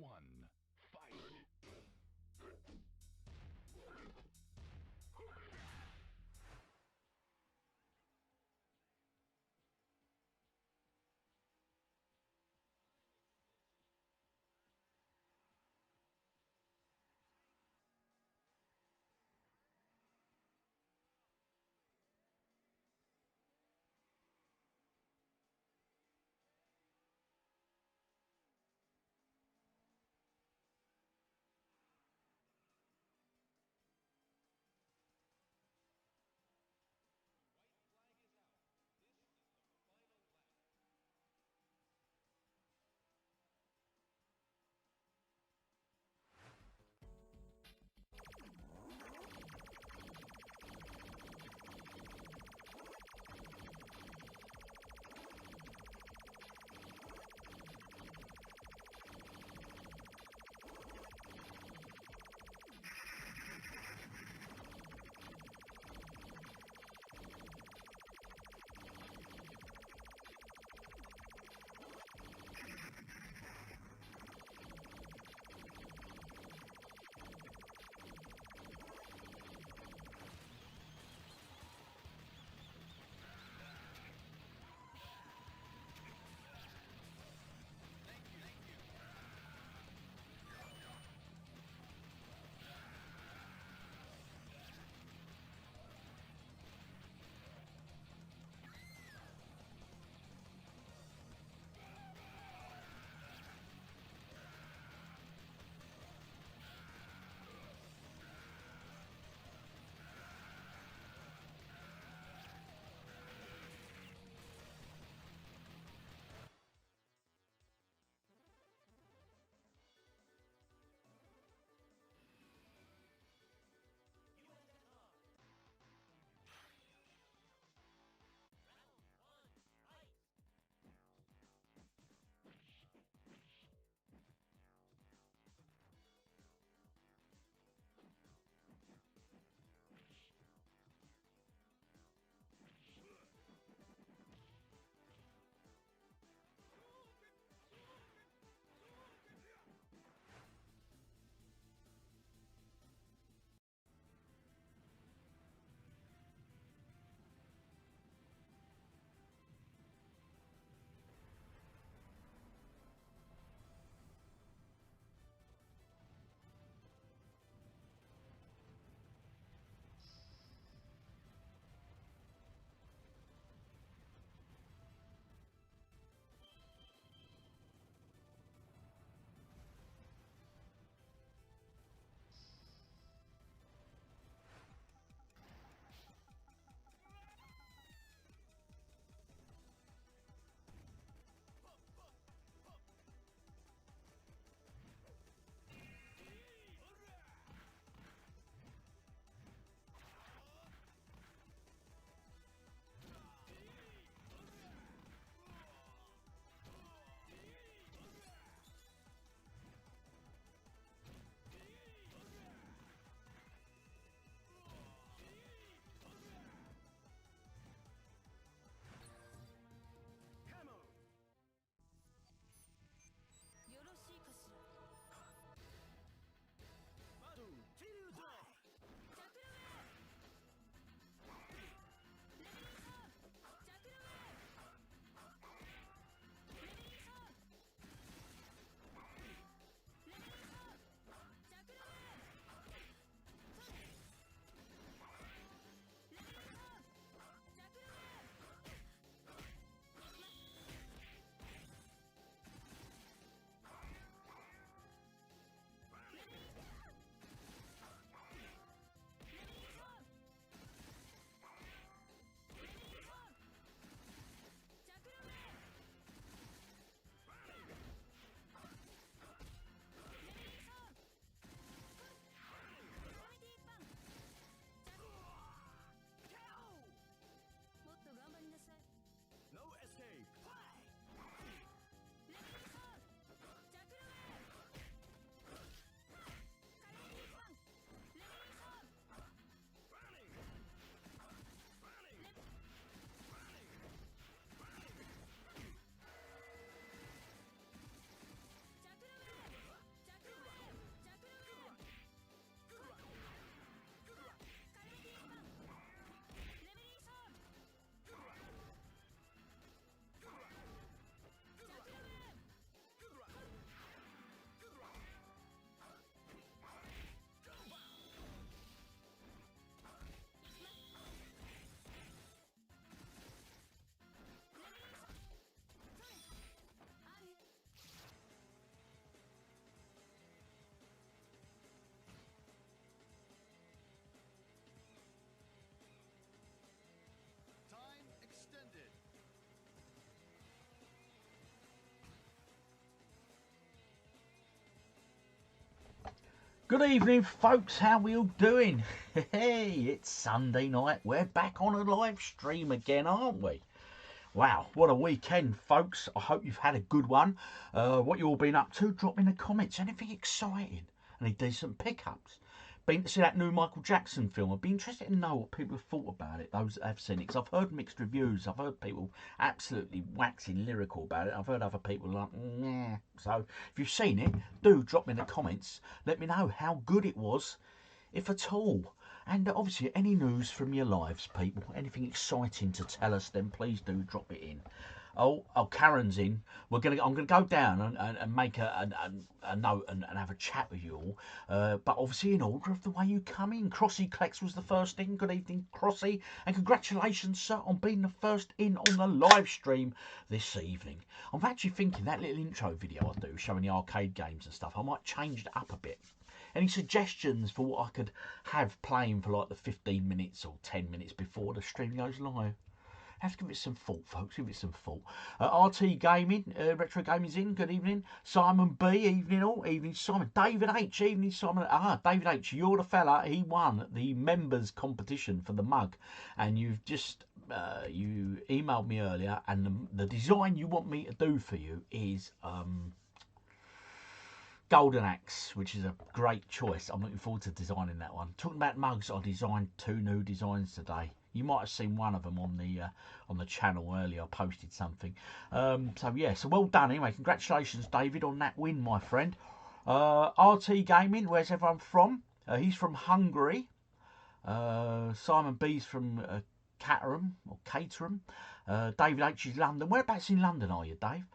one, fight! Good evening, folks. How we all doing? Hey, it's Sunday night. We're back on a live stream again, aren't we? Wow, what a weekend, folks. I hope you've had a good one. What you all been up to? Drop in the comments. Anything exciting? Any decent pickups? Been to see that new Michael Jackson film? I'd be interested to know what people have thought about it, those that have seen it, because I've heard mixed reviews. I've heard people absolutely waxing lyrical about it. I've heard other people like, nah. So if you've seen it, do drop me in the comments. Let me know how good it was, if at all. And obviously, any news from your lives, people, anything exciting to tell us, then please do drop it in. Oh, Karen's in. I'm gonna go down and make a note and have a chat with you all. But obviously in order of the way you come in. Crossy Clex was the first in. Good evening, Crossy, and congratulations, sir, on being the first in on the live stream this evening. I'm actually thinking that little intro video I do showing the arcade games and stuff, I might change it up a bit. Any suggestions for what I could have playing for like the 15 minutes or 10 minutes before the stream goes live? Have to give it some thought, folks. Give it some thought. RT Gaming, Retro Gaming's in. Good evening. Simon B, evening all. Evening, Simon. David H, evening, Simon. David H, you're the fella. He won the members competition for the mug, and you've just you emailed me earlier, and the design you want me to do for you is Golden Axe, which is a great choice. I'm looking forward to designing that one. Talking about mugs, I designed 2 new designs today. You might have seen one of them on the channel earlier. I posted something. So yeah, so well done anyway. Congratulations, David, on that win, my friend. RT Gaming, where's everyone from? He's from Hungary. Simon B's from Caterham or Caterham. David H is London. Whereabouts in London are you, Dave?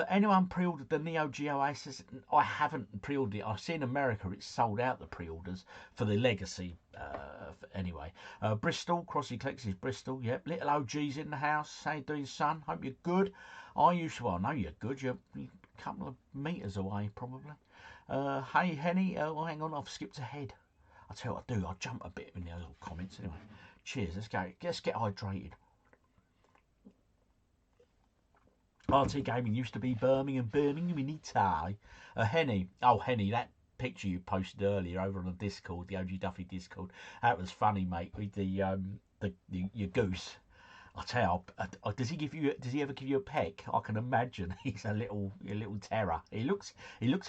Anyone pre-ordered the Neo Geo Aces? I haven't pre-ordered it. I've seen America it's sold out the pre-orders for the Legacy. Anyway, Bristol, Crossy Clicks is Bristol. Yep, little OG's in the house. How you doing, son? Hope you're good. I know you're good. You're a couple of meters away, probably. Hey, Henny. Oh, hang on, I've skipped ahead. I'll tell you what I do. I'll jump a bit in the little comments. Anyway, cheers. Let's go. Let's get hydrated. RT Gaming used to be Birmingham in Italy. Henny, that picture you posted earlier over on the Discord, the OGDuffy Discord, that was funny, mate. With the your goose. I tell you, does he ever give you a peck? I can imagine he's a little terror. He looks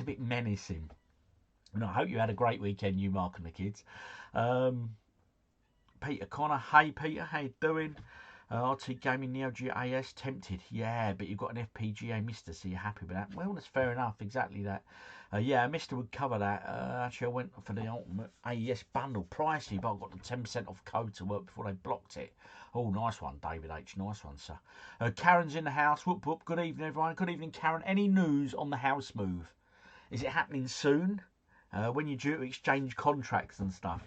a bit menacing. And I hope you had a great weekend, you Mark and the kids. Peter Connor, hey Peter, how you doing? RT Gaming Neo Geo AS, tempted. Yeah, but you've got an FPGA Mister, so you're happy with that. Well, that's fair enough, exactly that. Yeah, Mister would cover that. Actually, I went for the Ultimate AES bundle. Pricey, but I got the 10% off code to work before they blocked it. Oh, nice one, David H. Nice one, sir. Karen's in the house. Whoop, whoop. Good evening, everyone. Good evening, Karen. Any news on the house move? Is it happening soon? When you're due to exchange contracts and stuff?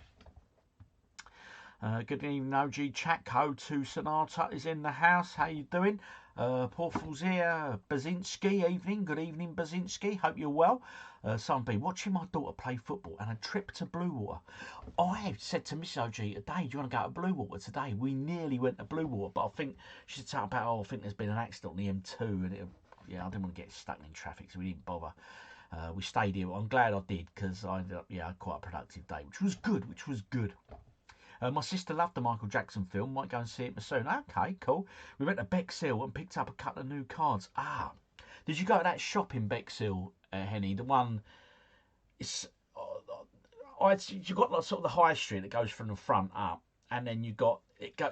Good evening, OG. Chat code to Sonata is in the house. How you doing? Portal's here. Bazinski, evening. Good evening, Bazinski. Hope you're well. Some be watching my daughter play football and a trip to Bluewater. I said to Miss OG today, do you want to go to Bluewater today? We nearly went to Bluewater, but I think she said something about, I think there's been an accident on the M2, and I didn't want to get stuck in traffic, so we didn't bother. We stayed here. I'm glad I did, because I ended up, had quite a productive day, which was good. My sister loved the Michael Jackson film. Might go and see it soon. Okay, cool. We went to Bexhill and picked up a couple of new cards. Did you go to that shop in Bexhill, Henny? The one, it's you got like sort of the high street that goes from the front up, and then you got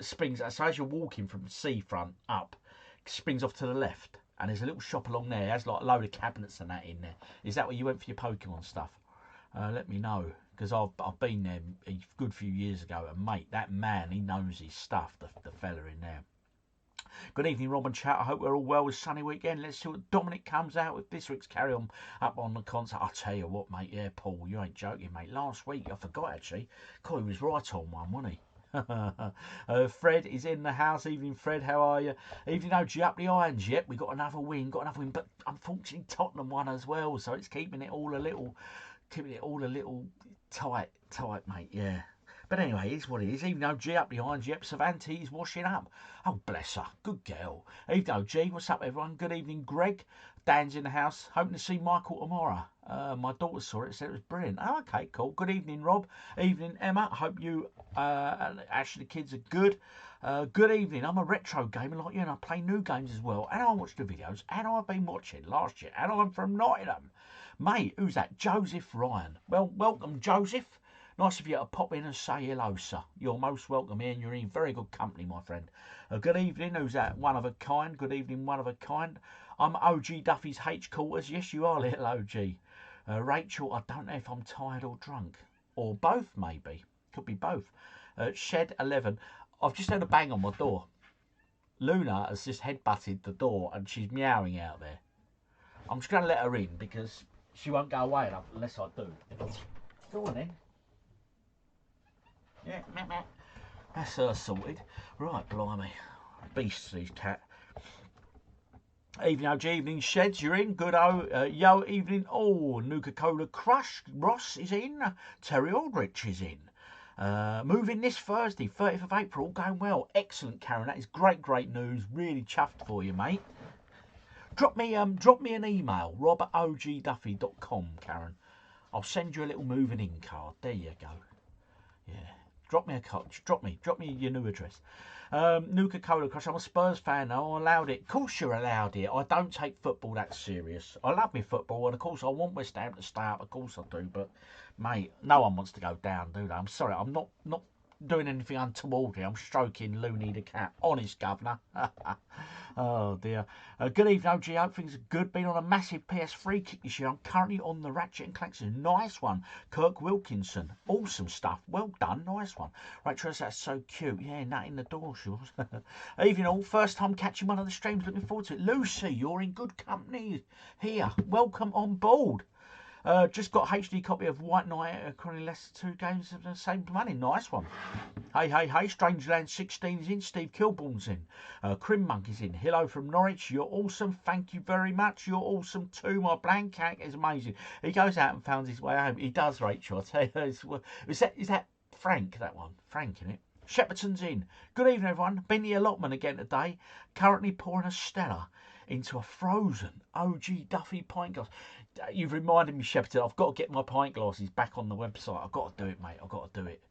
springs. So as you're walking from the seafront up, it springs off to the left, and there's a little shop along there. It has like a load of cabinets and that in there. Is that where you went for your Pokemon stuff? Let me know, because I've been there a good few years ago, and mate, that man, he knows his stuff, the fella in there. Good evening, Rob and chat. I hope we're all well with sunny weekend. Let's see what Dominic comes out with this week's carry on up on the concert. I'll tell you what, mate. Yeah, Paul, you ain't joking, mate. Last week, I forgot actually. God, he was right on one, wasn't he? Fred is in the house. Evening, Fred. How are you? Evening, OG up the irons. Yep, we got another win. But unfortunately, Tottenham won as well, so it's keeping it all a little tight, mate. Yeah. But anyway, it is what it is. Even though G up behind Yep Savanti is washing up. Oh, bless her. Good girl. Even though G, what's up, everyone? Good evening, Greg. Dan's in the house. Hoping to see Michael tomorrow. My daughter saw it, said it was brilliant. Oh, okay, cool. Good evening, Rob. Evening, Emma. Hope you and Ashley, the kids are good. Good evening. I'm a retro gamer like you, and I play new games as well. And I watch the videos, and I've been watching last year, and I'm from Nottingham. Mate, who's that? Joseph Ryan. Well, welcome, Joseph. Nice of you to pop in and say hello, sir. You're most welcome here, and you're in very good company, my friend. Good evening. Who's that? One of a kind. Good evening, one of a kind. I'm OG Duffy's H quarters. Yes, you are, little OG. Rachel, I don't know if I'm tired or drunk. Or both, maybe. Could be both. Shed 11. I've just heard a bang on my door. Luna has just headbutted the door and she's meowing out there. I'm just going to let her in because she won't go away unless I do. Go on then. Yeah, meh, meh. That's her sorted. Right, blimey. Beasts, these cat. Evening, OG, evening, Sheds, you're in. Good, yo, evening. Oh, Nuka-Cola Crush, Ross is in. Terry Aldrich is in. Moving this Thursday, 30th of April, all going well. Excellent, Karen. That is great news. Really chuffed for you, mate. Drop me an email, rob@ogduffy.com, Karen. I'll send you a little moving in card. There you go. Yeah. Drop me a card. Drop me your new address. Nuka-Cola Crush. I'm a Spurs fan now. I'm allowed it. Of course you're allowed it. I don't take football that serious. I love me football, and of course I want West Ham to stay up. Of course I do, but mate, no one wants to go down, do they? I'm sorry. I'm not doing anything untoward here. I'm stroking Looney the cat. Honest, governor. Oh dear. Good evening, OG. Hope things are good. Been on a massive PS3 kick this year. I'm currently on the Ratchet and Clank. Nice one. Kirk Wilkinson. Awesome stuff. Well done. Nice one. Rachel, that's so cute. Yeah, nut in the door, she was. Evening all. First time catching one of the streams. Looking forward to it. Lucy, you're in good company here. Welcome on board. Just got HD copy of White Knight, currently less than 2 games of the same money. Nice one. Hey, Strangeland 16 is in. Steve Kilbourne's in. Crim Monk is in. Hello from Norwich. You're awesome. Thank you very much. You're awesome too. My Blancac is amazing. He goes out and finds his way home. He does, Rachel. I tell you, is that Frank? That one, Frank, in it. Shepperton's in. Good evening, everyone. Been the allotment again today. Currently pouring a Stella into a frozen OG Duffy pint glass. You've reminded me, Shepperton, I've got to get my pint glasses back on the website. I've got to do it, mate. I've got to do it.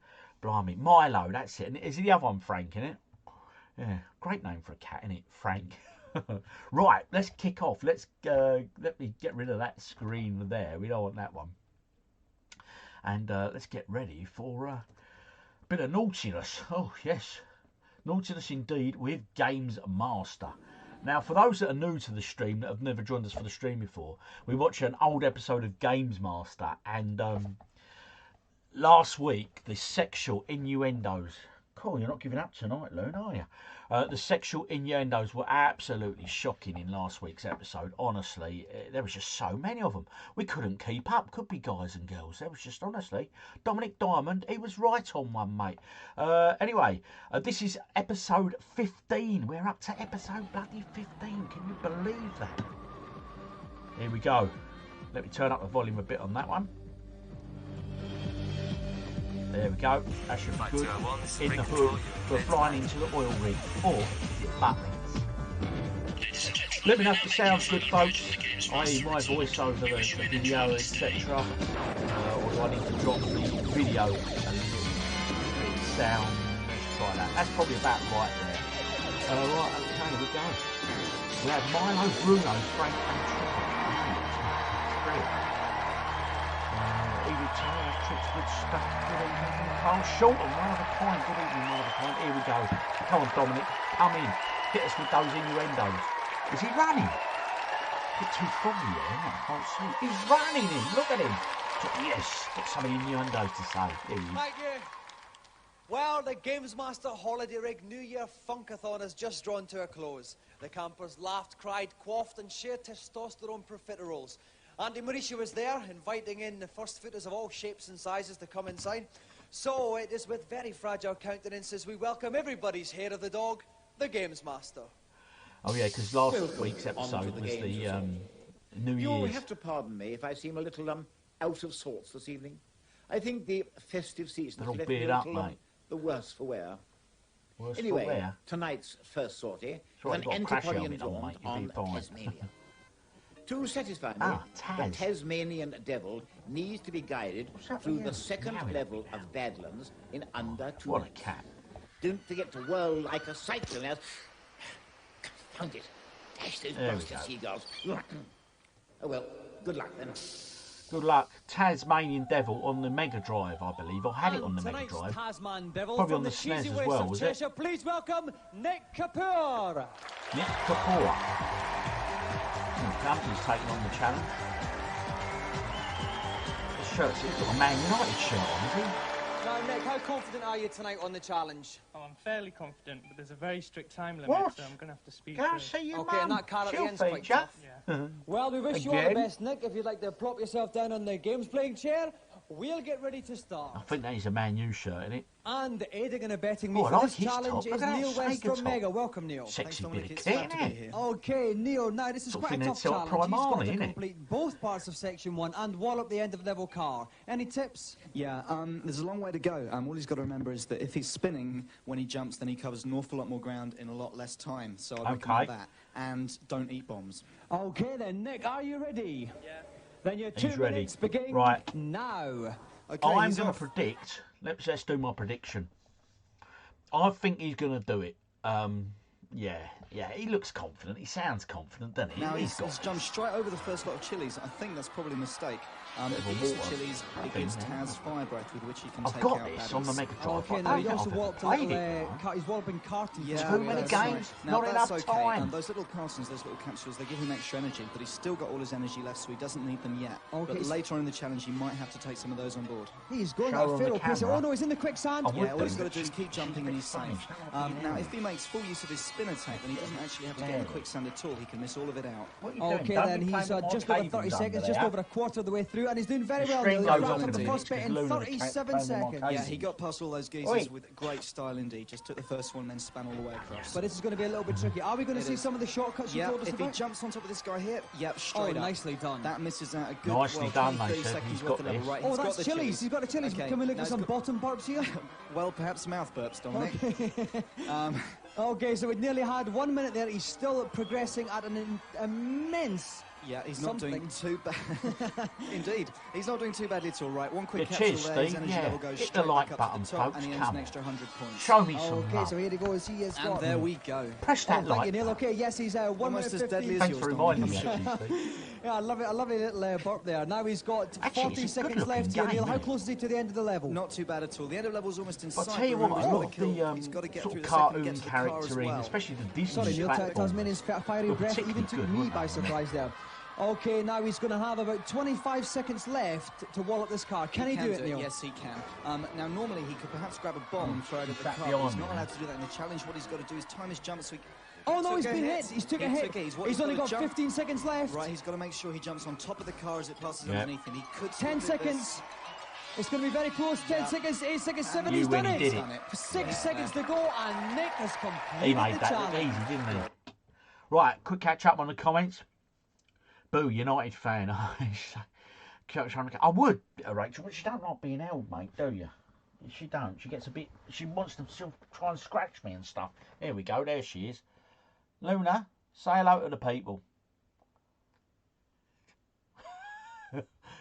Blimey. Milo, that's it. And is the other one Frank, innit? Yeah, great name for a cat, innit? Frank. Right, let's kick off. Let me get rid of that screen there. We don't want that one. And let's get ready for a bit of naughtiness. Oh, yes. Naughtiness indeed with GamesMaster. Now, for those that are new to the stream, that have never joined us for the stream before, we watched an old episode of GamesMaster, and last week, the sexual innuendos... Cool, you're not giving up tonight, Loon, are you? The sexual innuendos were absolutely shocking in last week's episode. Honestly, there was just so many of them. We couldn't keep up, could be, guys and girls. There was just, honestly, Dominic Diamond, he was right on one, mate. Anyway, this is episode 15. We're up to episode bloody 15. Can you believe that? Here we go. Let me turn up the volume a bit on that one. There we go. That should be good. In the hood, we're flying into the oil rig. Or is it butlins? Let me know if the sound's good, folks. I.e. my voice over the video, etc. Or do I need to drop the video a little bit sound? Let's try that. That's probably about right there. Right, okay, here we go. We have Milo, Bruno, Frank and Trevor. Evie Taylor, Tricks, good stuff. Good evening, Carl Shorten, one of a kind. Good evening, one of a kind. Here we go. Come on, Dominic, come in. Hit us with those innuendos. Is he running? A bit too foggy there, isn't it? I can't see. He's running in. Look at him. Yes, got some innuendos to say. Here he is. Thank you. Well, the GamesMaster Holiday Rig New Year Funkathon has just drawn to a close. The campers laughed, cried, quaffed and shared testosterone profiteroles. Andy Mauricio was there, inviting in the first footers of all shapes and sizes to come inside. So it is with very fragile countenances we welcome everybody's hair of the dog, the GamesMaster. Oh yeah, because last week's episode was the New Year's. You'll have to pardon me if I seem a little out of sorts this evening. I think the festive season They're has all left me a beard up, little mate. the worse for wear. Worse Anyway, for wear. tonight's first sortie Sorry, is you've an got a crash antipodean helmet on, jaunt mate. You'll on be fine. Tasmania. To satisfy me, Ah, the Taz. Tasmanian Devil needs to be guided that through with the you? second Harry. level of Badlands in under 2 What a minutes. cat. Don't forget to whirl like a cyclone as... Found it. Dash those There we bastard go. seagulls. Oh well, good luck then. Good luck. Tasmanian Devil on the Mega Drive, I believe. I had it on the Mega Tonight's Drive. Tasman Devil Probably from on the the SNES cheesy as waste well, of was it? Cheshire. Please welcome Nick Kapoor. Nick Kapoor. Company's taking on the challenge. This shirt's got a Man United shirt on, is he? Now, Nick, how confident are you tonight on the challenge? Oh, I'm fairly confident, but there's a very strict time limit, What? so I'm going to have to speed Go through. and see your Okay, mum. and that car at the She'll end's quite feed you. tough. Yeah. Well, we wish you all the Again? best, Nick. If you'd like to prop yourself down on the games playing chair, we'll get ready to start. I think that is a Man U shirt, isn't it? And aiding and abetting me Oh, I for like this his challenge top. Look is at that Neil West Sega from top. Mega. Welcome, Neil. Sexy Dominic, bit of it's kit, glad to be isn't it? here. Okay, Neil, now this is Sort of quite a thing tough they'd sell at challenge. He's got Primani, to innit? complete both parts of Section 1 and wallop the end of level car. Any tips? Yeah, there's a long way to go. All he's got to remember is that if he's spinning when he jumps, then he covers an awful lot more ground in a lot less time. So I recommend that. And don't eat bombs. Okay then, Nick, are you ready? Yeah. Then your He's 2 ready. minutes begin Right. now. Okay, I'm he's going to off. predict. Let's do my prediction. I think he's going to do it. Yeah, he looks confident. He sounds confident, doesn't he? Now He's he's jumped straight over the first lot of chilies. I think that's probably a mistake. If he of hits the water. chilies, it gives Taz fire breath with which he can I've take got out this on the baddies. Mega Drive. Okay, now he also walloped a played little, it. he's walloping cartons. Yeah, Too many that's games, right. Now, not that's enough okay. time. Those little cartons, those little capsules, they give him extra energy, but he's still got all his energy left, so he doesn't need them yet. Okay, But later on in the challenge, he might have to take some of those on board. He's going Show at a on the fair pace. camera. Oh no, he's in the quicksand. I would Yeah, all he's do, got to do is but keep jumping and he's funny. safe. Now, if he makes full use of his spin attack, then he doesn't actually have to get in the quicksand at all. He can miss all of it out. What are you doing? Okay, Don't then be he's playing with just my over 30 cables seconds, under just there. over a quarter of the way through, and he's doing very The well. string He's goes wrapped on up the the first beach bit in 'cause Luna 37 can't play with my seconds. Yeah, he got past all those geezers Oi. with great style indeed. Just took the first one and then span all the way across. But this is going to be a little bit tricky. Are we going to It see is. some of the shortcuts you Yeah, told us if he about? jumps on top of this guy here, yep, Oh, straight up. nicely done. That misses out a good Nicely well, done, 20, they 30 said. seconds He's worth got of level. this. Right, Oh, he's that's got the chilies. He's got the chilies. Okay, Can we look now at he's some got- bottom burps here? Well, perhaps mouth burps, Dominic. Okay, so we nearly had 1 minute there. He's still progressing at an immense... Yeah, he's not doing Something. too bad. Indeed, he's not doing too badly at all. Right, one quick Yeah, capsule cheers, there. His Steve. energy Yeah, level goes hit the straight like back button, up to the top, folks. and he earns Come an on. extra 100 points. Show me some Okay, love. so here he goes. He is And what? there we go. Press Oh, that thank you, like Neil. button. Okay, yes, he's 1 Almost minute as deadly 15. as Thanks yours, for Dominic, reminding me, I'm sure. actually, Steve. Yeah, I love it. A lovely little burp there. Now he's got Actually, 40 it's a seconds good-looking left here, game, Neil. How isn't it? close is he to the end of the level? Not too bad at all. The end of level's almost in I'll sight. tell you but what, a remember, lot of he's got to the get sort through of the second, cartoon get to the car as charactering, well. especially the Disney Sorry, Neil, platforms, Tasmanian's fiery were breath even particularly took good, me weren't by they? surprise there. Okay, now he's going to have about 25 seconds left to wallop this car. Can he do it, Neil? Yes, he can. Now, normally he could perhaps grab a bomb and throw it at the Back car. behind But he's me not now. allowed to do that in the challenge. What he's got to do is time his jump so he... Oh, no, took he's a been hit. hit. He's took He a hit. took it. He's only got jump. 15 seconds left. Right, he's got to make sure he jumps on top of the car as it passes Yeah. underneath him. He could 10 still do this. seconds. It's going to be very close. 10 Yeah. seconds, 8 seconds, 7. You He's win, done he it. did it. 6 seconds to go, and Nick has completed He made the that look challenge. easy, didn't he? Right, quick catch up on the comments. Boo, United fan. I would, Rachel, but she don't like being held, mate, do you? She don't. She gets a bit... She wants to sort of try and scratch me and stuff. Here we go. There she is. Luna, say hello to the people.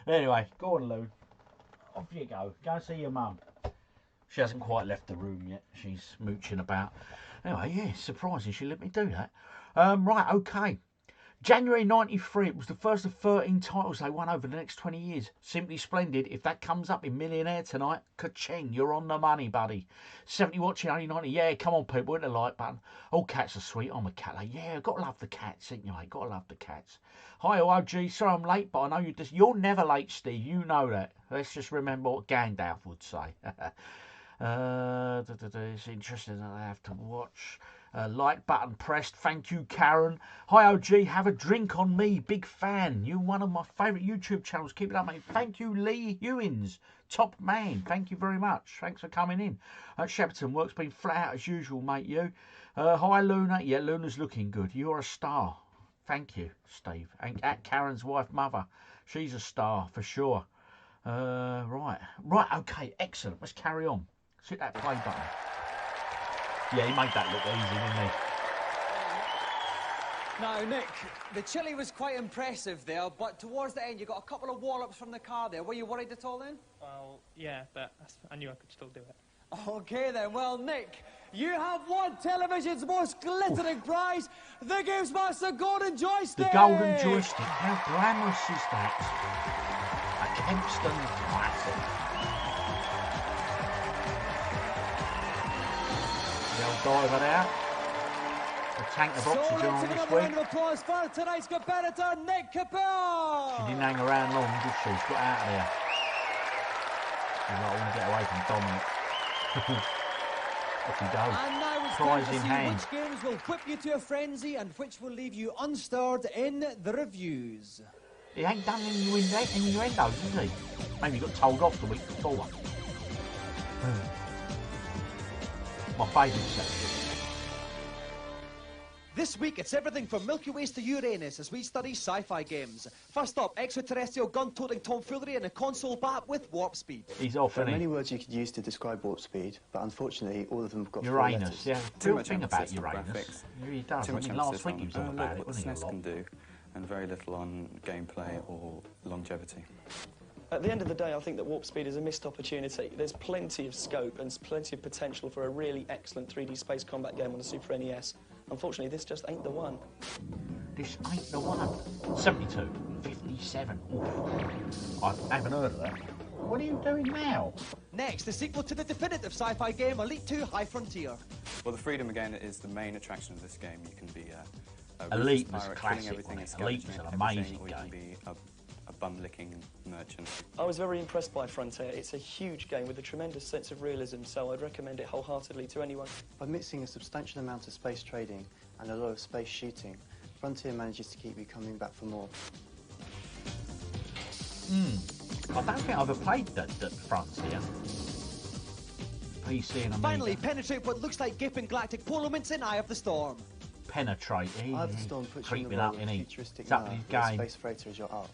Anyway, go on, Lou. Off you go. Go and see your mum. She hasn't quite left the room yet. She's mooching about. Anyway, yeah, surprising she let me do that. Right, okay. January 93, it was the first of 13 titles they won over the next 20 years. Simply splendid. If that comes up in Millionaire tonight, ka-ching, you're on the money, buddy. 70 watching, only 90. Yeah, come on, people, hit the like button. All cats are sweet. I'm a cat. Like, yeah, got to love the cats, ain't you, mate? Got to love the cats. Hi, OG. Sorry I'm late, but I know you're never late, Steve. You know that. Let's just remember what Gandalf would say. It's interesting that I have to watch. Like button pressed. Thank you, Karen. Hi, OG. Have a drink on me. Big fan. You're one of my favourite YouTube channels. Keep it up, mate. Thank you, Lee Hewins. Top man. Thank you very much. Thanks for coming in. Shepperton, work's been flat out as usual, mate. You. Hi, Luna. Yeah, Luna's looking good. You're a star. Thank you, Steve. And at Karen's wife, mother. She's a star for sure. Right, okay, excellent. Let's carry on. Hit that play button. Yeah, he made that look easy, didn't he? Now, Nick, the chili was quite impressive there, but towards the end you got a couple of wallops from the car there. Were you worried at all then? Well, yeah, but I knew I could still do it. Okay then, well, Nick, you have won television's most glittering prize, the GamesMaster Golden Joystick! The Golden Joystick, how glamorous is that? A Kempston classic. They'll dive it out. A tank of oxygen so on let's this give a round of applause for tonight's competitor, Nick Capel! She didn't hang around long, did she? She got out of there. She's like, I want to get away from Dominic. Off he goes. And now it's Prize time to in see hand. which games will whip you to a frenzy and which will leave you unstirred in the reviews. He ain't done any innuendos, has he? Maybe he got told off the week before. My favourite section. This week, it's everything from Milky Ways to Uranus as we study sci-fi games. First up, extraterrestrial gun-toting tomfoolery in a console bat with warp speed. He's off, There are isn't many he? words you could use to describe warp speed, but unfortunately, all of them have got Uranus, 4 letters. yeah. Too Real much thing about emphasis on Uranus. graphics. Yeah, he does. Too I much mean, last emphasis week he was on look about it, what the wasn't he, a SNES lot? can do, and very little on gameplay or longevity. At the end of the day, I think that warp speed is a missed opportunity. There's plenty of scope and plenty of potential for a really excellent 3D space combat game on the Super NES. Unfortunately, this just ain't the one. This ain't the one. 72, 57. Oof. I haven't heard of that. What are you doing now? Next, the sequel to the definitive sci-fi game Elite 2 High Frontier. Well, the freedom again is the main attraction of this game. You can be a Elite ruthless was a pirate, killing classic, everything wasn't and it? Elite was scavenging an amazing everything, or you can game. be a bum-licking merchant. I was very impressed by Frontier. It's a huge game with a tremendous sense of realism, so I'd recommend it wholeheartedly to anyone. By mixing a substantial amount of space trading and a lot of space shooting, Frontier manages to keep you coming back for more. I don't think I've ever played that Frontier. PC and Amiga. Finally, penetrate what looks like gaping galactic polar mints in Eye of the Storm. Penetrate. Eye of the Storm puts you in Creep the it role up, of innit? futuristic It's up Mars in his with a game. space freighter as your ark.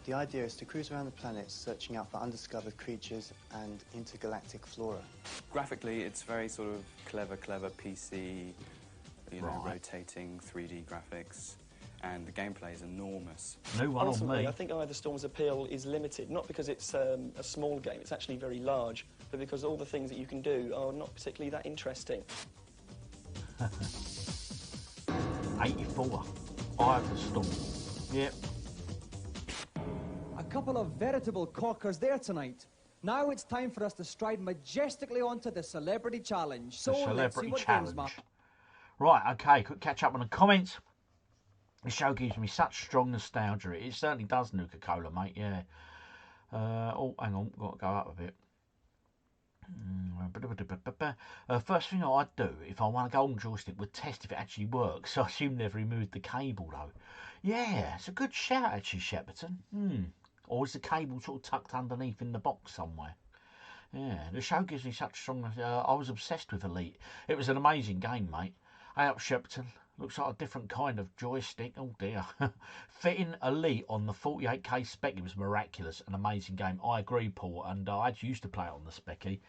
The idea is to cruise around the planets searching out for undiscovered creatures and intergalactic flora. Graphically, it's very sort of clever PC, you know, Right. rotating 3D graphics, and the gameplay is enormous. New one on Ultimately, me. I think Eye of the Storm's appeal is limited, not because it's a small game, it's actually very large, but because all the things that you can do are not particularly that interesting. 84. Eye of the Storm. Yep. A couple of veritable corkers there tonight. Now it's time for us to stride majestically onto the Celebrity Challenge. So The let's see Celebrity what Challenge. GamesMaster... Right, okay, quick catch up on the comments. The show gives me such strong nostalgia. It certainly does, Nuka-Cola, mate, yeah. Oh, hang on, got to go up a bit. First thing I'd do if I won a golden joystick would test if it actually works. I assume they've removed the cable though. Yeah, it's a good shout actually, Shepperton. Or is the cable sort of tucked underneath in the box somewhere? Yeah, the show gives me such strong... I was obsessed with Elite. It was an amazing game, mate. Hey up, Shepperton. Looks like a different kind of joystick. Oh dear. Fitting Elite on the 48K spec, it was miraculous. An amazing game. I agree, Paul. And I actually used to play it on the Specky.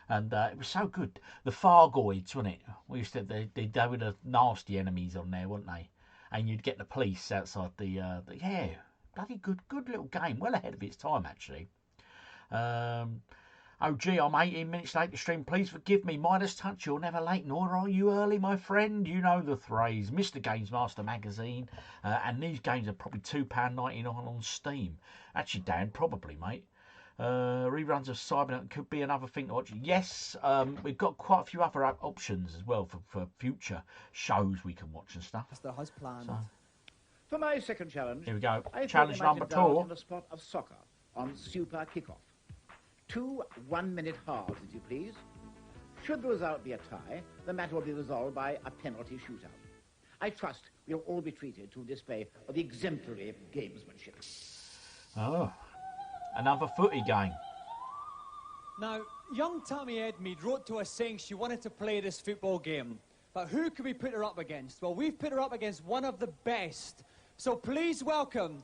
And it was so good. The Fargoids, wasn't it? We used to, they were the nasty enemies on there, weren't they? And you'd get the police outside the yeah, bloody good little game. Well ahead of its time, actually. Oh gee, I'm 18 minutes late to stream. Please forgive me. Midas Touch, you're never late, nor are you early, my friend. You know the phrase. Mr. GamesMaster magazine. And these games are probably £2.99 on Steam. Actually, Dan, probably, mate. Reruns of Cyberpunk could be another thing to watch. Yes, we've got quite a few other options as well for future shows we can watch and stuff. As the has planned. So, For my second challenge, here we go. I Challenge thought we might number indulge 2. in the sport of soccer on Super Kickoff. 2 one-minute halves, if you please. Should the result be a tie, the matter will be resolved by a penalty shootout. I trust we'll all be treated to a display of exemplary gamesmanship. Oh, another footy game. Now, young Tammy Edmead wrote to us saying she wanted to play this football game. But who can we put her up against? Well, we've put her up against one of the best. So please welcome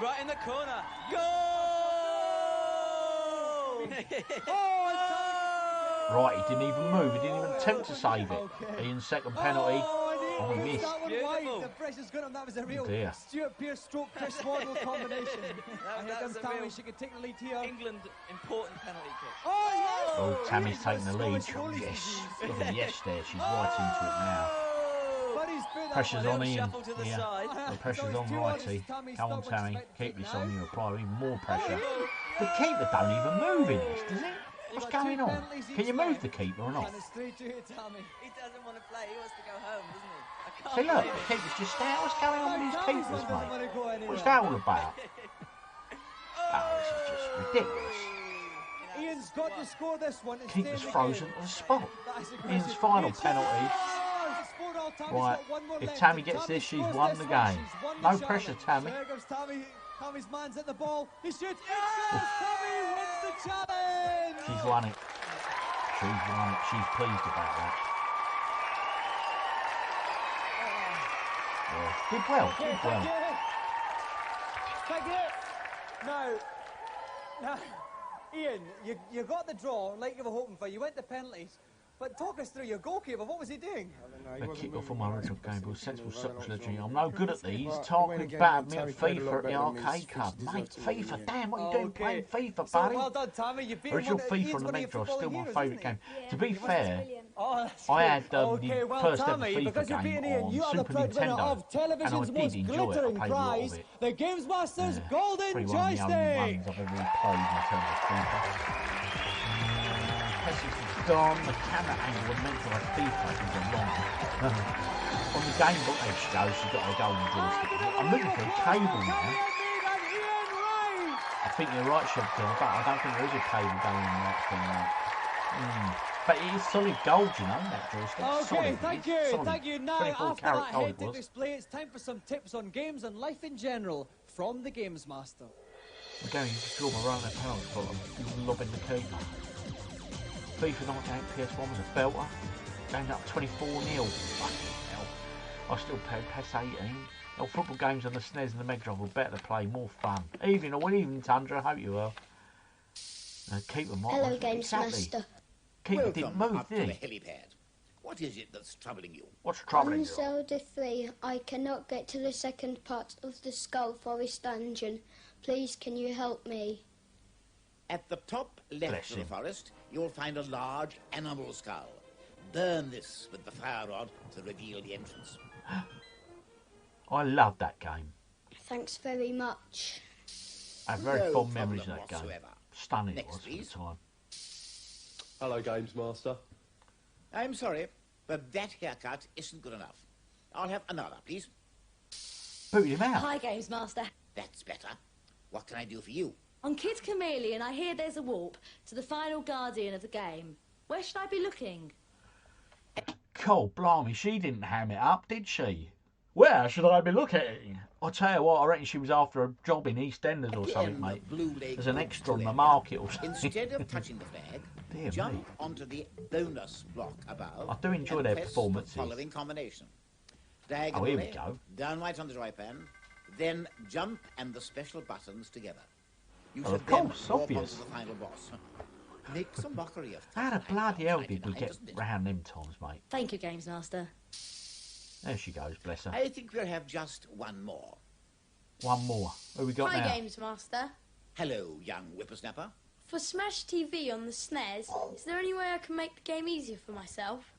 right in the corner. Goal! Right, he didn't even move. He didn't even attempt to save it. Ian's second penalty. Oh, he missed. The pressure's got him. That was a real Stuart Pearce stroke Chris Waddle combination. And here comes Tammy. She could take the lead here. England important penalty kick. Oh, yes! Oh, Tammy's taking the lead. Yes. Look at the yes there. She's right into it now. Pressure's on Ian. Yeah. The pressure's on Righty. Come on, Tammy. Keep this on you. Apply even more pressure. The keeper don't even move in this, does it? What's going on? Can you move the keeper or not? He doesn't want to play. He wants to go home, doesn't he? See, look, the keeper's just out. What's going on with these keepers, mate? What's that all about? Oh, this is just ridiculous. Ian's got to score this one. Keeper's frozen on the spot. Ian's final penalty. Right, if Tammy gets this, she's won the game. No pressure, Tammy. Tammy's man's at the ball. He shoots. It goes. Tammy wins the challenge. She's won it. She's won it. She's pleased about that. Yeah. Did well. Did well. Thank you. Now, Ian, you got the draw like you were hoping for. You went to penalties. But talk us through your goalkeeper. What was he doing? The kick off on my original game was sensible strategy. I'm no good at these. Tarquin battered me at FIFA at the arcade club. Mate, FIFA, damn, what are you doing playing FIFA, buddy? Well done, Tammy. You've been Original FIFA on the Mega Drive, still my favourite game. To be fair, I had the first ever FIFA game on Super Nintendo, and I did enjoy it. I played a lot of it. The GamesMaster's Golden Pretty one of the only Joystick. ones I've ever really played in terms of FIFA. Is gone, the camera angle was meant to have FIFA is wrong. On the game book there she goes, she's got a golden joystick. I'm looking for a cable now. I think you're right, Chef, but I don't think there is a cable going in that thing. But it is solid gold, you know, that joystick. Okay, solid, thank you. Now, 24 after carat that gold hectic display, it's time for some tips on games and life in general from the GamesMaster. I'm going to draw my right power, but I'm lobbing the keeper. FIFA 98 PS1 was a belter. Game up 24-0. Fucking hell. I still play PES 18. Well, football games on the SNES and the Mega Drive were better to play, more fun. Evening or evening, Tundra. I hope you will. Keeper might. Hello, GamesMaster. Keeper didn't move, did he? To the helipad. What is it that's troubling you? What's troubling you? On Zelda 3, I cannot get to the second part of the Skull Forest dungeon. Please, can you help me? At the top left of the forest, you'll find a large animal skull. Burn this with the fire rod to reveal the entrance. I love that game. Thanks very much. I have very fond memories of that game. Stunning it was at the time. Hello, GamesMaster. I'm sorry, but that haircut isn't good enough. I'll have another, please. Booted him out. Hi, GamesMaster. That's better. What can I do for you? On Kid Chameleon, I hear there's a warp to the final guardian of the game. Where should I be looking? Cool, blimey, she didn't ham it up, did she? Where should I be looking? I'll tell you what, I reckon she was after a job in EastEnders or something, mate. As an extra on the market or something. Instead of touching the flag, jump onto the bonus block above. I do enjoy their performances. The following combination. Diagonally, here we go. Down right on the joypad, then jump and the special buttons together. You Well, should of then course, walk obvious. onto the final boss. Make some mockery of How the bloody hell did we get round them times, mate? Thank you, GamesMaster. There she goes, bless her. I think we'll have just one more. One more. Who we got Hi, now? GamesMaster. Hello, young whippersnapper. For Smash TV on the SNES, is there any way I can make the game easier for myself?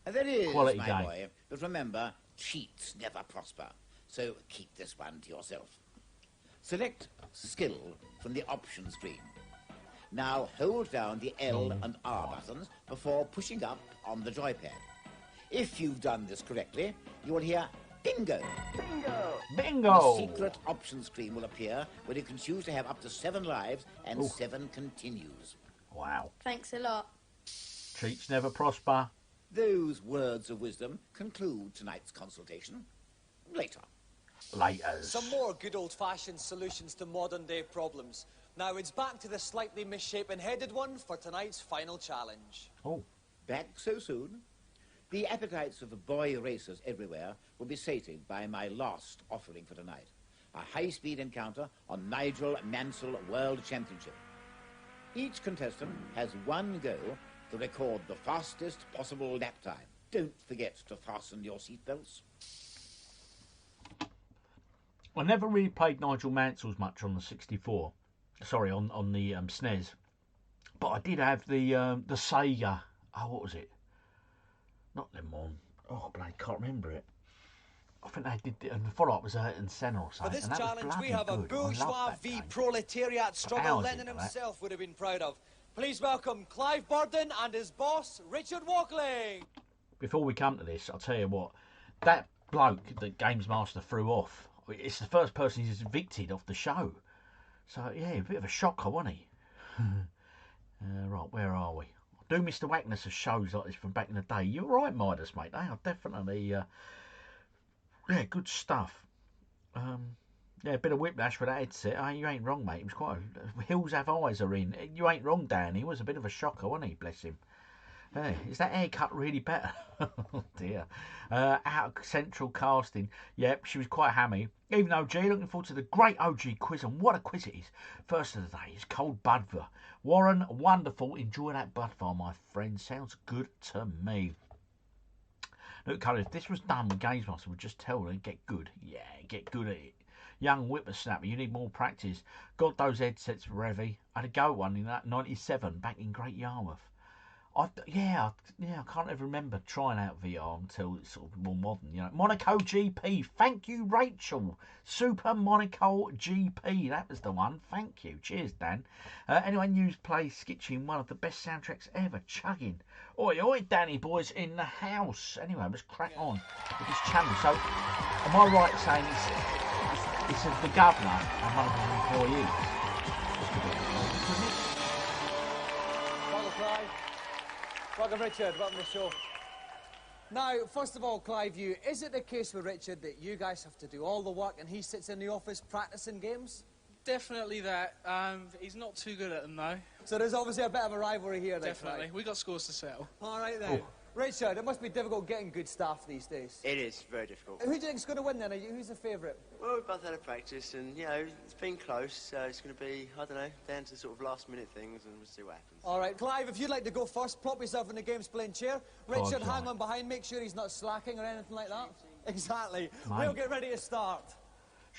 There is, Quality my game. boy. But remember, cheats never prosper. So keep this one to yourself. Select Skill from the option screen. Now hold down the L and R buttons before pushing up on the joypad. If you've done this correctly, you will hear bingo. Bingo! Bingo! A secret option screen will appear where you can choose to have up to 7 lives and 7 continues. Wow. Thanks a lot. Cheats never prosper. Those words of wisdom conclude tonight's consultation. Later. Laters. Some more good old-fashioned solutions to modern-day problems. Now it's back to the slightly misshapen headed one for tonight's final challenge. Oh. Back so soon? The appetites of the boy racers everywhere will be sated by my last offering for tonight. A high-speed encounter on Nigel Mansell World Championship. Each contestant has one go to record the fastest possible lap time. Don't forget to fasten your seatbelts. I never really played Nigel Mansell's much on the 64. Sorry, on the SNES. But I did have the Sega. Oh, what was it? Not Le Mans. Oh, bloody can't remember it. I think they did it, and the follow-up was Ayrton Senna or something. For this challenge, we have a bourgeois v proletariat struggle Lennon himself would have been proud of. Please welcome Clive Burden and his boss, Richard Walkling. Before we come to this, I'll tell you what, that bloke that GamesMaster threw off, it's the first person he's evicted off the show. So, yeah, a bit of a shocker, wasn't he? Right, where are we? I do Mr. Wackness of shows like this from back in the day. You're right, Midas, mate. They are definitely, yeah, good stuff. Yeah, a bit of whiplash with that headset. Oh, you ain't wrong, mate. It was quite Hills Have Eyes are in. You ain't wrong, Dan. He was a bit of a shocker, wasn't he? Bless him. Hey, is that haircut really better? Oh dear. Out of central casting. Yep, she was quite hammy. Even OG, looking forward to the great OG quiz, and what a quiz it is. First of the day is Cold Budvar. Warren, wonderful. Enjoy that Budvar, my friend. Sounds good to me. Look, Colour, if this was done with GamesMaster, would just tell them, get good. Yeah, get good at it. Young whippersnapper, you need more practice. Got those headsets for Revy. I had a go one in that 97 back in Great Yarmouth. I can't ever remember trying out VR until it's sort of more modern, you know. Monaco GP, thank you, Rachel. Super Monaco GP, that was the one. Thank you. Cheers, Dan. Anyone who's played Skitching, one of the best soundtracks ever. Chugging. Oi, oi, Danny boys in the house. Anyway, let's crack on with this channel. So, am I right saying it's of the governor and one of his employees? Welcome, Clive. Welcome, Richard. Welcome to the show. Now, first of all, Clive, is it the case with Richard that you guys have to do all the work and he sits in the office practicing games? Definitely that. He's not too good at them, though. So there's obviously a bit of a rivalry here, then. Definitely. We got scores to settle. All right, then. Oh. Richard, it must be difficult getting good staff these days. It is very difficult. Who do you think's going to win, then? Who's the favourite? Well, we've both had a practice, and, you know, it's been close, so it's going to be, I don't know, down to sort of last-minute things, and we'll see what happens. All right, Clive, if you'd like to go first, plop yourself in the game's playing chair. Richard, hang on behind, make sure he's not slacking or anything like that. Exactly. Mate. We'll get ready to start.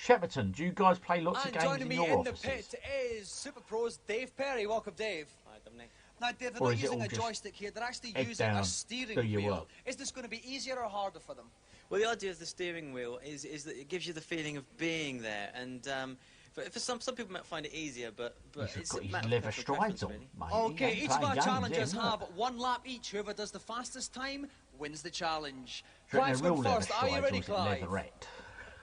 Shepperton, do you guys play lots of games in your offices? And joining me in the pit is Super Pros Dave Perry. Welcome, Dave. Hi, Dominic. Now, Dave, they're not using a joystick here, they're actually using a steering wheel. Is this going to be easier or harder for them? Well, the idea of the steering wheel is that it gives you the feeling of being there, and for some people might find it easier, but it's a matter of personal preference, really. Okay, each of our challengers have one lap each. Whoever does the fastest time wins the challenge. Clive's going first. Are you ready, Clive?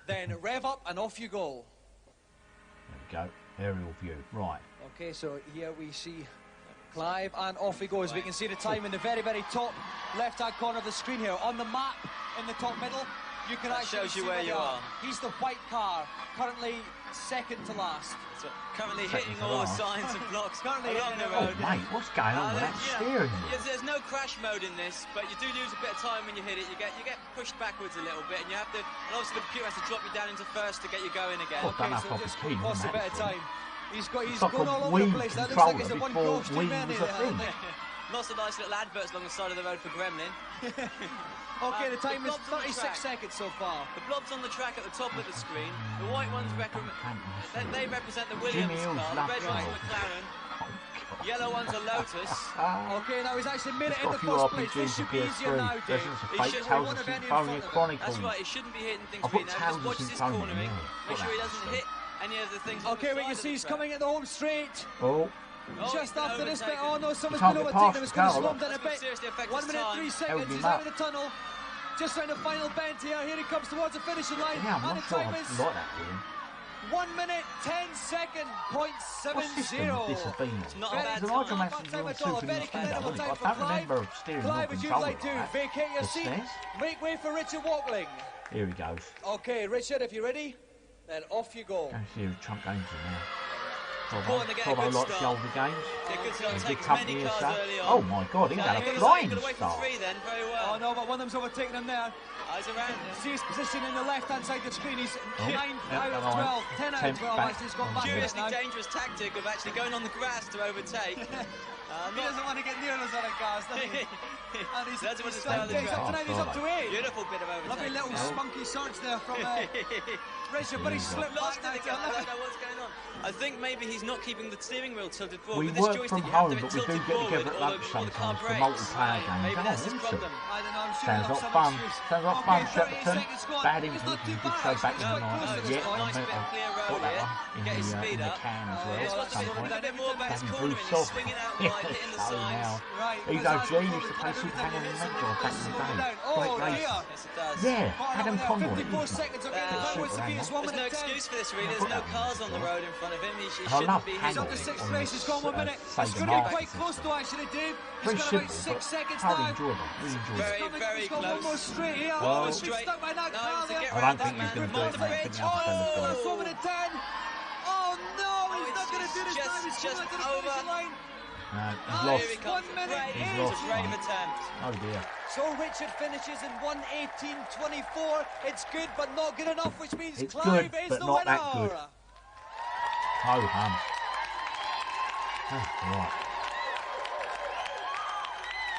Then rev up and off you go. There we go. Aerial view. Right. Okay, so here we see Clive, and off he goes. We can see the time in the very, very top left-hand corner of the screen here. On the map, in the top middle, you can actually see where you are. He's the white car, currently second to last. So currently hitting all the signs and blocks along the Oh, road. mate, what's going on with that steering wheel? There's no crash mode in this, but you do lose a bit of time when you hit it. You get pushed backwards a little bit, and you have to. And obviously, the computer has to drop you down into first to get you going again. Okay, so just costs a bit of time. He's going all over the place. That looks like it's a one goal too many there. Lots of nice little adverts along the side of the road for Gremlin. Okay, the time is 36 seconds so far. The blobs on the track at the top of the screen. The white ones they represent the Williams car. The red ones are McLaren. Yellow one's a Lotus. Okay, now he's actually made it in the first place. This should be easier now, Dave. It should be one of any in front of him. That's right, he shouldn't be hitting things for you now. Just watches his cornering. Make sure he doesn't hit any of the things on the side. Okay, we can see he's coming at the home straight. Oh. Just after this bit, oh no, someone's been overtaken him. It's going to slow him down a bit. 1 minute, 3 seconds, he's out of the tunnel. Just round the final bend here. Here he comes towards the finishing line. Yeah, and the time is 1 minute, 10 seconds, .70. It's not a bad time. Very commendable time for Clive. Clive, would you like to vacate your seat? Make way for Richard Walkling. Here he goes. Okay, Richard, if you're ready, then off you go. Go see who Trump Games in now. Important to get a good likes the start. older games. Yeah, good start. Good Take as company many as cars that. early on. Oh my God, he's had a flying Away from start. 3 then, very well. Oh no, but one of them's overtaken him there. Eyes around. See his position in the left-hand side of the screen. He's 9 out of 12, 10 out of 12. Actually, he's gone back a bit Curiously now. dangerous tactic of actually going on the grass to overtake. He doesn't want to get near us on a cars, does he? And he's That's what he's it's down the he's up to track. 9, he's up to 8. Beautiful bit of overtaking. Lovely little spunky surge there from Richard, but he slipped Lost back it now. again. I don't know what's going on. I think maybe he's not keeping the steering wheel tilted forward. We With this work joystick, from you have home, to but have we it do tilted get together at forward, lunch or the car sometimes for breaks. multiplayer games. Maybe that's his Awesome. problem. I don't know, I'm sure Sounds he'll like have fun. some excuse. Sounds like Okay, fun, 38 Shepperton. seconds gone. Bad It's not influence. too You bad, could go back actually. to It's the quite night. close to this Yeah, point. Nice bit of clear road got that here. one Get his in speed the up. can as well. He's At got to some do a point. bit more about his Having cornering. Bruce He's off. swinging out Yeah, wide, hitting the so sides. now. Right, He's OG, used to play Super Hang on the Major back in the day. Great race. Yes, it does. Yeah, Adam Conroy. 54 seconds. Okay, the time was to be. It's 1 There's no minute 10. excuse for this, really. There's no cars on the road in front of him. He I shouldn't love be He's up to Hamill 6th on race. He's gone 1 minute. Sega It's going to be Master quite close system. to actually, Dave. He's Very got simple, about 6 but seconds highly now. enjoyable. Really enjoyable. Very He's got one close. more straight here. Well, He's been stuck by that car to there. get I round don't think that he's going man. to do it, mate. I think the other fella's got It's it. 1 minute 10. Oh no, he's not going to do this just- time. He's just coming to the over. finishing line. No, he's Here lost. he comes. 1 minute Great. He's It was lost, a brave mate. attempt. Oh dear. So Richard finishes in 1:18.24. It's good, but not good enough, which means It's Clive good, is but the not winner. that good. Ho hum. Oh, right.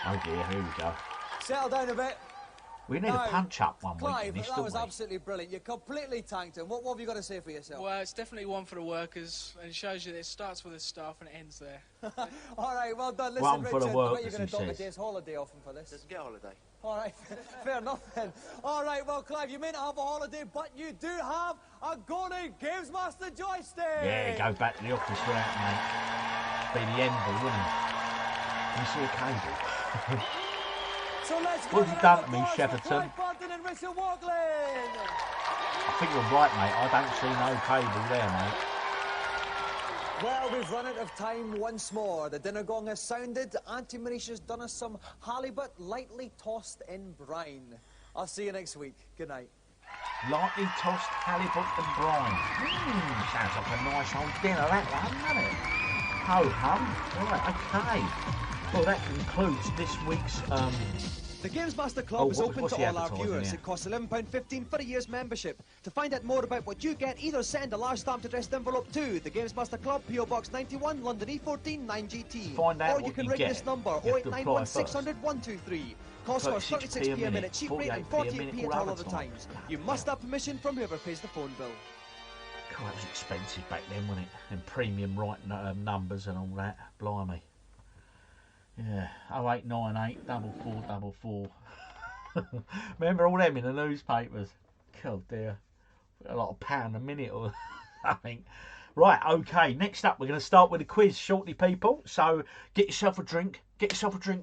Oh dear, here we go. Settle down a bit. We need a punch up one week in Clive, this, that don't was we? absolutely brilliant. You completely tanked him. What have you got to say for yourself? Well, it's definitely one for the workers, and it shows you that it starts with the staff and it ends there. All right, well done. Listen, One for the Richard, I bet workers, you're going he to dock a says. day's holiday off him for this. Doesn't get a holiday. All right, fair enough then. All right, well, Clive, you may not have a holiday, but you do have a golden GamesMaster joystick. Yeah, go back to the office for that, mate. Be the envy, wouldn't it? You see a cable. So let's What have you done to me, Shepperton? Barton and Richard Walklin. I think you're right, mate. I don't see no cable there, mate. Well, we've run out of time once more. The dinner gong has sounded. Auntie Marisha's done us some halibut lightly tossed in brine. I'll see you next week. Good night. Lightly tossed halibut and brine. Sounds like a nice old dinner, that one, doesn't it? Ho hum. Right, okay. Well, that concludes this week's The GamesMaster Club is open what's to the all our advertising viewers. here? It costs £11.15 for a year's membership. To find out more about what you get, either send a large stamped addressed envelope to the GamesMaster Club, PO Box 91, London E14 9GT. Find out or you what can you ring get. this number You have to 0891 apply 600 123. Cost us 36p 36p a minute, cheap rate, and 48p a 48p minute at all all other other times. times. You must have permission from whoever pays the phone bill. God, that was expensive back then, wasn't it? And premium numbers and all that. Blimey. Yeah, 0898 4444. Remember all them in the newspapers? God dear. A lot of £1 a minute or something. Right, okay, next up we're going to start with a quiz shortly, people. So get yourself a drink,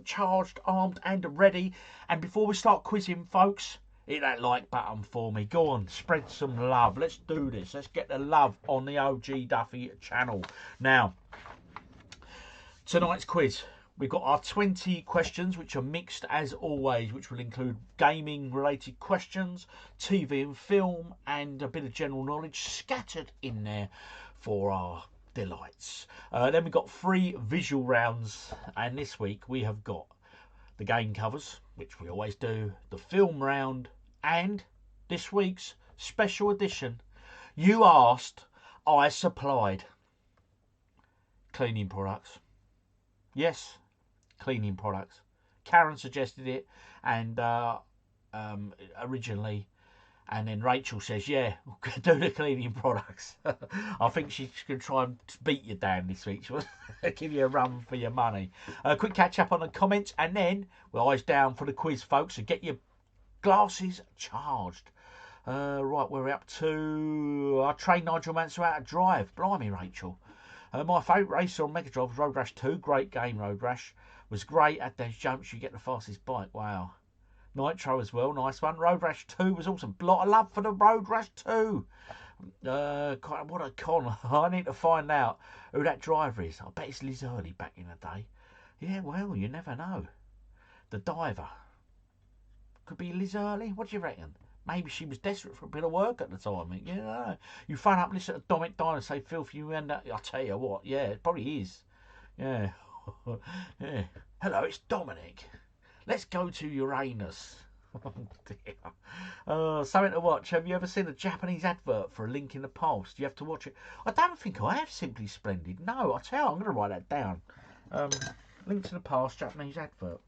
charged, armed and ready. And before we start quizzing, folks, hit that like button for me. Go on, spread some love. Let's do this. Let's get the love on the OGDuffy channel. Now, tonight's quiz. We've got our 20 questions, which are mixed as always, which will include gaming related questions, TV and film, and a bit of general knowledge scattered in there for our delights. Then we've got 3 visual rounds, and this week we have got the game covers, which we always do, the film round, and this week's special edition. You asked, I supplied. Cleaning products. Yes, cleaning products. Karen suggested it, and originally, and then Rachel says, yeah, do the cleaning products. I think she's going to try and beat you down this week. She'll give you a run for your money. Quick catch up on the comments, and then we're eyes down for the quiz, folks, so get your glasses charged. Right, we're up to... I trained Nigel Mansell how to drive. Blimey, Rachel. My favourite racer on Mega Drive was Road Rash 2. Great game, Road Rash. Was great. At those jumps, you get the fastest bike. Wow. Nitro as well. Nice one. Road Rash 2 was awesome. Lot of love for the Road Rash 2. What a con. I need to find out who that driver is. I bet it's Liz Early back in the day. Yeah, well, you never know. The diver. Could be Liz Early. What do you reckon? Maybe she was desperate for a bit of work at the time. You know, you phone up, listen to Dominic Diner say, filthy, you end up. I'll tell you what, yeah, it probably is. Yeah. Yeah. Hello, it's Dominic. Let's go to Uranus. Oh dear. Something to watch. Have you ever seen a Japanese advert for A Link in the Past? You have to watch it. I don't think I have. Simply Splendid. No, I'll tell you, I'm going to write that down. Link to the Past, Japanese advert.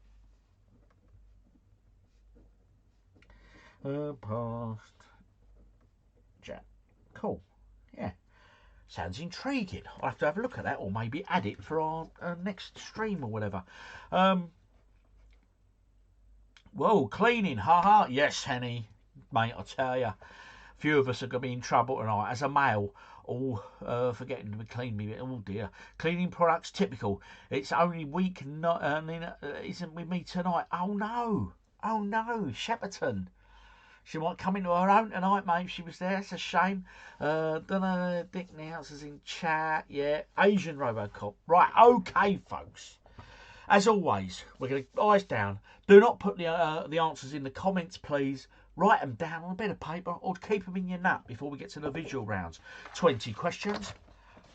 Past. Jap. Cool. Yeah. Sounds intriguing. I'll have to have a look at that, or maybe add it for our next stream or whatever. Whoa, cleaning, haha. Yes, Henny, mate, I tell you. A few of us are going to be in trouble tonight. As a male, forgetting to clean me. Oh dear. Cleaning products, typical. It's only week not isn't with me tonight. Oh no. Oh no, Shepperton. She might come into her own tonight, mate, if she was there. It's a shame. Don't know, Dick Nouse is in chat. Yeah, Asian Robocop. Right, okay, folks. As always, we're going to eyes down. Do not put the answers in the comments, please. Write them down on a bit of paper or keep them in your nut before we get to the visual rounds. 20 questions.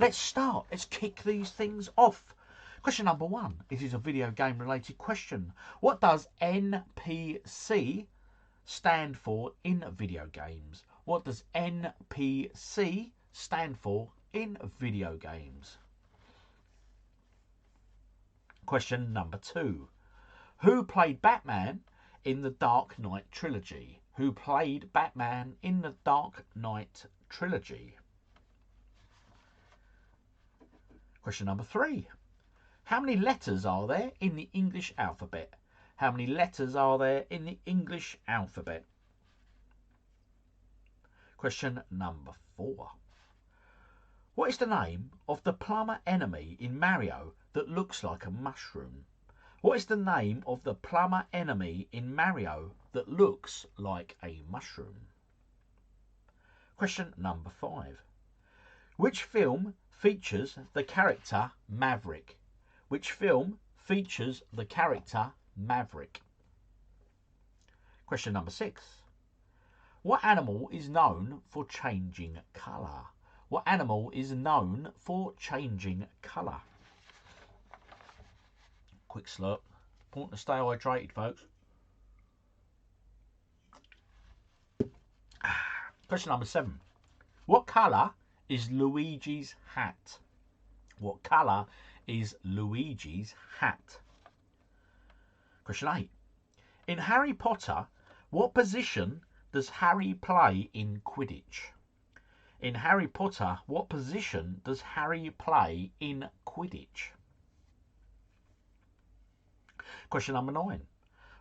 Let's start. Let's kick these things off. Question number 1. It is a video game related question. What does NPC stand for in video games? What does NPC stand for in video games? Question number 2. Who played Batman in the Dark Knight trilogy? Who played Batman in the Dark Knight trilogy? Question number 3. How many letters are there in the English alphabet? How many letters are there in the English alphabet? Question number 4. What is the name of the plumber enemy in Mario that looks like a mushroom? What is the name of the plumber enemy in Mario that looks like a mushroom? Question number 5. Which film features the character Maverick? Which film features the character Maverick? Question number 6. What animal is known for changing colour? What animal is known for changing colour? Quick slurp. Important to stay hydrated, folks. Question number 7. What colour is Luigi's hat? What colour is Luigi's hat? Question 8. In Harry Potter, what position does Harry play in Quidditch? In Harry Potter, what position does Harry play in Quidditch? Question number 9.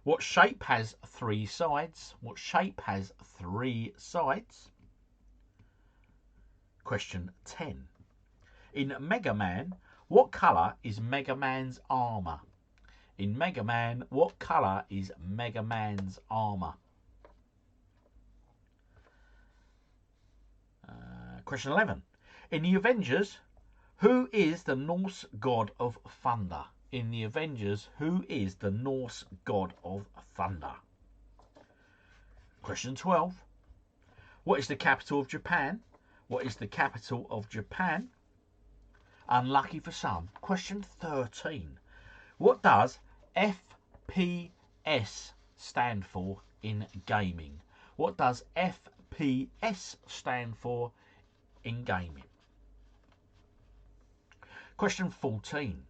What shape has 3 sides? What shape has 3 sides? Question 10. In Mega Man, what colour is Mega Man's armour? In Mega Man, what colour is Mega Man's armour? Question 11. In the Avengers, who is the Norse god of thunder? In the Avengers, who is the Norse god of thunder? Question 12. What is the capital of Japan? What is the capital of Japan? Unlucky for some. Question 13. What does FPS stand for in gaming? What does FPS stand for in gaming? Question 14.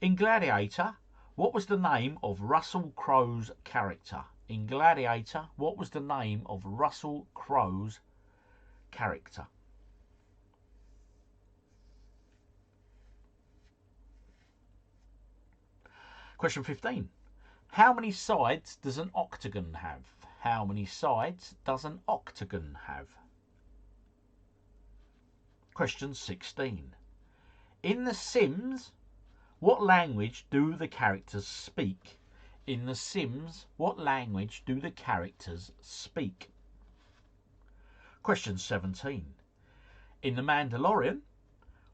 In Gladiator, what was the name of Russell Crowe's character? In Gladiator, what was the name of Russell Crowe's character? Question 15. How many sides does an octagon have? How many sides does an octagon have? Question 16. In The Sims, what language do the characters speak? In The Sims, what language do the characters speak? Question 17. In The Mandalorian,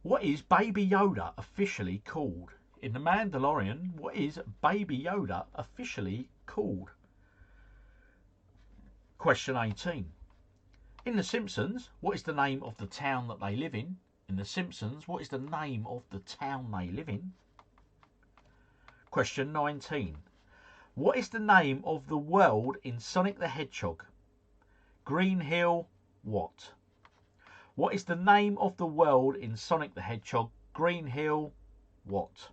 what is Baby Yoda officially called? In The Mandalorian, what is Baby Yoda officially called? Question 18. In The Simpsons, what is the name of the town that they live in? In The Simpsons, what is the name of the town they live in? Question 19. What is the name of the world in Sonic the Hedgehog? Green Hill, what? What is the name of the world in Sonic the Hedgehog? Green Hill, what?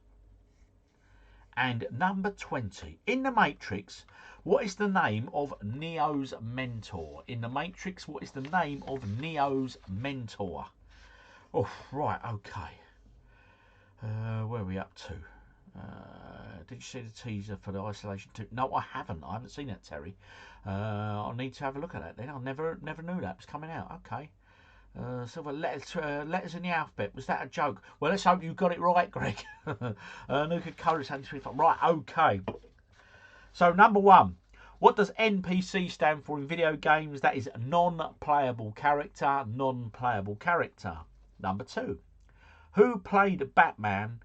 And number 20. In The Matrix, what is the name of Neo's mentor? In The Matrix, what is the name of Neo's mentor? Oh, right, okay. Where are we up to? Did you see the teaser for the Isolation 2? No, I haven't. I haven't seen it, Terry. I'll need to have a look at that then. I never knew that was coming out. Okay. So letters in the alphabet. Was that a joke? Well, let's hope you got it right, Greg. Nuka Cola 75. Right, okay. So, number 1. What does NPC stand for in video games? That is non-playable character. Non-playable character. Number 2. Who played Batman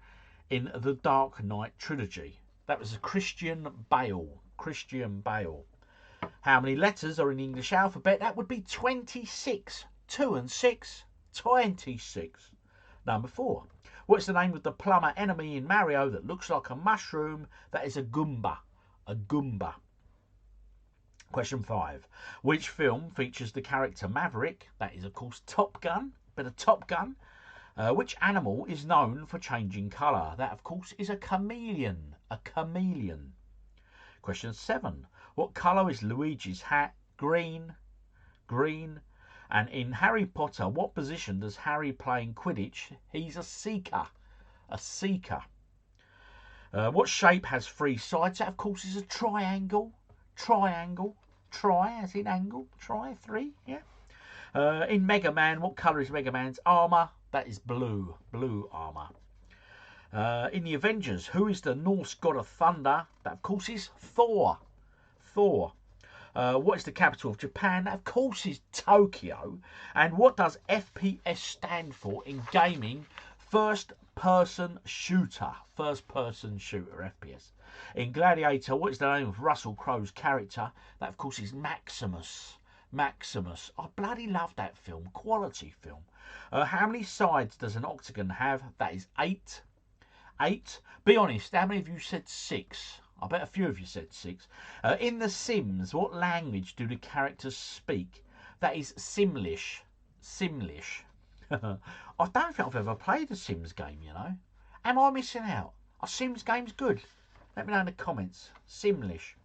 in the Dark Knight trilogy? That was Christian Bale. Christian Bale. How many letters are in the English alphabet? That would be 26. 2 and 6. 26. Number 4. What's the name of the plumber enemy in Mario that looks like a mushroom? That is a Goomba. A Goomba. Question 5. Which film features the character Maverick? That is, of course, Top Gun. Bit of Top Gun. Which animal is known for changing colour? That, of course, is a chameleon. A chameleon. Question 7. What colour is Luigi's hat? Green. Green. And in Harry Potter, what position does Harry play in Quidditch? He's a seeker. A seeker. What shape has 3 sides? That, of course, is a triangle. Triangle. Tri, as in angle. Tri, 3. Yeah. In Mega Man, what colour is Mega Man's armour? That is blue. Blue armour. In the Avengers, who is the Norse god of thunder? That, of course, is Thor. Thor. What is the capital of Japan? That, of course, is Tokyo. And what does FPS stand for in gaming? First person shooter. First person shooter, FPS. In Gladiator, what is the name of Russell Crowe's character? That, of course, is Maximus. Maximus. I bloody love that film. Quality film. How many sides does an octagon have? That is 8. 8. Be honest, how many of you said 6? I bet a few of you said 6. In The Sims, what language do the characters speak? That is Simlish. Simlish. I don't think I've ever played a Sims game, you know. Am I missing out? Are Sims games good? Let me know in the comments. Simlish.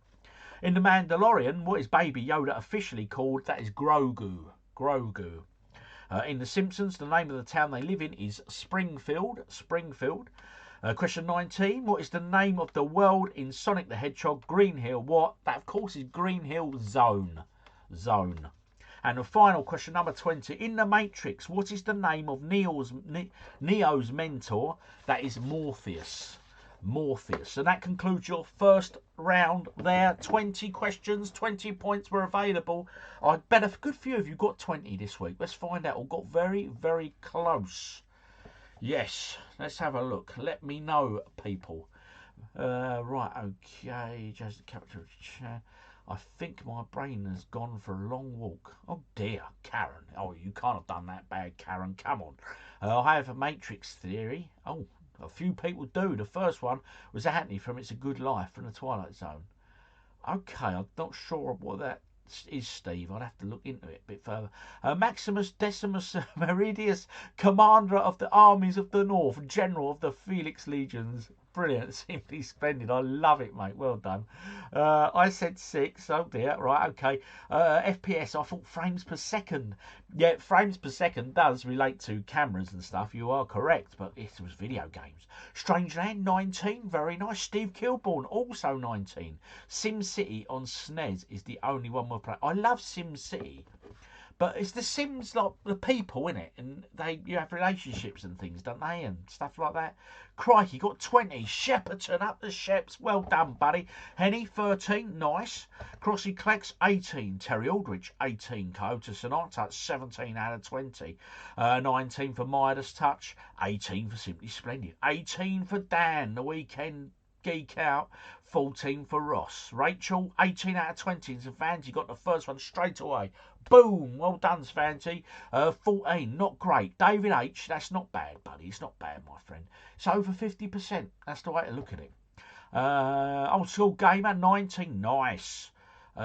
In The Mandalorian, what is Baby Yoda officially called? That is Grogu. Grogu. In The Simpsons, the name of the town they live in is Springfield. Springfield. Question 19. What is the name of the world in Sonic the Hedgehog? Green Hill. What? That, of course, is Green Hill Zone. Zone. And the final question, number 20. In The Matrix, what is the name of Neo's mentor? That is Morpheus. Morpheus. And that concludes your first round there. 20 questions, 20 points were available. I bet a good few of you got 20 this week. Let's find out. All got very, very close. Yes, let's have a look. Let me know, people. Right, okay. Just the capital of chat. I think my brain has gone for a long walk. Oh dear, Karen. Oh, you can't have done that bad, Karen. Come on. I have a Matrix theory. Oh, a few people do. The first one was Anthony from It's a Good Life from the Twilight Zone. Okay, I'm not sure what that is, Steve. I'd have to look into it a bit further. Maximus Decimus Meridius, Commander of the Armies of the North, General of the Felix Legions. Brilliant, simply splendid. I love it, mate. Well done. I said 6. Oh dear. Right, okay. FPS, I thought frames per second. Yeah, frames per second does relate to cameras and stuff. You are correct, but it was video games. Strangeland, 19. Very nice. Steve Kilborn, also 19. SimCity on SNES is the only one we'll play. I love SimCity. But it's the Sims, like the people, innit? And you have relationships and things, don't they? And stuff like that. Crikey, got 20. Shepperton up the Sheps. Well done, buddy. Henny, 13. Nice. Crossy Clex, 18. Terry Aldrich, 18. Kota Sonata, 17 out of 20. 19 for Midas Touch. 18 for Simply Splendid. 18 for Dan, the weekend geek out. 14 for Ross. Rachel, 18 out of 20. And Savanti got the first one straight away. Boom! Well done, Savanti. 14, not great. David H, that's not bad, buddy. It's not bad, my friend. It's over 50%. That's the way to look at it. Old School Gamer, 19. Nice.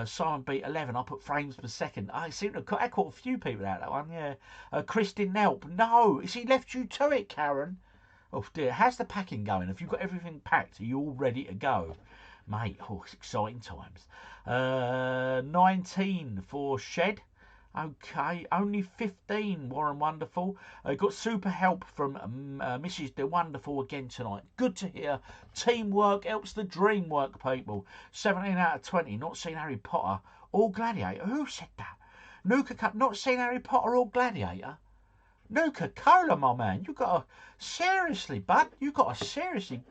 Simon beat 11. I put frames per second. I seem to I caught a few people out that one, yeah. Kristin Nelp. No, has he left you to it, Karen? Oh dear, how's the packing going? Have you got everything packed? Are you all ready to go? Mate, oh, it's exciting times. 19 for Shed. Okay, only 15, Warren Wonderful. Got super help from Mrs. The Wonderful again tonight. Good to hear. Teamwork helps the dream work, people. 17 out of 20, not seen Harry Potter or Gladiator. Who said that? Nuka, not seen Harry Potter or Gladiator? Nuka-Cola, my man. You got to, seriously, bud, you got to seriously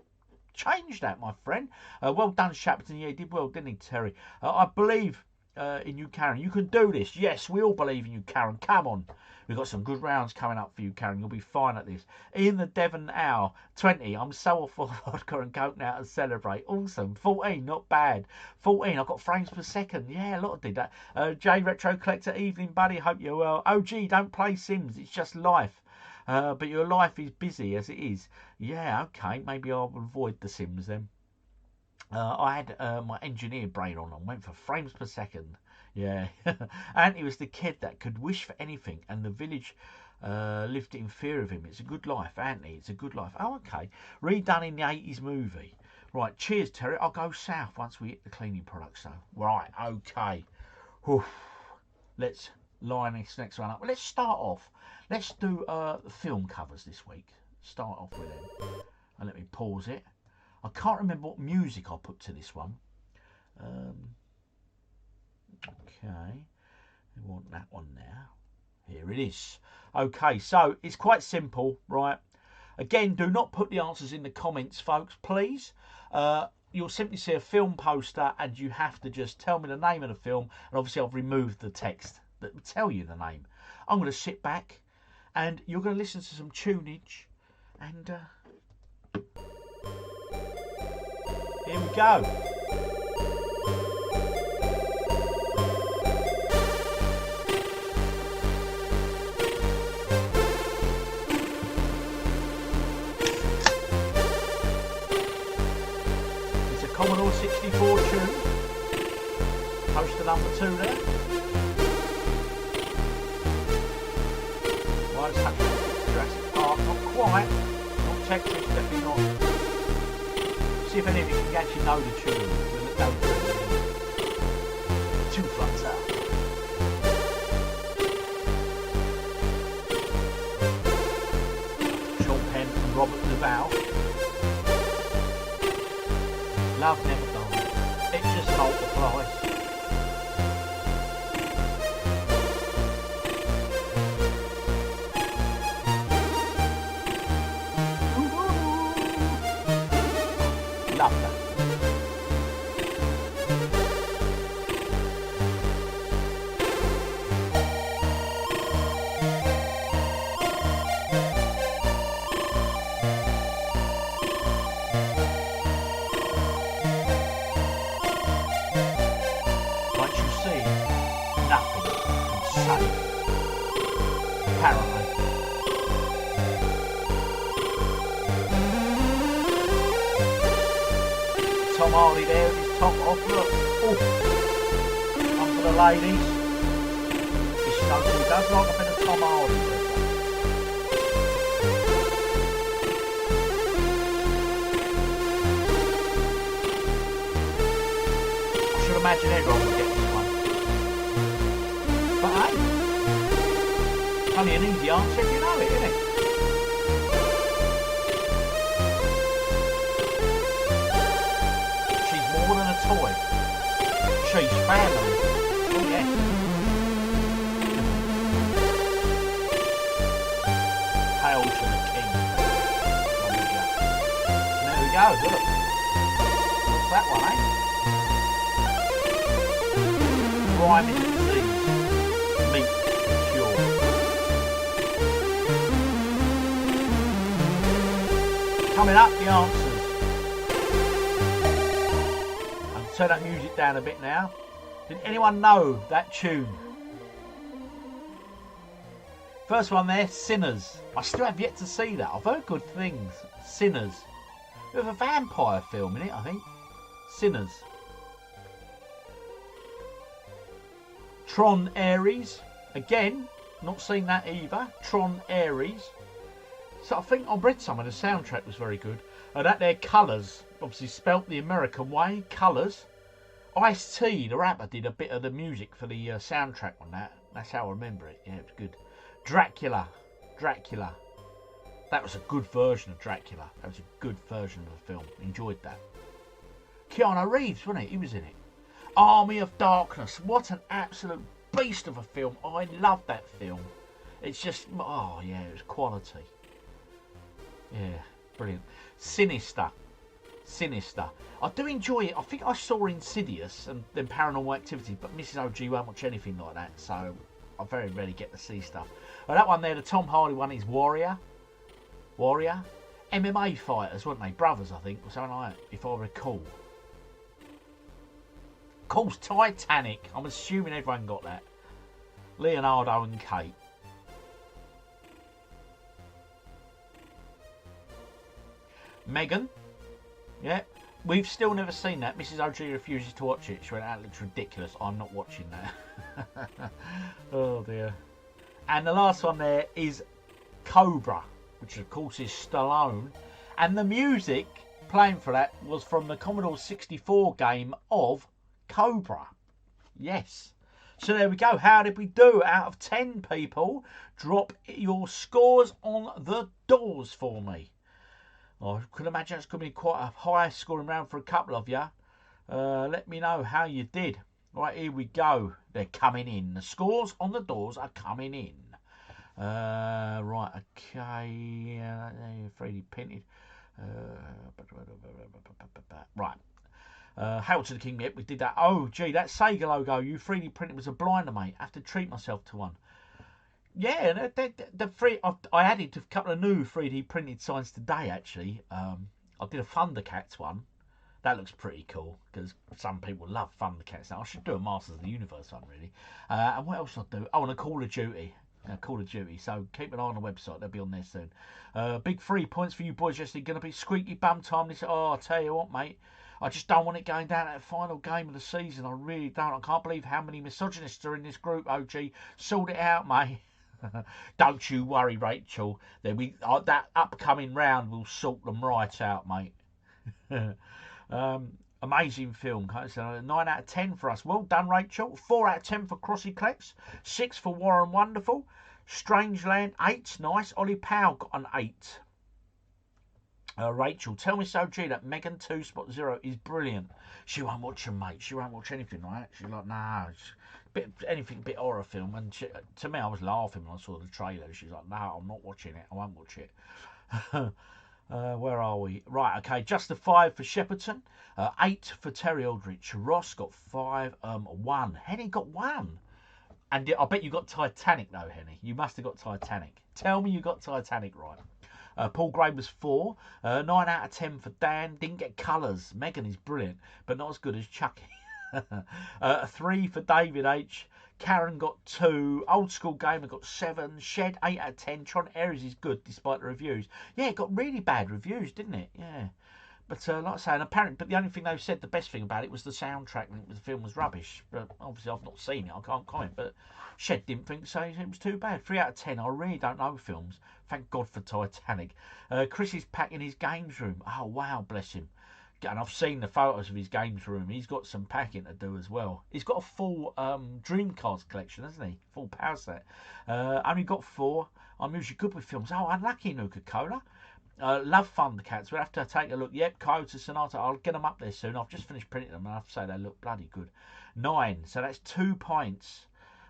change that, my friend. Well done, Shapton. Yeah, he did well, didn't he, Terry? I believe in you, Karen. You can do this. Yes, we all believe in you, Karen. Come on. We've got some good rounds coming up for you, Karen. You'll be fine at this. Ian the Devon Hour, 20. I'm so off for vodka and coke now to celebrate. Awesome. 14, not bad. 14, I've got frames per second. Yeah, a lot did that. J Retro Collector, evening, buddy. Hope you're well. OG, don't play Sims. It's just life. But your life is busy as it is. Yeah, okay. Maybe I'll avoid the Sims then. I had my engineer brain on and went for frames per second. Yeah. And he was the kid that could wish for anything, and the village lived in fear of him. It's a good life, Anthony. It's a good life. Oh, okay. Redone in the 80s movie. Right, cheers, Terry. I'll go south once we hit the cleaning products, though. Right, okay. Oof. Let's line this next one up. Well, let's start off. Let's do the film covers this week. Start off with them. And let me pause it. I can't remember what music I put to this one. Okay. We want that one now. Here it is. Okay, so it's quite simple, right? Again, do not put the answers in the comments, folks, please. You'll simply see a film poster and you have to just tell me the name of the film. And obviously I've removed the text that will tell you the name. I'm going to sit back and you're going to listen to some tunage. And here we go. It's a Commodore 64 tune. Poster number 2 there. Well, it's Jurassic Park, not quite. Not Tetris, definitely not. See if any of you can actually know the tune. We'll go through it. 2 fronts out. Sean Penn and Robert Duvall. Love never dies. It just multiplies. Love that. Once you see, nothing can save. Apparently. Tom Hardy there with his top off, look. Oh, one for the ladies. This country does like a bit of Tom Hardy. I should imagine everyone would get this one. But hey, it's only an easy answer if you know it, isn't it? More than a toy. She's family. Oh yeah. Hail to the king. And there we go, look. What's that one, eh? Rhyming disease. Meat cure. Coming up, the answers. turn that music down a bit now. Did anyone know that tune? First one there, Sinners. I still have yet to see that. I've heard good things. Sinners. There's a vampire film in it, I think. Sinners. Tron Ares. Again, not seen that either. Tron Ares. So I think I read some of the soundtrack was very good. That there, Colours. Obviously spelt the American way. Colours. Ice-T, the rapper, did a bit of the music for the soundtrack on that. That's how I remember it. Yeah, it was good. Dracula. That was a good version of Dracula. That was a good version of the film. Enjoyed that. Keanu Reeves, wasn't he? He was in it. Army of Darkness. What an absolute beast of a film. I love that film. It's just, oh yeah, it was quality. Yeah, brilliant. Sinister. I do enjoy it. I think I saw Insidious and then Paranormal Activity, but Mrs. OG won't watch anything like that, so I very rarely get to see stuff. That one there, the Tom Hardy one, is Warrior. MMA fighters, weren't they? Brothers, I think, or something like that, if I recall. Of course, Titanic. I'm assuming everyone got that. Leonardo and Kate. Megan. Yeah. We've still never seen that. Mrs. OG refuses to watch it. She went, that looks ridiculous. I'm not watching that. Oh dear. And the last one there is Cobra, which of course is Stallone. And the music playing for that was from the Commodore 64 game of Cobra. Yes. So there we go. How did we do? Out of 10 people, drop your scores on the doors for me. I could imagine it's going to be quite a high scoring round for a couple of you. Let me know how you did. Right, here we go. They're coming in. The scores on the doors are coming in. Right, okay. 3D printed. Right. Hail to the King. Yep, we did that. Oh, gee, that Sega logo you 3D printed was a blinder, mate. I have to treat myself to one. Yeah, I added a couple of new 3D printed signs today, actually. I did a Thundercats one. That looks pretty cool, because some people love Thundercats. Now, I should do a Masters of the Universe one, really. And what else should I do? Oh, and a Call of Duty. So keep an eye on the website. They'll be on there soon. Big 3 points for you boys yesterday. Going to be squeaky bum time. This. Oh, I'll tell you what, mate. I just don't want it going down at the final game of the season. I really don't. I can't believe how many misogynists are in this group, OG. Sort it out, mate. Don't you worry, Rachel. That upcoming round will sort them right out, mate. Amazing film. So 9 out of 10 for us. Well done, Rachel. 4 out of 10 for Crossy Clex. 6 for Warren Wonderful. Strangeland, 8. Nice. Ollie Powell got an 8. Rachel, tell me so, G, that Megan 2.0 is brilliant. She won't watch them, mate. She won't watch anything, right? She's like, nah, anything bit horror film. And to me, I was laughing when I saw the trailer. She's like, no, I'm not watching it. I won't watch it. Where are we? Right, okay. Justified for Shepperton. 8 for Terry Aldrich. Ross got 5. 1. Henny got 1. And I bet you got Titanic, though, Henny. You must have got Titanic. Tell me you got Titanic right. Paul Gray was 4. 9 out of 10 for Dan. Didn't get colours. Megan is brilliant, but not as good as Chucky. 3 for David H. Karen got 2. Old School Gamer got 7. Shed 8 out of 10. Tron Ares is good despite the reviews. Yeah, it got really bad reviews, didn't it? Yeah. But like I say, but the only thing they've said, the best thing about it was the soundtrack. The film was rubbish. But obviously, I've not seen it. I can't comment. But Shed didn't think so. It was too bad. 3 out of 10. I really don't know films. Thank God for Titanic. Chris is packing his games room. Oh, wow, bless him. And I've seen the photos of his games room. He's got some packing to do as well. He's got a full Dreamcast collection, hasn't he? Full power set. Only got 4. I'm usually good with films. Oh, unlucky Nuka-Cola. Love Thundercats. We'll have to take a look. Yep, Coyote Sonata. I'll get them up there soon. I've just finished printing them, and I have to say they look bloody good. 9. So that's 2 pints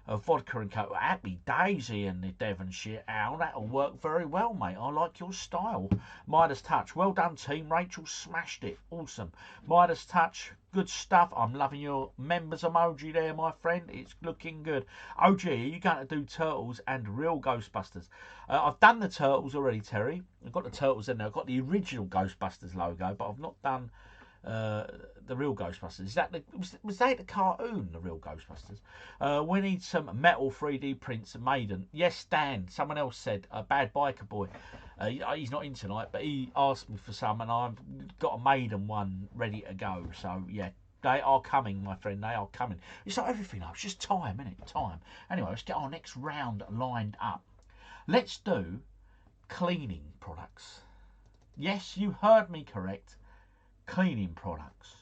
of vodka and coke. Happy Daisy and the Devonshire Owl. That'll work very well, mate. I like your style. Midas Touch. Well done, team. Rachel smashed it. Awesome. Midas Touch. Good stuff. I'm loving your members emoji there, my friend. It's looking good. OG, are you going to do Turtles and real Ghostbusters? I've done the Turtles already, Terry. I've got the Turtles in there. I've got the original Ghostbusters logo, but I've not done The real Ghostbusters. Is that was that the cartoon, the real Ghostbusters? We need some metal 3D prints of Maiden. Yes, Dan. Someone else said a Bad Biker Boy. He's not in tonight, but he asked me for some, and I've got a Maiden one ready to go. So yeah, they are coming, my friend. They are coming. It's not everything, though. It's just time, isn't it? Time. Anyway, let's get our next round lined up. Let's do cleaning products. Yes, you heard me correct. Cleaning products.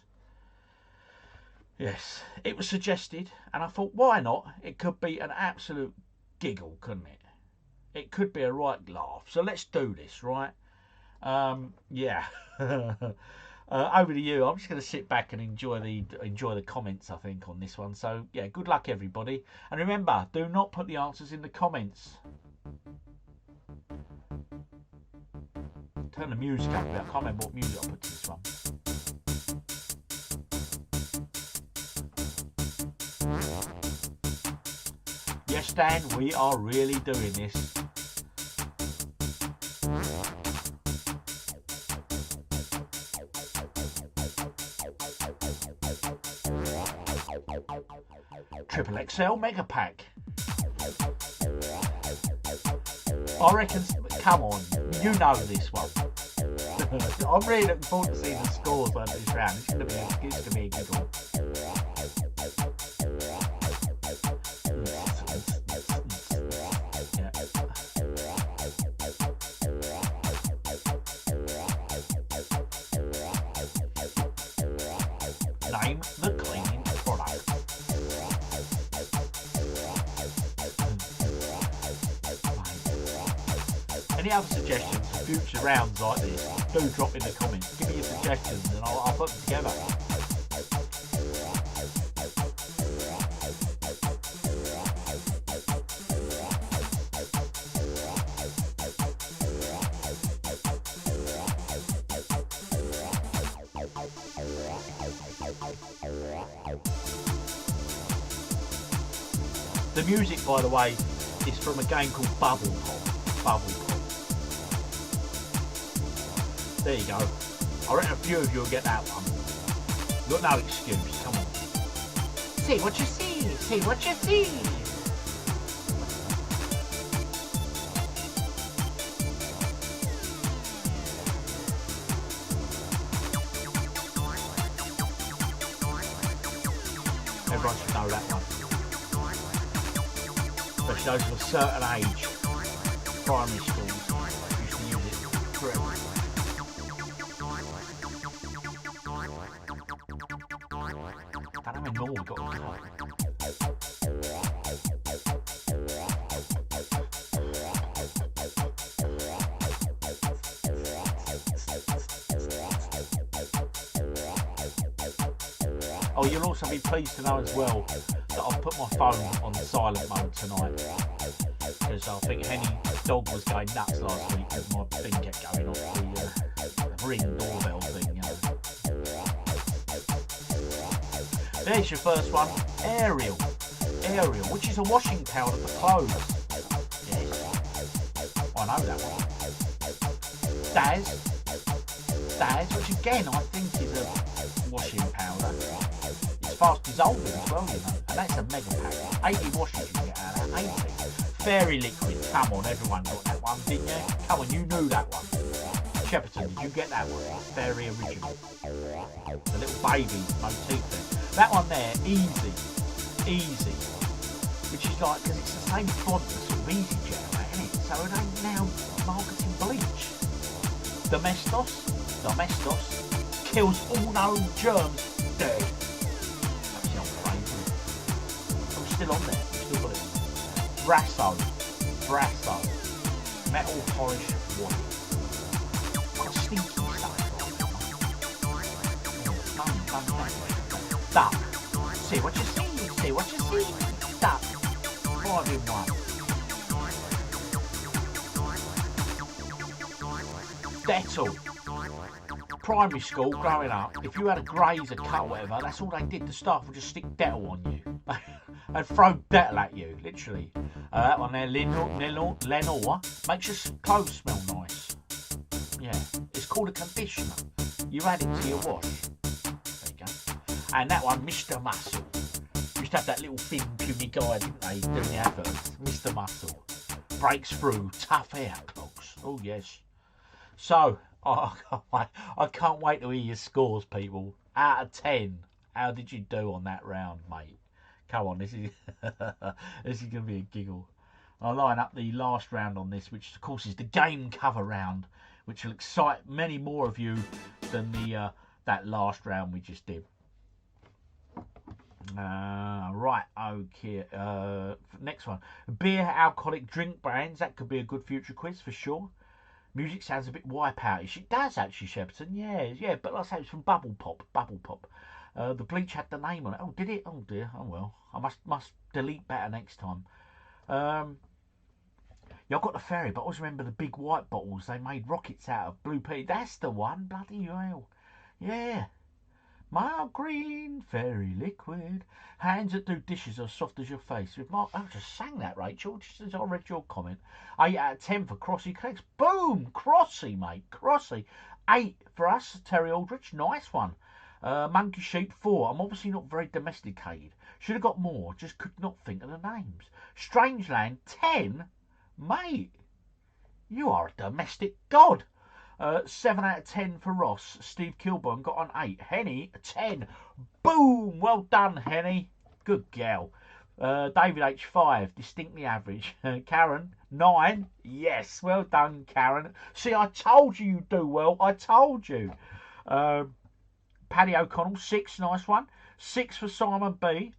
Yes, it was suggested, and I thought, why not? It could be an absolute giggle, couldn't it? It could be a right laugh. So let's do this, right? Yeah. Over to you. I'm just going to sit back and enjoy the comments, I think, on this one. So yeah, good luck, everybody. And remember, do not put the answers in the comments. Turn the music up a bit. I can't remember what music I put to this one. Yes, Dan, we are really doing this. Triple XL Mega Pack. I reckon, come on, you know this one. I'm really looking forward to seeing the scores on this round. It's going to be a giggle. Name the cleaning product. Any other suggestions for future rounds like this, do drop in the comments. Give me your suggestions and I'll put them together. The music, by the way, is from a game called Bubble Pop. There you go. I reckon a few of you will get that one. You've got no excuse, come on. See what you see, see what you see. Everyone should know that one. Especially those of a certain age. Primary schools used to use it forever. I don't know we got to go. Oh, you'll also be pleased to know as well that I've put my phone on silent mode tonight. Because I think Henny dog was going nuts last week because my thing kept going off, the Ring doorbell thing, you know. There's your first one, Ariel, which is a washing powder for clothes. Yes, I know that one. Daz, which again I think is a washing powder. It's fast dissolving as well, you know, and that's a mega pack. 80 washes you can get out of that, 80. Fairy liquid, come on, everyone got that one, didn't you? Come on, you knew that one. Shepperton, did you get that one? Very original. The little baby motif there. That one there, easy. Which is like, because it's the same fondness of easy gel, isn't it? So it ain't now marketing bleach. Domestos kills all known germs dead. That's the old favourite. I'm still on there, I'm still got it on. Brasso. Metal polish white. Got stinky stuff. Duck. See what you see. Duck. 5 in 1. Dettol. Primary school, growing up, if you had a graze, a cut or whatever, that's all they did. The staff would just stick Dettol on you. They'd throw Dettol at you, literally. That one there, Lenore, makes your clothes smell nice. Yeah, it's called a conditioner. You add it to your wash. And that one, Mr. Muscle. Used to have that little thin, puny guy, didn't they, doing the adverts? Mr. Muscle. Breaks through, tough air clogs. Oh, yes. So, I can't wait to hear your scores, people. Out of 10, how did you do on that round, mate? Come on, this is this is going to be a giggle. I'll line up the last round on this, which of course is the game cover round, which will excite many more of you than the that last round we just did. Right, okay. Next one. Beer, alcoholic drink brands. That could be a good future quiz for sure. Music sounds a bit Wipeout-ish. It does actually, Shepperton. Yeah. But like I say, it's from Bubble Pop. The Bleach had the name on it. Oh, did it? Oh dear. Oh well. I must delete better next time. Yeah, I've got the ferry, but I always remember the big white bottles. They made rockets out of blue pea. That's the one. Bloody hell. Yeah. My green fairy liquid. Hands that do dishes are soft as your face. With my, I just sang that, Rachel, just as I read your comment. 8 out of 10 for Crossy Clicks. Boom! Crossy, mate. Crossy. 8 for us, Terry Aldrich. Nice one. Monkey Sheep 4. I'm obviously not very domesticated. Should have got more. Just could not think of the names. Strangeland 10. Mate, you are a domestic god. 7 out of 10 for Ross. Steve Kilburn got on 8. Henny, 10. Boom! Well done, Henny. Good gal. David H, 5. Distinctly average. Karen, 9. Yes, well done, Karen. See, I told you you'd do well. I told you. Paddy O'Connell, 6. Nice one. 6 for Simon B.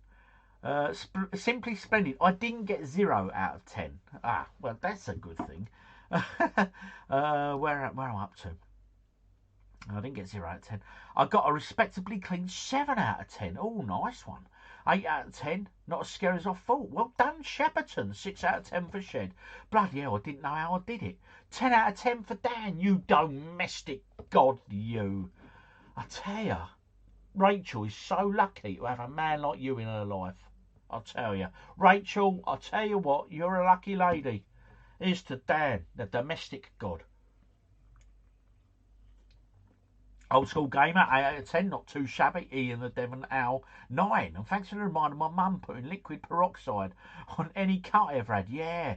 Simply Splendid. I didn't get 0 out of 10. Ah, well, that's a good thing. Where am I up to? I didn't get 0 out of 10. I got a respectably clean 7 out of 10. Oh, nice one. 8 out of 10. Not as scary as I thought. Well done, Shepperton. 6 out of 10 for Shed. Bloody hell, I didn't know how I did it. 10 out of 10 for Dan. You domestic god, you. I tell you, Rachel is so lucky to have a man like you in her life. I'll tell you. Rachel, I'll tell you what, you're a lucky lady. Here's to Dan, the domestic god. Old School Gamer, 8 out of 10, not too shabby. Ian the Devon Owl, 9. And thanks for the reminder, my mum putting liquid peroxide on any cut I ever had. Yeah,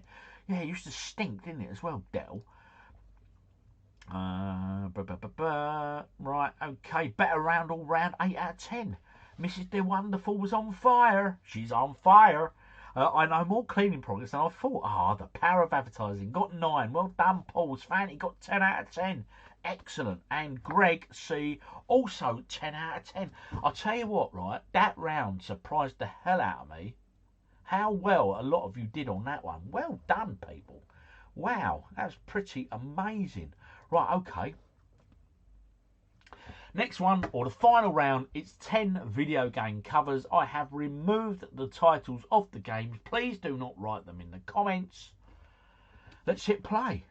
it used to stink, didn't it, as well, Del? Right, okay, better round all round, 8 out of 10. Mrs. The Wonderful was on fire. She's on fire. I know more cleaning products than I thought. The power of advertising. Got 9. Well done, Paul's fan. He got 10 out of 10. Excellent. And Greg C. also 10 out of 10. I'll tell you what, right? That round surprised the hell out of me. How well a lot of you did on that one. Well done, people. Wow, that's pretty amazing. Right, okay. Next one, or the final round, it's 10 video game covers. I have removed the titles of the games. Please do not write them in the comments. Let's hit play.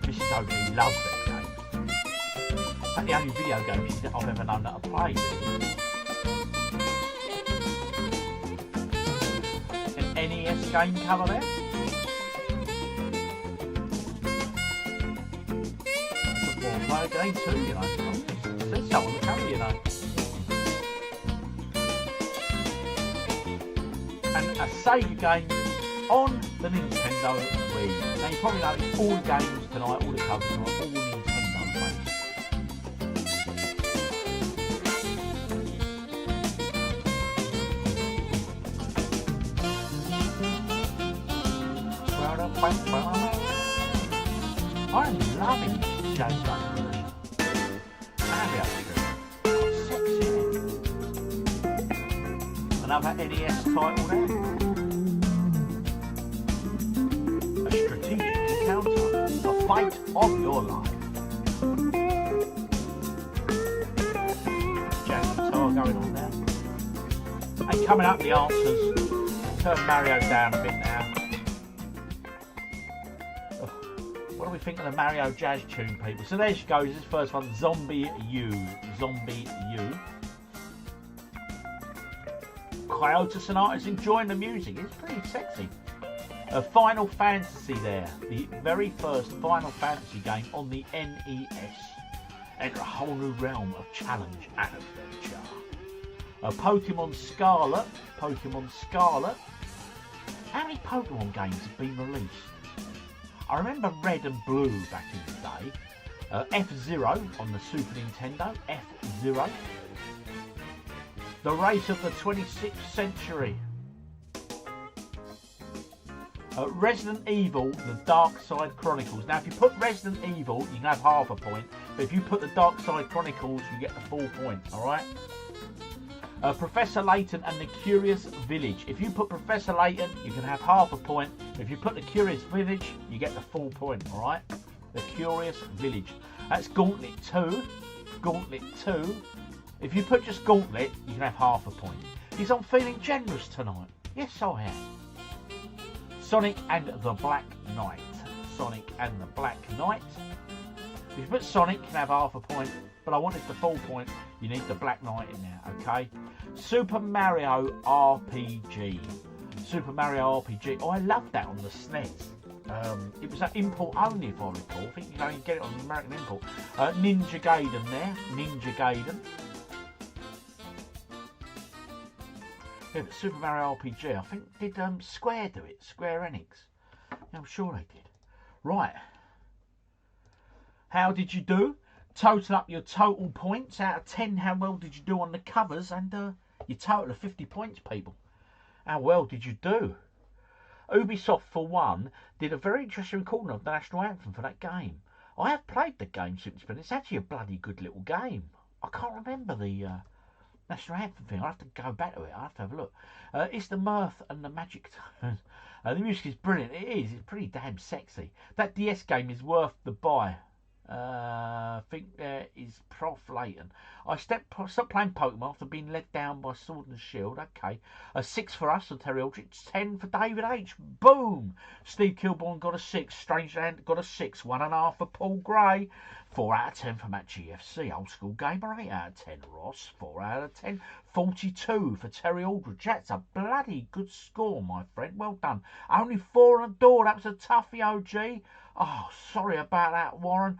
Mrs. O'D loves that game. That's the only video game I've ever known that I played. An NES game cover there. Me too, you know. There's so on the cover, you know. And a Sega game on the Nintendo Wii. Now you probably noticed all the games tonight, all the covers are all Nintendo based. I'm loving this GeoGuessr version. Mario sexy. Another NES title there. A strategic encounter, the fight of your life. Jazz guitar going on there. And coming up the answers. Turn Mario down a bit now. What do we think of the Mario jazz tune, people? So there she goes, this first one, Zombie U. Zombie U. Coyote Sonata's enjoying the music, it's pretty sexy. Final Fantasy there, the very first Final Fantasy game on the NES. Enter a whole new realm of challenge and adventure. Pokemon Scarlet. Pokemon Scarlet. How many Pokemon games have been released? I remember Red and Blue back in the day. F-Zero on the Super Nintendo. F-Zero. The Race of the 26th Century. Resident Evil, The Dark Side Chronicles. Now if you put Resident Evil, you can have half a point. But if you put The Dark Side Chronicles, you get the full point. Alright? Professor Layton and the Curious Village. If you put Professor Layton, you can have half a point. If you put the Curious Village, you get the full point, alright? The Curious Village. That's Gauntlet 2. Gauntlet 2. If you put just Gauntlet, you can have half a point. Because I'm feeling generous tonight. Yes, I am. Sonic and the Black Knight. Sonic and the Black Knight. If you put Sonic, you can have half a point. But I wanted the full point. You need the Black Knight in there, okay? Super Mario RPG. Super Mario RPG. Oh, I loved that on the SNES. It was an import only, if I recall. I think you can only get it on the American import. Ninja Gaiden there. Ninja Gaiden. Yeah, but Super Mario RPG, I think, did Square do it? Square Enix. Yeah, I'm sure they did. Right. How did you do? Total up your total points out of 10. How well did you do on the covers? And your total of 50 points, people. How well did you do? Ubisoft, for one, did a very interesting recording of the national anthem for that game. I have played the game since, but it's actually a bloody good little game. I can't remember the national anthem thing. I'll have to go back to it. I'll have to have a look. It's the mirth and the magic tones. The music is brilliant. It is. It's pretty damn sexy. That DS game is worth the buy. I think there is Prof Layton. I stopped playing Pokemon after being led down by Sword and Shield. Okay. 6 for us and Terry Aldrich. 10 for David H. Boom! Steve Kilborn got a 6. Strangeland got a 6. 1.5 for Paul Gray. 4 out of 10 for Matt GFC. Old School Gamer. 8 out of 10. Ross. 4 out of 10. 42 for Terry Aldridge. That's a bloody good score, my friend. Well done. Only 4 on the door. That was a toughie, OG. Oh, sorry about that, Warren.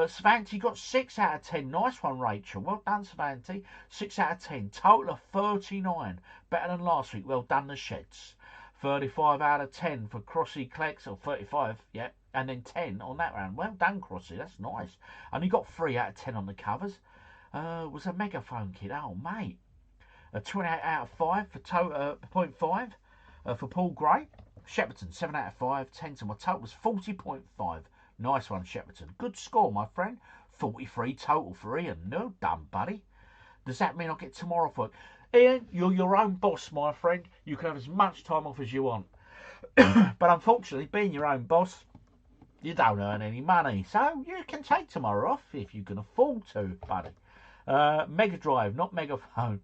Savanti got 6 out of 10. Nice one, Rachel. Well done, Savanti. 6 out of 10. Total of 39. Better than last week. Well done, the Sheds. 35 out of 10 for Crossy Clex. Or 35, yeah. And then 10 on that round. Well done, Crossy. That's nice. And he got 3 out of 10 on the covers. Was a megaphone kid. Oh, mate. 28 out of 5 for 0.5 for Paul Gray. Shepperton, 7 out of 5. 10 to my total was 40.5. Nice one, Shepperton. Good score, my friend. 43 total for Ian. No done, buddy. Does that mean I'll get tomorrow off work? Ian, you're your own boss, my friend. You can have as much time off as you want. But unfortunately, being your own boss, you don't earn any money. So you can take tomorrow off if you can afford to, buddy. Mega Drive, not Megaphone.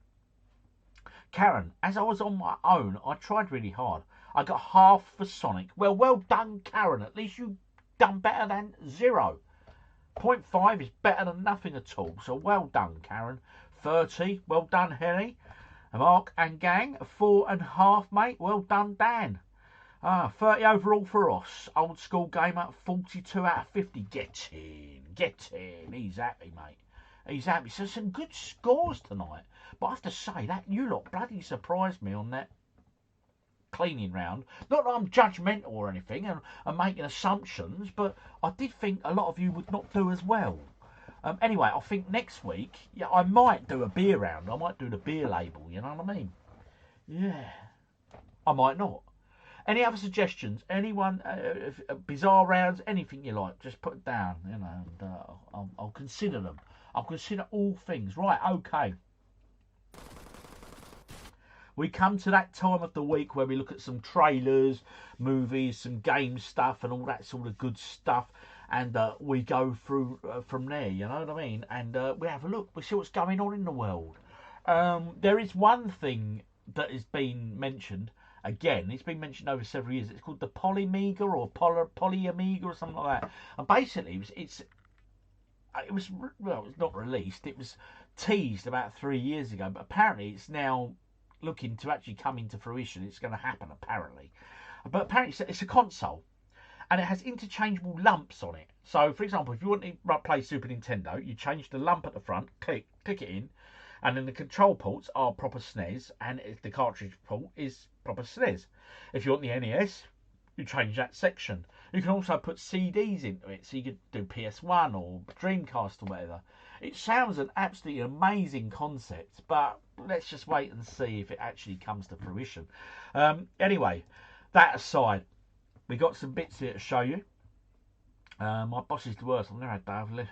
Karen, as I was on my own, I tried really hard. I got half for Sonic. Well done, Karen. At least you done better than 0. 0.5 is better than nothing at all. So well done, Karen. 30. Well done, Henry. Mark and gang. 4.5, mate. Well done, Dan. 30 overall for Ross. Old school gamer, 42 out of 50. Get in. He's happy, mate. He's happy. So some good scores tonight. But I have to say, that you lot bloody surprised me on that cleaning round. Not that I'm judgmental or anything and making assumptions, but I did think a lot of you would not do as well. Anyway, I think next week, yeah, I might do a beer round. I might do the beer label, you know what I mean? Yeah. I might not. Any other suggestions? Anyone? Bizarre rounds? Anything you like? Just put it down, you know, and I'll consider them. I'll consider all things. Right, okay. We come to that time of the week where we look at some trailers, movies, some game stuff and all that sort of good stuff. And we go through from there, you know what I mean? And we have a look. We see what's going on in the world. There is one thing that has been mentioned. Again, it's been mentioned over several years. It's called the Polyamiga or Polyamiga or something like that. And basically, it was not released. It was teased about 3 years ago. But apparently, it's now looking to actually come into fruition. It's going to happen, apparently. But apparently, it's a console. And it has interchangeable lumps on it. So, for example, if you want to play Super Nintendo, you change the lump at the front, click it in, and then the control ports are proper SNES, and the cartridge port is proper SNES. If you want the NES, you change that section. You can also put CDs into it, so you could do PS1 or Dreamcast or whatever. It sounds an absolutely amazing concept, but let's just wait and see if it actually comes to fruition. Anyway, that aside, we got some bits here to show you. My boss is the worst. I've never had Dave.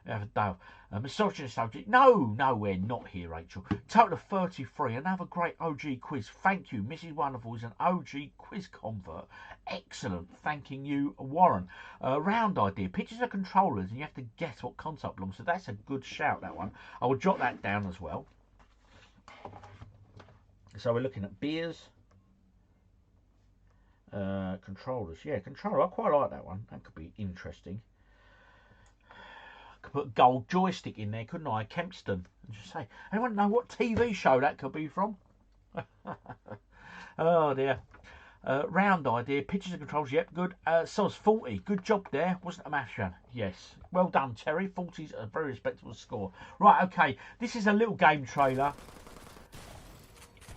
Have a Dave. Misogynist subject. No, we're not here, Rachel. Total of 33. Another great OG quiz. Thank you. Mrs. Wonderful is an OG quiz convert. Excellent. Thanking you, Warren. Round idea. Pictures of controllers and you have to guess what console belongs to. That's a good shout, that one. I will jot that down as well. So we're looking at beers. Controllers, yeah, controller. I quite like that one. That could be interesting. I could put gold joystick in there, couldn't I? Kempston. And just say, anyone know what TV show that could be from? Oh dear. Round idea. Pictures of controls. Yep, good. SOS 40. Good job there. Wasn't a math run. Yes. Well done, Terry. 40's a very respectable score. Right. Okay. This is a little game trailer.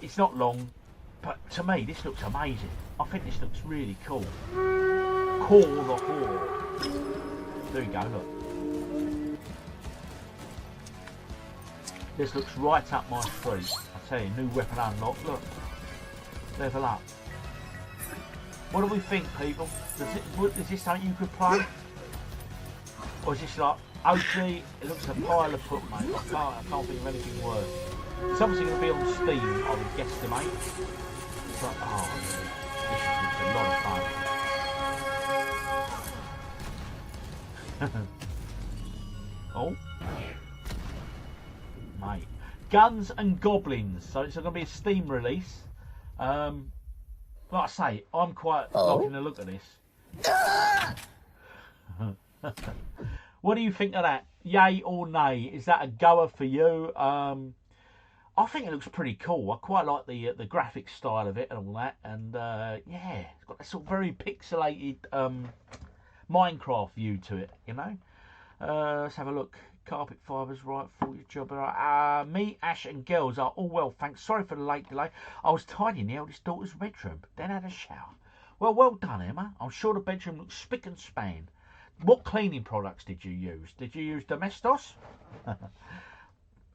It's not long. But to me, this looks amazing. I think this looks really cool. Call the Horde. There you go, look. This looks right up my street. I tell you, new weapon unlocked. Look. Level up. What do we think, people? Is this something you could play? Or is this like, OG, it looks a pile of poop, mate. I can't think of anything worse. It's obviously going to be on Steam, I would guesstimate. But, oh, this is a lot of fun. Oh. Mate. Guns and Goblins. So it's going to be a Steam release. Like I say, I'm quite liking the look of this. What do you think of that? Yay or nay? Is that a goer for you? I think it looks pretty cool. I quite like the graphic style of it and all that. And yeah, it's got that sort of very pixelated Minecraft view to it, you know. Let's have a look. Carpet fibres, right, 40 job. Me, Ash and girls are all well, thanks. Sorry for the late delay. I was tidying the eldest daughter's bedroom, then had a shower. Well done, Emma. I'm sure the bedroom looks spick and span. What cleaning products did you use? Did you use Domestos?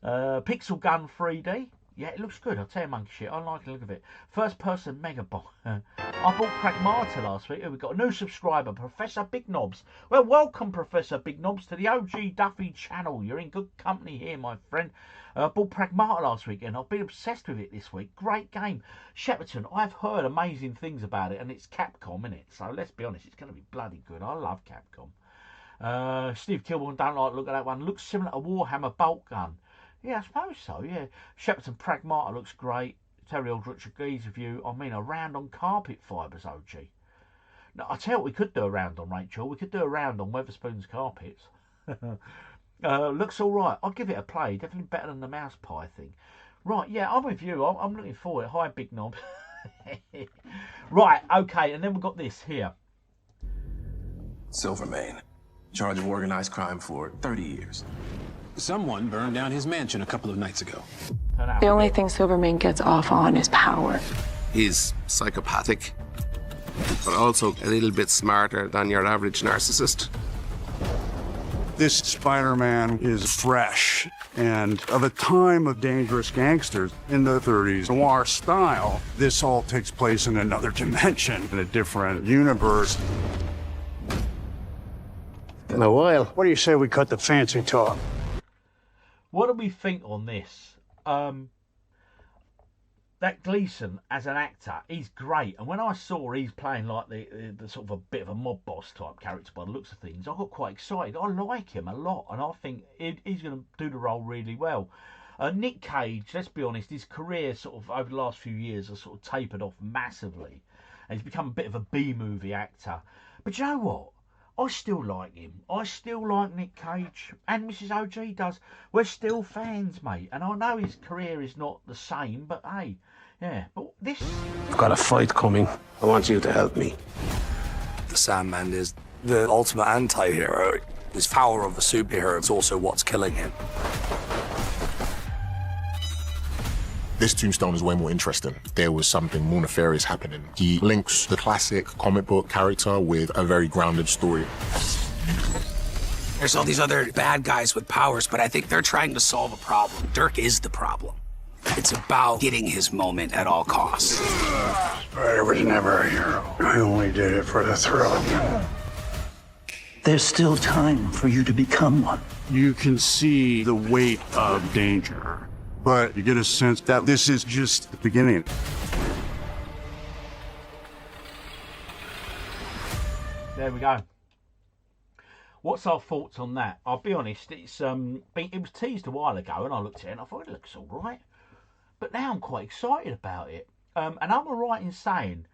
Pixel Gun 3D. Yeah, it looks good. I'll tell you, monkey shit. I like the look of it. First person Megabot. I bought Pragmata last week. We've got a new subscriber, Professor Big Knobs. Well, welcome, Professor Big Knobs, to the OGDuffy channel. You're in good company here, my friend. I bought Pragmata last week and I've been obsessed with it this week. Great game. Shepperton, I've heard amazing things about it and it's Capcom, innit? So let's be honest, it's going to be bloody good. I love Capcom. Steve Kilborn, don't like the look at that one. Looks similar to Warhammer Bolt Gun. Yeah, I suppose so, yeah. Shepperton Pragmata looks great. Terry Aldrich agrees with you. I mean, a round on carpet fibres, OG. Now, I tell you what we could do a round on, Rachel. We could do a round on Weatherspoon's carpets. Looks all right. I'll give it a play. Definitely better than the mouse pie thing. Right, yeah, I'm with you. I'm looking forward. Hi, Big Knob. Right, okay, and then we've got this here. Silvermane, charge of organized crime for 30 years. Someone burned down his mansion a couple of nights ago. The only thing Silvermane gets off on is power. He's psychopathic, but also a little bit smarter than your average narcissist. This Spider-Man is fresh and of a time of dangerous gangsters in the 30s. Noir style, this all takes place in another dimension, in a different universe. In a while. What do you say we cut the fancy talk? What do we think on this? That Gleason as an actor, he's great. And when I saw he's playing like the sort of a bit of a mob boss type character by the looks of things, I got quite excited. I like him a lot, and I think he's going to do the role really well. Nick Cage, let's be honest, his career sort of over the last few years has sort of tapered off massively, and he's become a bit of a B-movie actor. But you know what? I still like him. I still like Nick Cage, and Mrs. OG does. We're still fans, mate. And I know his career is not the same, but hey, yeah. But this... I've got a fight coming. I want you to help me. The Sandman is the ultimate anti-hero. His power of a superhero is also what's killing him. This tombstone is way more interesting. There was something more nefarious happening. He links the classic comic book character with a very grounded story. There's all these other bad guys with powers, but I think they're trying to solve a problem. Dirk is the problem. It's about getting his moment at all costs. Spider was never a hero. I only did it for the thrill. There's still time for you to become one. You can see the weight of danger, but you get a sense that this is just the beginning. There we go. What's our thoughts on that? I'll be honest, it was teased a while ago, and I looked at it and I thought it looks all right. But now I'm quite excited about it. And I'm all right in saying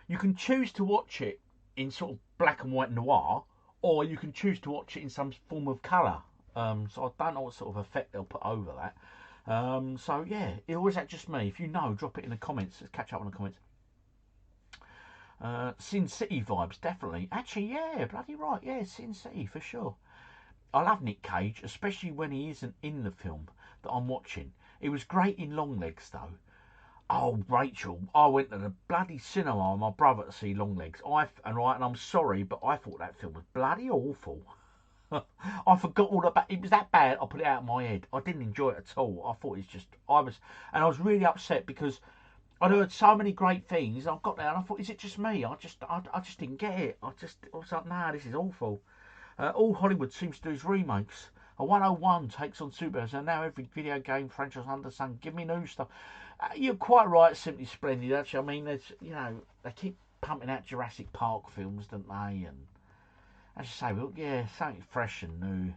you can choose to watch it in sort of black and white noir, or you can choose to watch it in some form of colour. So I don't know what sort of effect they'll put over that. So yeah, or is that just me? If you know, drop it in the comments. Let's catch up on the comments. Sin City vibes, definitely. Actually, yeah, bloody right. Yeah, Sin City for sure. I love Nick Cage, especially when he isn't in the film that I'm watching. He was great in Longlegs, though. Oh, Rachel, I went to the bloody cinema with my brother to see Longlegs. And I'm sorry, but I thought that film was bloody awful. I forgot all about it. Was that bad? I put it out of my head. I didn't enjoy it at all. I thought it's just, I was really upset because I'd heard so many great things. I got there and I thought, is it just me? I just didn't get it. I was like, nah, this is awful. All Hollywood seems to do is remakes. A 101 takes on superheroes, and now every video game franchise under the sun. Give me new stuff. You're quite right, Simply Splendid. Actually, I mean, there's, you know, they keep pumping out Jurassic Park films, don't they? And as you say, well, yeah, something fresh and new.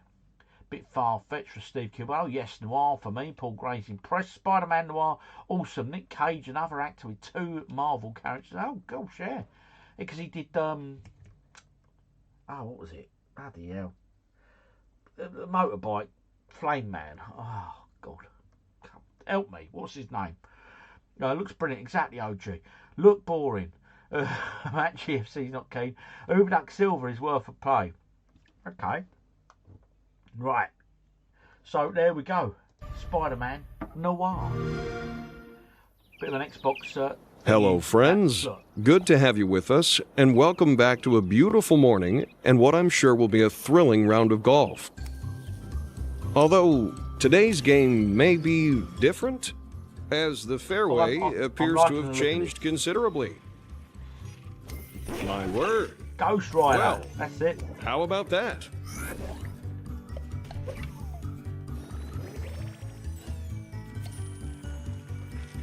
Bit far-fetched for Steve Kilbert. Oh yes, noir for me. Paul Gray's impressed. Spider-Man noir, awesome. Nick Cage, another actor with 2 Marvel characters. Oh gosh, yeah, because he did oh, what was it? Bloody hell. The motorbike, Flame Man. Oh, God. Help me. What's his name? Looks brilliant. Exactly, OG. Look boring. Matt GFC's not keen. Uberduck Silver is worth a play. Okay. Right. So, there we go. Spider-Man Noir. Bit of an Xbox... Hello, friends. Good to have you with us, and welcome back to a beautiful morning and what I'm sure will be a thrilling round of golf. Although today's game may be different, as the fairway appears to have changed considerably. My word. Ghost Rider. Well, that's it. How about that?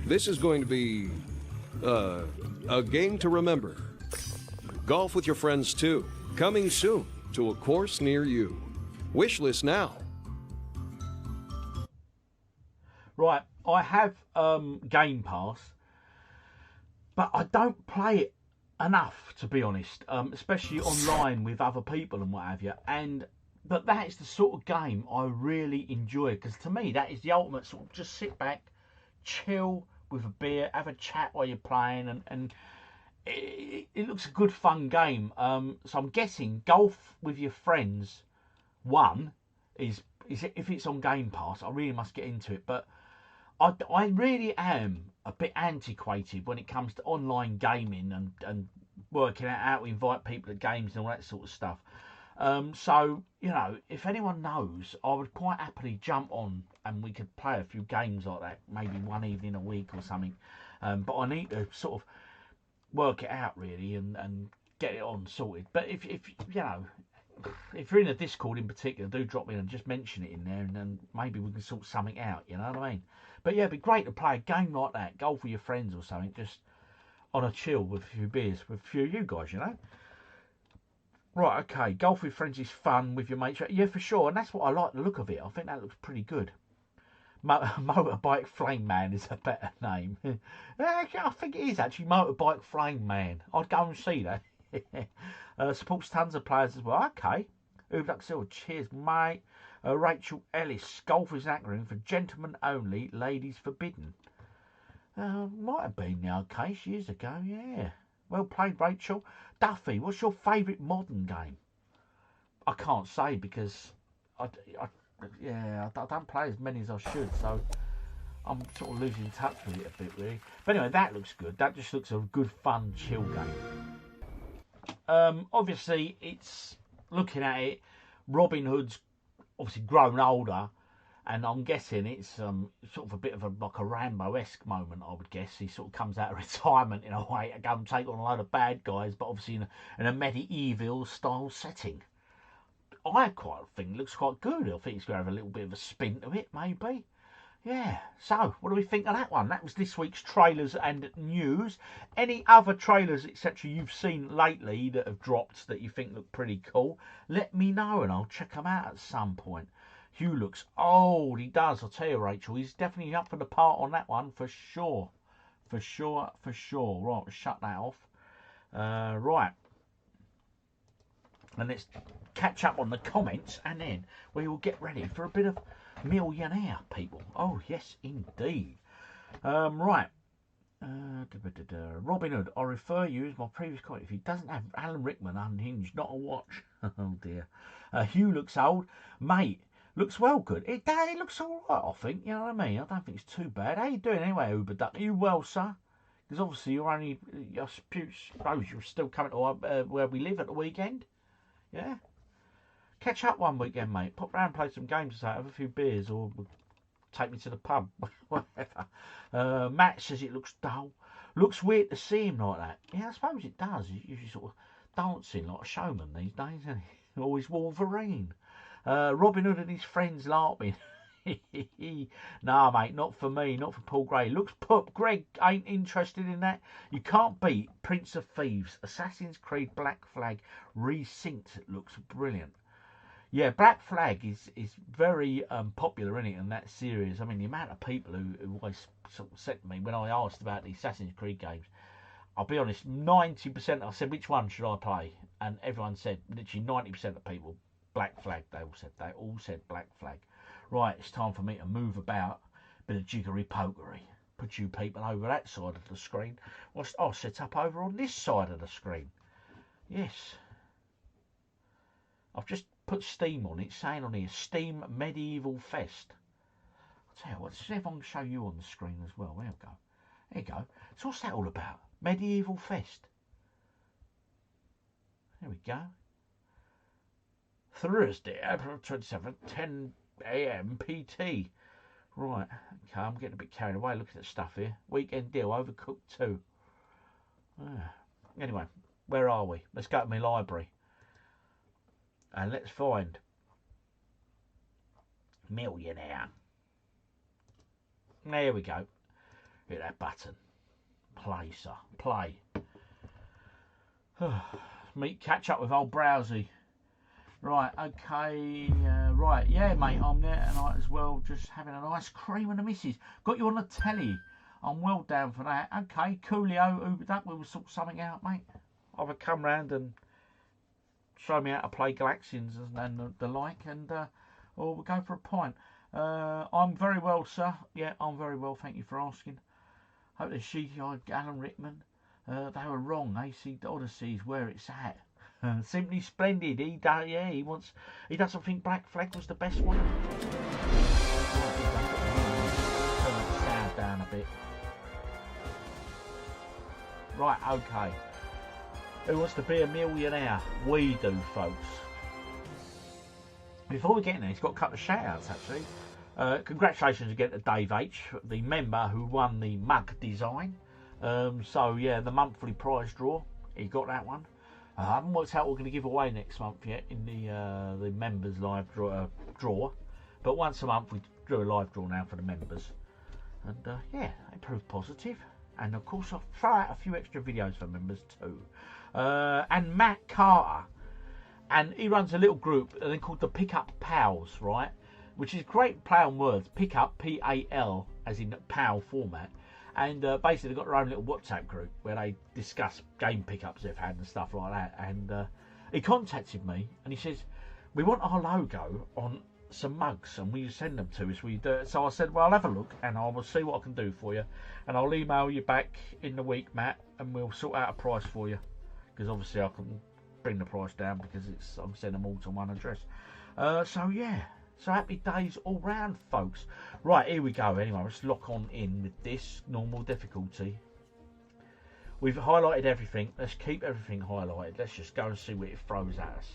This is going to be a game to remember. Golf with your friends too. Coming soon to a course near you. Wish list now. Right, I have Game Pass, but I don't play it enough, to be honest, especially online with other people and what have you. But that is the sort of game I really enjoy, because to me that is the ultimate sort of just sit back, chill with a beer, have a chat while you're playing, and it looks a good fun game. So I'm guessing golf with your friends, one, is if it's on Game Pass, I really must get into it. But I really am a bit antiquated when it comes to online gaming and working out how to invite people to games and all that sort of stuff. So, you know, if anyone knows, I would quite happily jump on and we could play a few games like that, maybe one evening a week or something. But I need to sort of work it out really and get it on sorted. But if you know, if you're in a Discord in particular, do drop in and just mention it in there, and then maybe we can sort something out, you know what I mean? But yeah, it'd be great to play a game like that, golf with your friends or something, just on a chill with a few beers with a few of you guys, you know? Right, okay, golf with friends is fun with your mates. Yeah, for sure, and that's what I like the look of it. I think that looks pretty good. Motorbike Flame Man is a better name. I think it is actually Motorbike Flame Man. I'd go and see that. Supports tons of players as well. Okay. OGDuffy, cheers, mate. Rachel Ellis, golf is an acronym for gentlemen only, ladies forbidden. Might have been the case years ago, yeah. Well played, Rachel. Duffy, what's your favourite modern game? I can't say because I don't play as many as I should, so I'm sort of losing touch with it a bit, really. But anyway, that looks good. That just looks a good, fun, chill game. Obviously, it's looking at it. Robin Hood's obviously grown older, and I'm guessing it's sort of a bit of like a Rambo-esque moment. I would guess he sort of comes out of retirement in a way to go and take on a load of bad guys, but obviously in a medieval style setting. I quite think it looks quite good. I think it's going to have a little bit of a spin to it, maybe. Yeah, so what do we think of that one? That was this week's trailers and news. Any other trailers, etc., you've seen lately that have dropped that you think look pretty cool, let me know and I'll check them out at some point. Hugh looks old, he does. I'll tell you, Rachel, he's definitely up for the part on that one, for sure. For sure. Right, we'll shut that off. Right. And let's catch up on the comments, and then we will get ready for a bit of Millionaire, people. Oh, yes, indeed. Right. Robin Hood, I refer you as my previous comment. If he doesn't have Alan Rickman unhinged, not a watch. Oh, dear. Hugh looks old. Mate, looks well good. It looks all right, I think. You know what I mean? I don't think it's too bad. How you doing anyway, OGDuffy? Are you well, sir? Because obviously you're only, I suppose you're still coming to where we live at the weekend. Yeah? Catch up one weekend, mate. Pop round and play some games, have a few beers, or take me to the pub, whatever. Matt says it looks dull. Looks weird to see him like that. Yeah, I suppose it does. He's usually sort of dancing like a showman these days, isn't he? Always Wolverine. Robin Hood and his friends LARPing. Nah, mate, not for me, not for Paul Gray. Looks pup. Greg ain't interested in that. You can't beat Prince of Thieves. Assassin's Creed Black Flag resynced. Looks brilliant. Yeah, Black Flag is very popular, isn't it, in that series. I mean, the amount of people who always sort of said to me when I asked about the Assassin's Creed games, I'll be honest, 90% I said, which one should I play? And everyone said, literally 90% of people, Black Flag, they all said Black Flag. Right, it's time for me to move about, bit of jiggery-pokery. Put you people over that side of the screen. I'll set up over on this side of the screen. Yes. I've just put Steam on it, saying on here, Steam Medieval Fest. I'll tell you what, see if I can show you on the screen as well. There we go. There you go. So what's that all about? Medieval Fest. There we go. Thursday, April 27th, 10 AM PT. Right, okay, I'm getting a bit carried away looking at stuff here. Weekend deal, Overcooked 2. Anyway, where are we? Let's go to my library. And let's find Millionaire. There we go. Hit that button. Play, sir. Play. Catch up with old Browsy. Right, okay. Right, yeah, mate, I'm there tonight as well. Just having a nice cream and the missus. Got you on the telly. I'm well down for that. Okay, coolio, OGDuffy. We'll sort something out, mate. I'll come round and show me how to play Galaxians and the like, and or we'll go for a pint. I'm very well, sir. Yeah, I'm very well, thank you for asking. Hope the cheeky-eyed Alan Rickman. They were wrong. AC Odyssey is where it's at. Simply splendid. He doesn't think Black Flag was the best one. Turn that sound down a bit. Right, okay. Who wants to be a millionaire? We do, folks. Before we get in there, he's got a couple of shout-outs, actually. Congratulations again to Dave H, the member who won the mug design. So, yeah, the monthly prize draw. He got that one. I haven't worked out what we're going to give away next month yet in the members live draw. But once a month we do a live draw now for the members. And, yeah, it proved positive. And, of course, I'll throw out a few extra videos for members too. And Matt Carter. And he runs a little group called the Pick Up Pals, right? Which is great play on words. Pick Up, P-A-L, as in PAL format. And basically they've got their own little WhatsApp group where they discuss game pickups they've had and stuff like that. And he contacted me and he says, we want our logo on some mugs and will you send them to us? So I said, well, I'll have a look and I will see what I can do for you. And I'll email you back in the week, Matt, and we'll sort out a price for you. Because obviously I can bring the price down because I'm sending them all to one address. So yeah, so happy days all round, folks. Right, here we go. Anyway, let's lock on in with this normal difficulty. We've highlighted everything. Let's keep everything highlighted. Let's just go and see what it throws at us.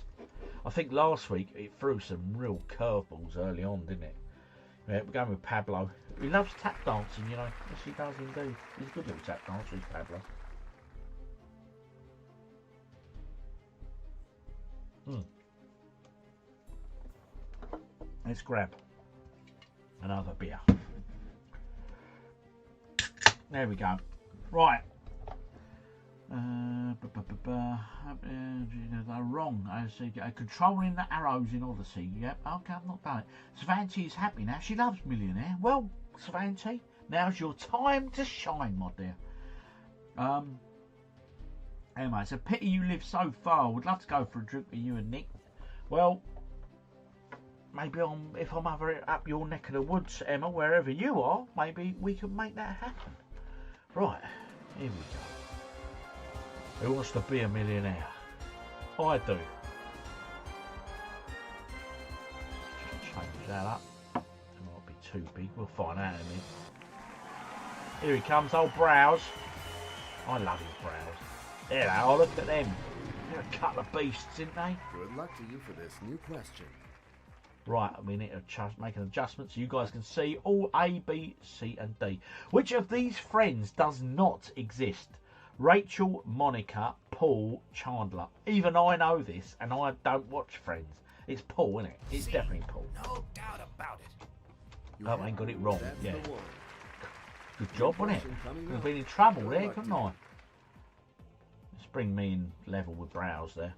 I think last week it threw some real curveballs early on, didn't it? Yeah, we're going with Pablo. He loves tap dancing, you know. Yes, he does indeed. He's a good little tap dancer, is Pablo. Let's grab another beer. There we go. Right. Wrong. I see. Controlling the arrows in Odyssey. Yep. Okay, I've not done it. Savanti is happy now. She loves Millionaire. Well, Savanti, now's your time to shine, my dear. Anyway, it's a pity you live so far. Would love to go for a drink with you and Nick. Well, maybe if I'm over up your neck of the woods, Emma, wherever you are, maybe we can make that happen. Right, here we go. Who wants to be a millionaire? I do. Just change that up. It might be too big. We'll find out in a minute. Here he comes, old Browse. I love his brows. There they are, look at them. They're a couple of beasts, isn't they? Good luck to you for this new question. Right, we need to make an adjustment so you guys can see all A, B, C and D. Which of these friends does not exist? Rachel, Monica, Paul, Chandler. Even I know this and I don't watch Friends. It's Paul, isn't it? It's definitely Paul. No doubt about it. I ain't got it wrong, yeah. Good job, wasn't it? Could have been in trouble there, couldn't I? Let's bring me in level with Browse there.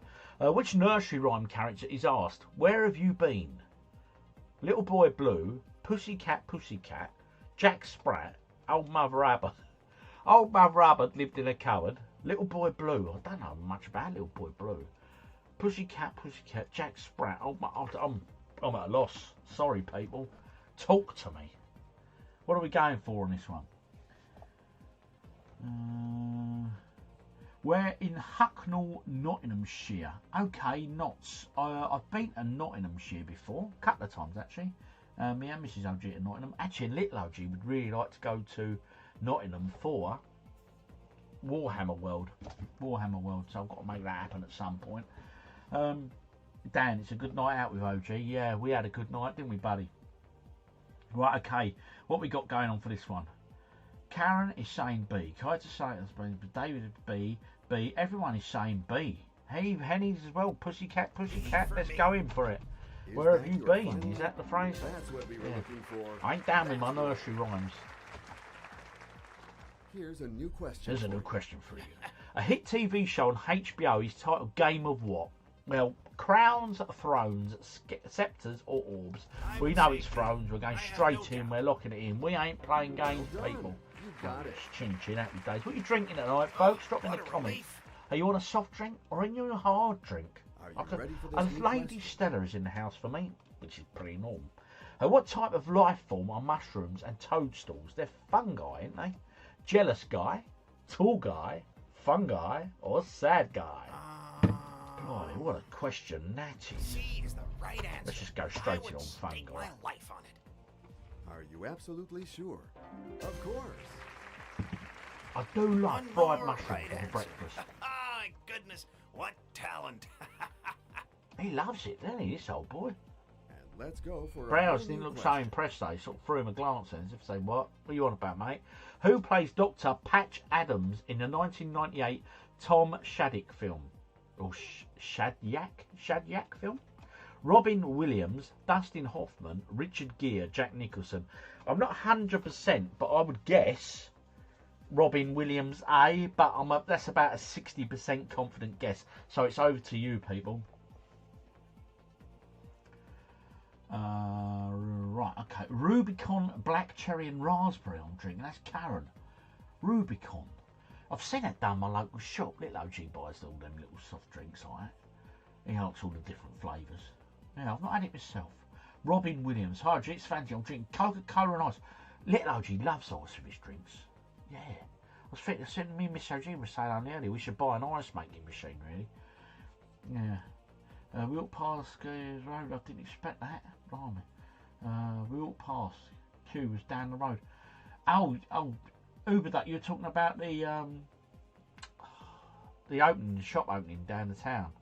Which nursery rhyme character is asked, where have you been? Little Boy Blue, Pussycat, Jack Sprat, Old Mother Abbott. Old Mother Abbott lived in a cupboard. Little Boy Blue, I don't know much about Little Boy Blue. Pussycat, Jack Sprat. I'm at a loss. Sorry, people. Talk to me. What are we going for on this one? We're in Hucknall, Nottinghamshire. Okay, Notts. I've been to Nottinghamshire before, a couple of times actually. Me and Mrs. OG to Nottingham. Actually, little OG would really like to go to Nottingham for Warhammer World. So I've got to make that happen at some point. Dan, it's a good night out with OG. Yeah, we had a good night, didn't we, buddy? Right, okay. What we got going on for this one? Karen is saying B. Kaita saying David is B. B. Everyone is saying B. Hey, Henny's as well. Pussycat. Let's go in for it. Where have you been? Is that the phrase? That's what we were looking for. I ain't down with my nursery rhymes. Here's a new question. There's a new question for you. A hit TV show on HBO is titled Game of what? Well, crowns, thrones, sceptres or orbs. We know it's thrones. We're going straight in. We're locking it in. We ain't playing games, people. Got it. Chin, happy days. What are you drinking tonight, folks? Drop in the comments. Are you on a soft drink or are you a hard drink? Are you ready for this new Lady question? Stella is in the house for me, which is pretty normal. What type of life form are mushrooms and toadstools? They're fungi, aren't they? Jealous guy, tall guy, fun guy, or sad guy? Blimey, what a question that is. C is the right answer. Let's just go straight in on fun guy. My life on it. Are you absolutely sure? Of course. I do like fried mushroom for breakfast. Oh, goodness, what talent. He loves it, doesn't he, this old boy? And let's go for Browse didn't look so impressed though. He sort of threw him a glance in as if to say, what are you on about, mate? Who plays Dr. Patch Adams in the 1998 Tom Shadyac film? Or Shadyac film? Robin Williams, Dustin Hoffman, Richard Gere, Jack Nicholson. I'm not 100%, but I would guess Robin Williams A, but that's about a 60% confident guess. So it's over to you, people. Right, okay. Rubicon Black Cherry and Raspberry I'm drinking. That's Karen. Rubicon. I've seen it down my local shop. Little OG buys all them little soft drinks like that. He likes all the different flavours. Yeah, I've not had it myself. Robin Williams. Hi, G, it's Fancy. I'm drinking Coca-Cola and ice. Little OG loves ice with his drinks. Yeah. I was thinking, me and Miss OG were saying only earlier, we should buy an ice making machine, really. Yeah. We walked past Skiers Road. I didn't expect that. Blimey. We walked past. Q was down the road. Oh, Uber, that you're talking about the shop opening down the town.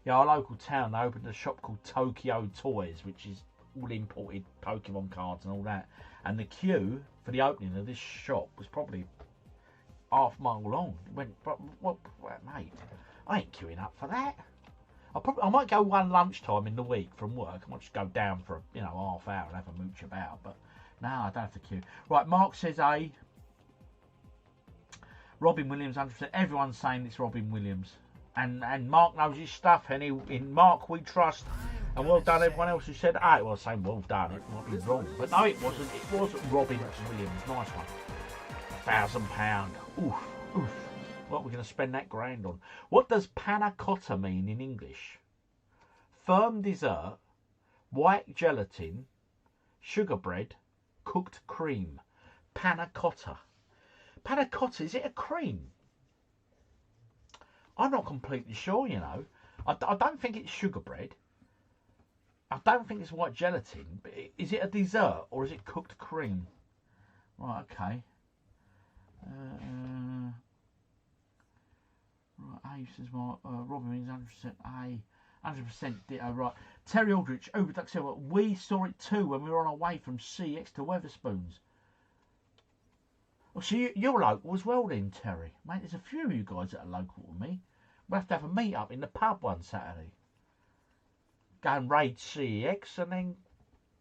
Yeah, our local town, they opened a shop called Tokyo Toys, which is all imported Pokemon cards and all that. And the queue for the opening of this shop was probably half mile long. It went, what, mate, I ain't queuing up for that. I might go one lunchtime in the week from work. I might just go down for half hour and have a mooch about. But no, I don't have to queue. Right, Mark says A. Robin Williams, 100%. Everyone's saying it's Robin Williams. And Mark knows his stuff, and in Mark we trust. And well done everyone else who said A. Well, saying well done, it might be wrong. But no, it wasn't. It was Robin Williams. Nice one. £1,000. Oof, oof. What are we going to spend that grand on? What does panna cotta mean in English? Firm dessert, white gelatin, sugar bread, cooked cream. Panna cotta. Panna cotta, is it a cream? I'm not completely sure, you know. I don't think it's sugar bread. I don't think it's white gelatin. But is it a dessert or is it cooked cream? Right, okay. Right, A says Robin means 100% A. 100% ditto, right. Terry Aldrich, Overduck Silver. We saw it too when we were on our way from CX to Weatherspoons. Well, so you're local as well then, Terry. Mate, there's a few of you guys that are local to me. We'll have to have a meet up in the pub one Saturday. Go and raid CX and then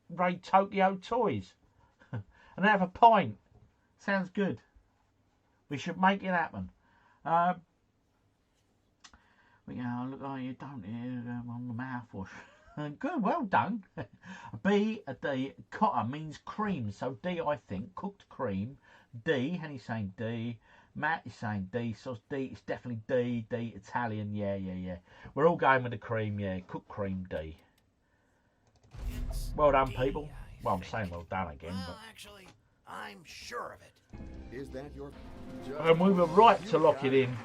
raid Tokyo Toys. And then have a pint. Sounds good. We should make it happen. Look, you don't hear on the mouthwash. Good, well done. B, D, cotta means cream. So D, I think, cooked cream. D, Henny's saying D. Matt is saying D. So D, it's definitely D. D, Italian. Yeah. We're all going with the cream, yeah. Cooked cream, D. Well done, people. Well, I'm saying well done again. Well, but actually, I'm sure of it. Is that your... And we were right to lock it in.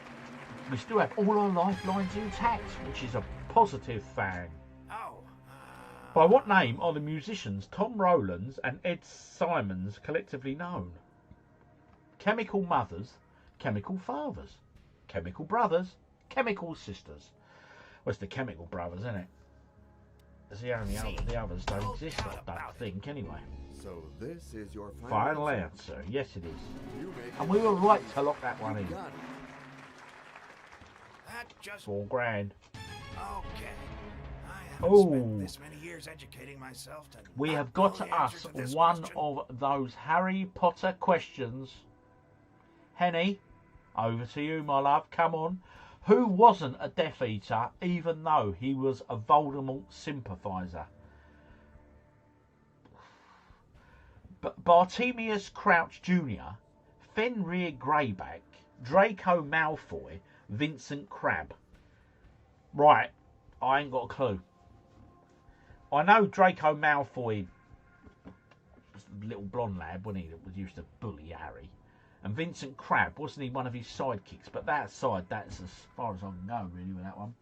We still have all our lifelines intact, which is a positive thing. By what name are the musicians Tom Rowlands and Ed Simons collectively known? Chemical Mothers, Chemical Fathers, Chemical Brothers, Chemical Sisters. Well, it's the Chemical Brothers, isn't it? It's the only other, the others don't exist, I don't think, anyway. So this is your final answer. Yes, it is. And we were right to lock that one in. $4 grand. Okay. Oh, this many years educating myself to we have got to ask one of those Harry Potter questions. Henny, over to you, my love. Come on. Who wasn't a Death Eater, even though he was a Voldemort sympathiser? Bartemius Crouch Jr., Fenrir Greyback, Draco Malfoy, Vincent Crabbe. Right, I ain't got a clue. I know Draco Malfoy was a little blonde lad when he was used to bully Harry. And Vincent Crabbe, wasn't he one of his sidekicks? But that aside, that's as far as I can go, really, with that one.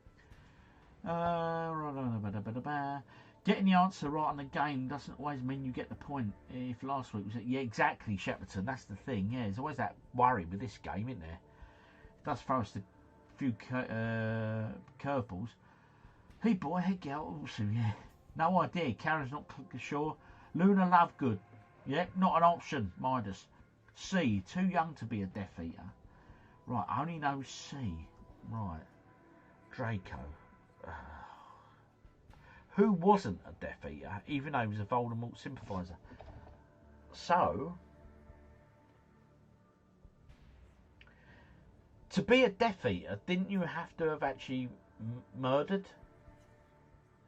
Getting the answer right on the game doesn't always mean you get the point. If last week was it? Yeah, exactly, Shepperton. That's the thing. Yeah, there's always that worry with this game, isn't there? It does throw us a few curveballs. Hey boy, hey girl, also, yeah. No idea. Karen's not sure. Luna Lovegood. Yeah, not an option. Midas. C. Too young to be a Death Eater. Right, I only know C. Right. Draco. Who wasn't a Death Eater, even though he was a Voldemort sympathiser? So, to be a Death Eater, didn't you have to have actually murdered?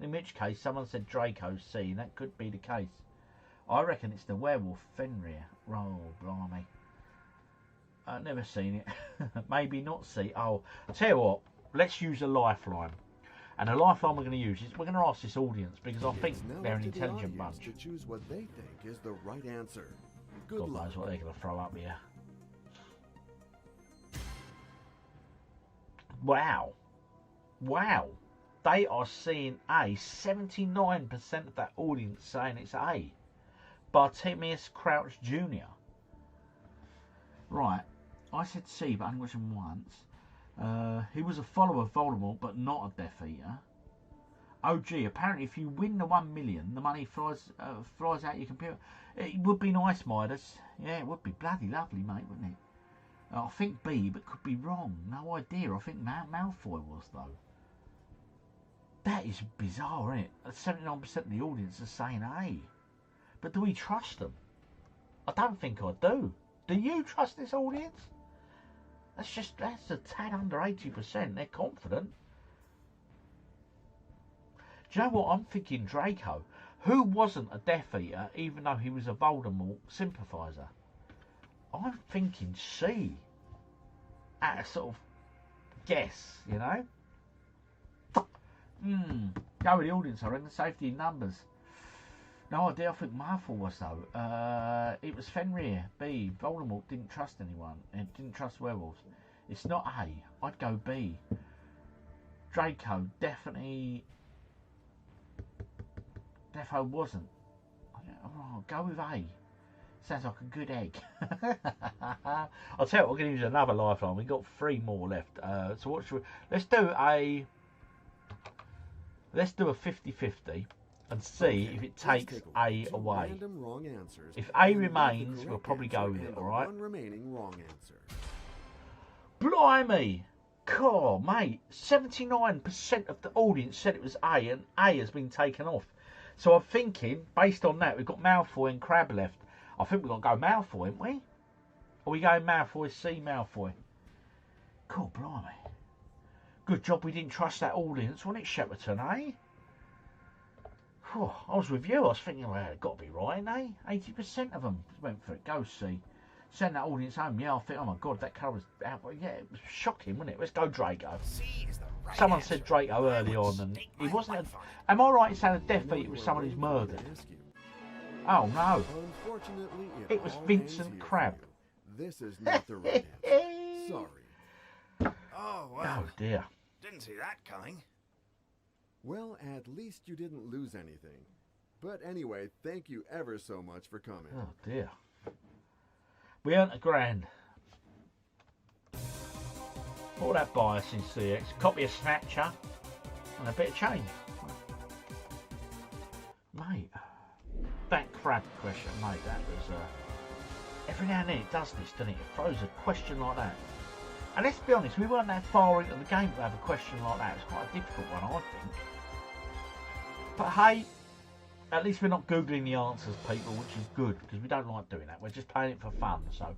In which case, someone said Draco C, and that could be the case. I reckon it's the werewolf Fenrir. Oh, blimey. I've never seen it. Maybe not C. Oh, I'll tell you what, let's use a lifeline. And the lifeline we're going to use is we're going to ask this audience because I think they're an intelligent bunch. To choose what they think is the right answer. Good God luck. knows what they're going to throw up here. Wow. Wow. They are seeing A. 79% of that audience saying it's A. Bartemius Crouch Jr. Right. I said C, but I only watched him once. He was a follower of Voldemort, but not a Death Eater. OG, apparently if you win the 1 million, the money flies out your computer. It would be nice, Midas. Yeah, it would be bloody lovely, mate, wouldn't it? I think B, but could be wrong. No idea. I think Malfoy was, though. That is bizarre, isn't it? 79% of the audience are saying A. But do we trust them? I don't think I do. Do you trust this audience? That's a tad under 80%. They're confident. Do you know what? I'm thinking Draco. Who wasn't a Death Eater, even though he was a Voldemort sympathiser? I'm thinking C. At a sort of guess, you know? Go with the audience, I reckon. Safety in numbers. No idea. I think Malfoy was, though. It was Fenrir. B. Voldemort didn't trust anyone. And didn't trust werewolves. It's not A. I'd go B. Draco. Definitely. Defo wasn't. I'll go with A. Sounds like a good egg. I'll tell you what, we're going to use another lifeline. We've got 3 more left. So what should we... Let's do a 50-50 and see if it takes A away. Wrong answers, if A remains, we'll probably go with it, alright? One remaining wrong answer. Blimey! God, mate. 79% of the audience said it was A, and A has been taken off. So I'm thinking, based on that, we've got Malfoy and Crabbe left. I think we've got to go Malfoy, haven't we? Or we go Malfoy, C, Malfoy. God, blimey. Good job we didn't trust that audience, wasn't it, Shepperton, eh? Whew, I was with you. I was thinking, well, it's got to be right, eh? 80% of them went for it. Go C. Send that audience home. Yeah, I think, oh my God, that colour was out. Yeah, it was shocking, wasn't it? Let's go Draco. Someone said Draco early on, and he wasn't. Am I right in saying a Death Eater was someone who's murdered? Oh no! Unfortunately, it was Vincent Crabbe. This is not the right answer. Sorry. Oh well. Oh dear. Didn't see that coming. Well, at least you didn't lose anything. But anyway, thank you ever so much for coming. Oh dear. We earned £1,000. All that bias in CX. Copy a Snatcher and a bit of change. Mate, that Crabbe question, mate, that was... every now and then it does this, doesn't it? It throws a question like that. And let's be honest, we weren't that far into the game to have a question like that. It's quite a difficult one, I think. But hey, at least we're not Googling the answers, people, which is good, because we don't like doing that. We're just playing it for fun, so...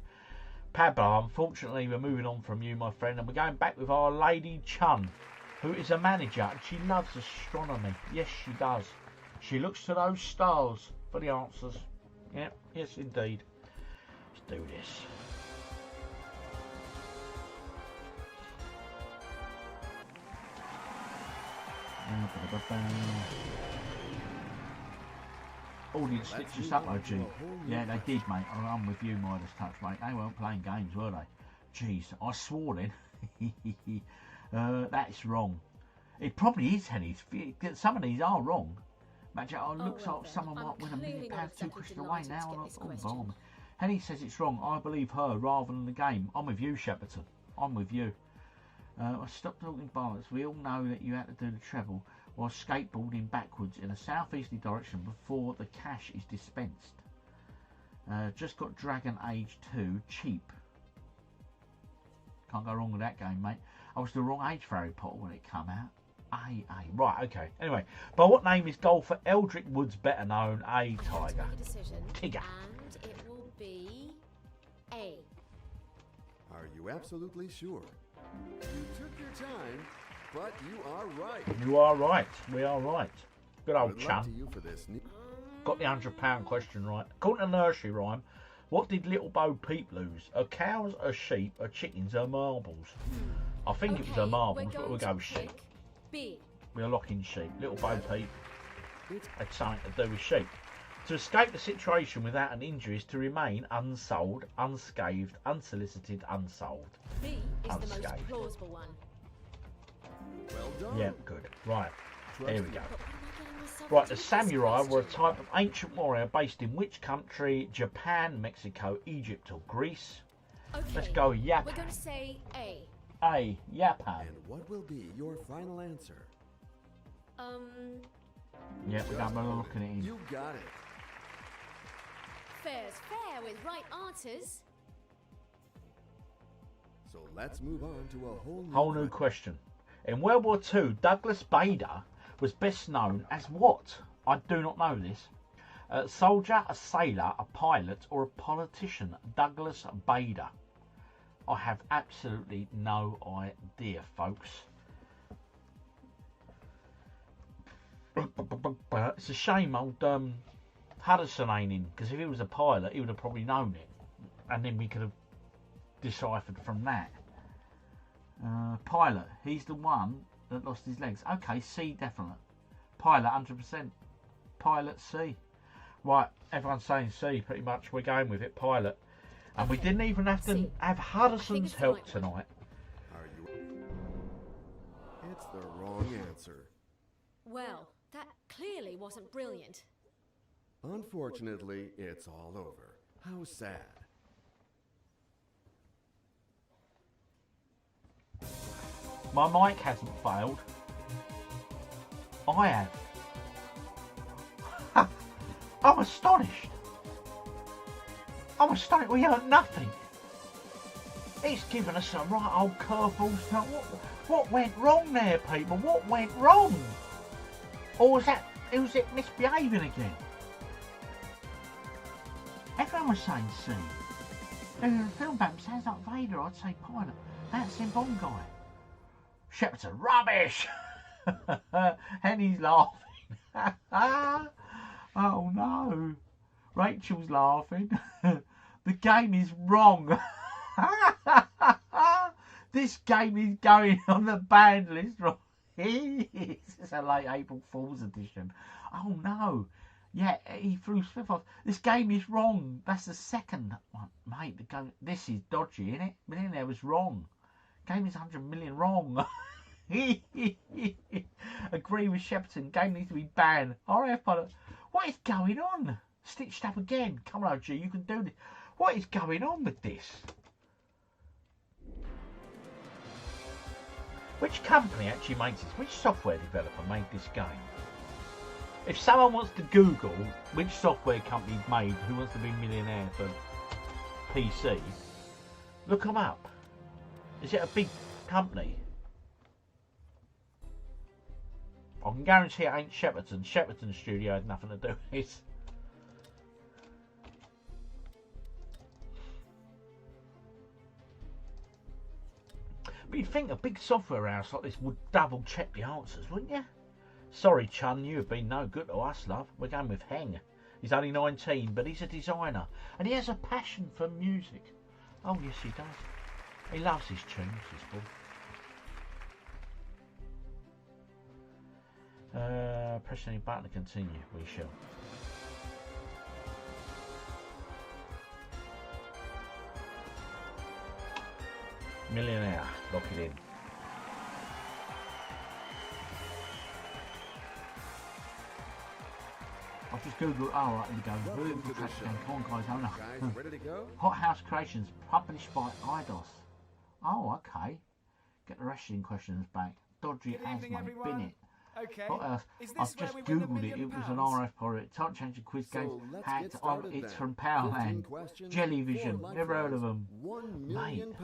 Pablo, unfortunately, we're moving on from you, my friend, and we're going back with our Lady Chun, who is a manager, and she loves astronomy. Yes, she does. She looks to those stars for the answers. Yep, yes, indeed. Let's do this. audience stitched us up, OG. Yeah, they did, mate. I'm with you, Midas Touch, mate. They weren't playing games, were they? Jeez, I swore then. That's wrong. It probably is, Henny. Some of these are wrong. Imagine, looks like someone might win £1 million too quick away now. Oh, Henny says it's wrong. I believe her rather than the game. I'm with you, Shepperton. I'm with you. I stopped talking bollocks. We all know that you had to do the treble while skateboarding backwards in a southeasterly direction before the cash is dispensed. Just got Dragon Age 2 cheap. Can't go wrong with that game, mate. I was the wrong age for Harry Potter when it came out. Right, okay. Anyway, by what name is golfer Eldrick Woods better known? A. Tiger. Tigger. And it will be A. Are you absolutely sure? You took your time, but you are right. You are right. We are right. Good old Good luck to chum. you for this. Got the £100 question right. According to nursery rhyme, what did Little Bo Peep lose? Her cows, her sheep, her chickens, her marbles? I think it was her marbles, but we'll go with sheep. B. We're locking sheep. Little Bo Peep had something to do with sheep. To escape the situation without an injury is to remain unsold, unscathed, unsolicited, unsolved. B is the most Unscathed. plausible one. Well done. Yeah, good. Right, here we go. Right, the samurai were a type of ancient warrior based in which country? Japan, Mexico, Egypt, or Greece? Okay. Let's go Japan. We're going to say A. A, Japan. And what will be your final answer? Yeah, we're going to look at it. You got it. Fair's fair with right answers. So let's move on to a Whole new question. In World War II, Douglas Bader was best known as what? I do not know this. A soldier, a sailor, a pilot, or a politician? Douglas Bader. I have absolutely no idea, folks. It's a shame old Hudson ain't in, because if he was a pilot, he would have probably known it. And then we could have deciphered from that. Pilot, he's the one that lost his legs. Okay, C definite. Pilot, 100%. Pilot C. Right, everyone's saying C pretty much. We're going with it, pilot. And we didn't even have to have Hudson's help tonight. Are you? It's the wrong answer. Well, that clearly wasn't brilliant. Unfortunately, it's all over. How sad. My mic hasn't failed. I have. I'm astonished. I'm astonished. We heard nothing. It's given us some right old curveballs. What went wrong there, people? What went wrong? Or was it misbehaving again? Everyone was saying C. The film bam sounds like Vader. I'd say pilot. That's the Bond guy. Shepperton, rubbish! Henny's laughing. Oh no. Rachel's laughing. The game is wrong. This game is going on the banned list wrong. It's a late April Fool's edition. Oh no. Yeah, he threw Smith off. This game is wrong. That's the second one. Mate, the game, this is dodgy, isn't it? Millionaire was wrong. Game is 100 million wrong. Agree with Shepperton. Game needs to be banned. RF pilot. What is going on? Stitched up again. Come on, OG, you can do this. What is going on with this? Which company actually makes this? Which software developer made this game? If someone wants to Google which software company made Who Wants to Be Millionaire for PC, look them up. Is it a big company? I can guarantee it ain't Shepperton. Shepperton Studio had nothing to do with this. But you'd think a big software house like this would double check the answers, wouldn't you? Sorry, Chun, you have been no good to us, love. We're going with Heng. He's only 19, but he's a designer. And he has a passion for music. Oh, yes, he does. He loves his tunes, this boy. Press any button to continue. We shall. Millionaire. Lock it in. I've just googled. Oh, right, here we go. Welcome to the show. Come on, guys. Oh, no. Guys, ready to go? Hot House Creations, published by IDOS. Oh, okay. Get the wrestling questions back. Dodgy as my bin it. Okay. What else? I've just googled it. It was an RF product. Time changing quiz games. Hacked on. It's from Powerland. Jellyvision. Never heard of them. £1 million.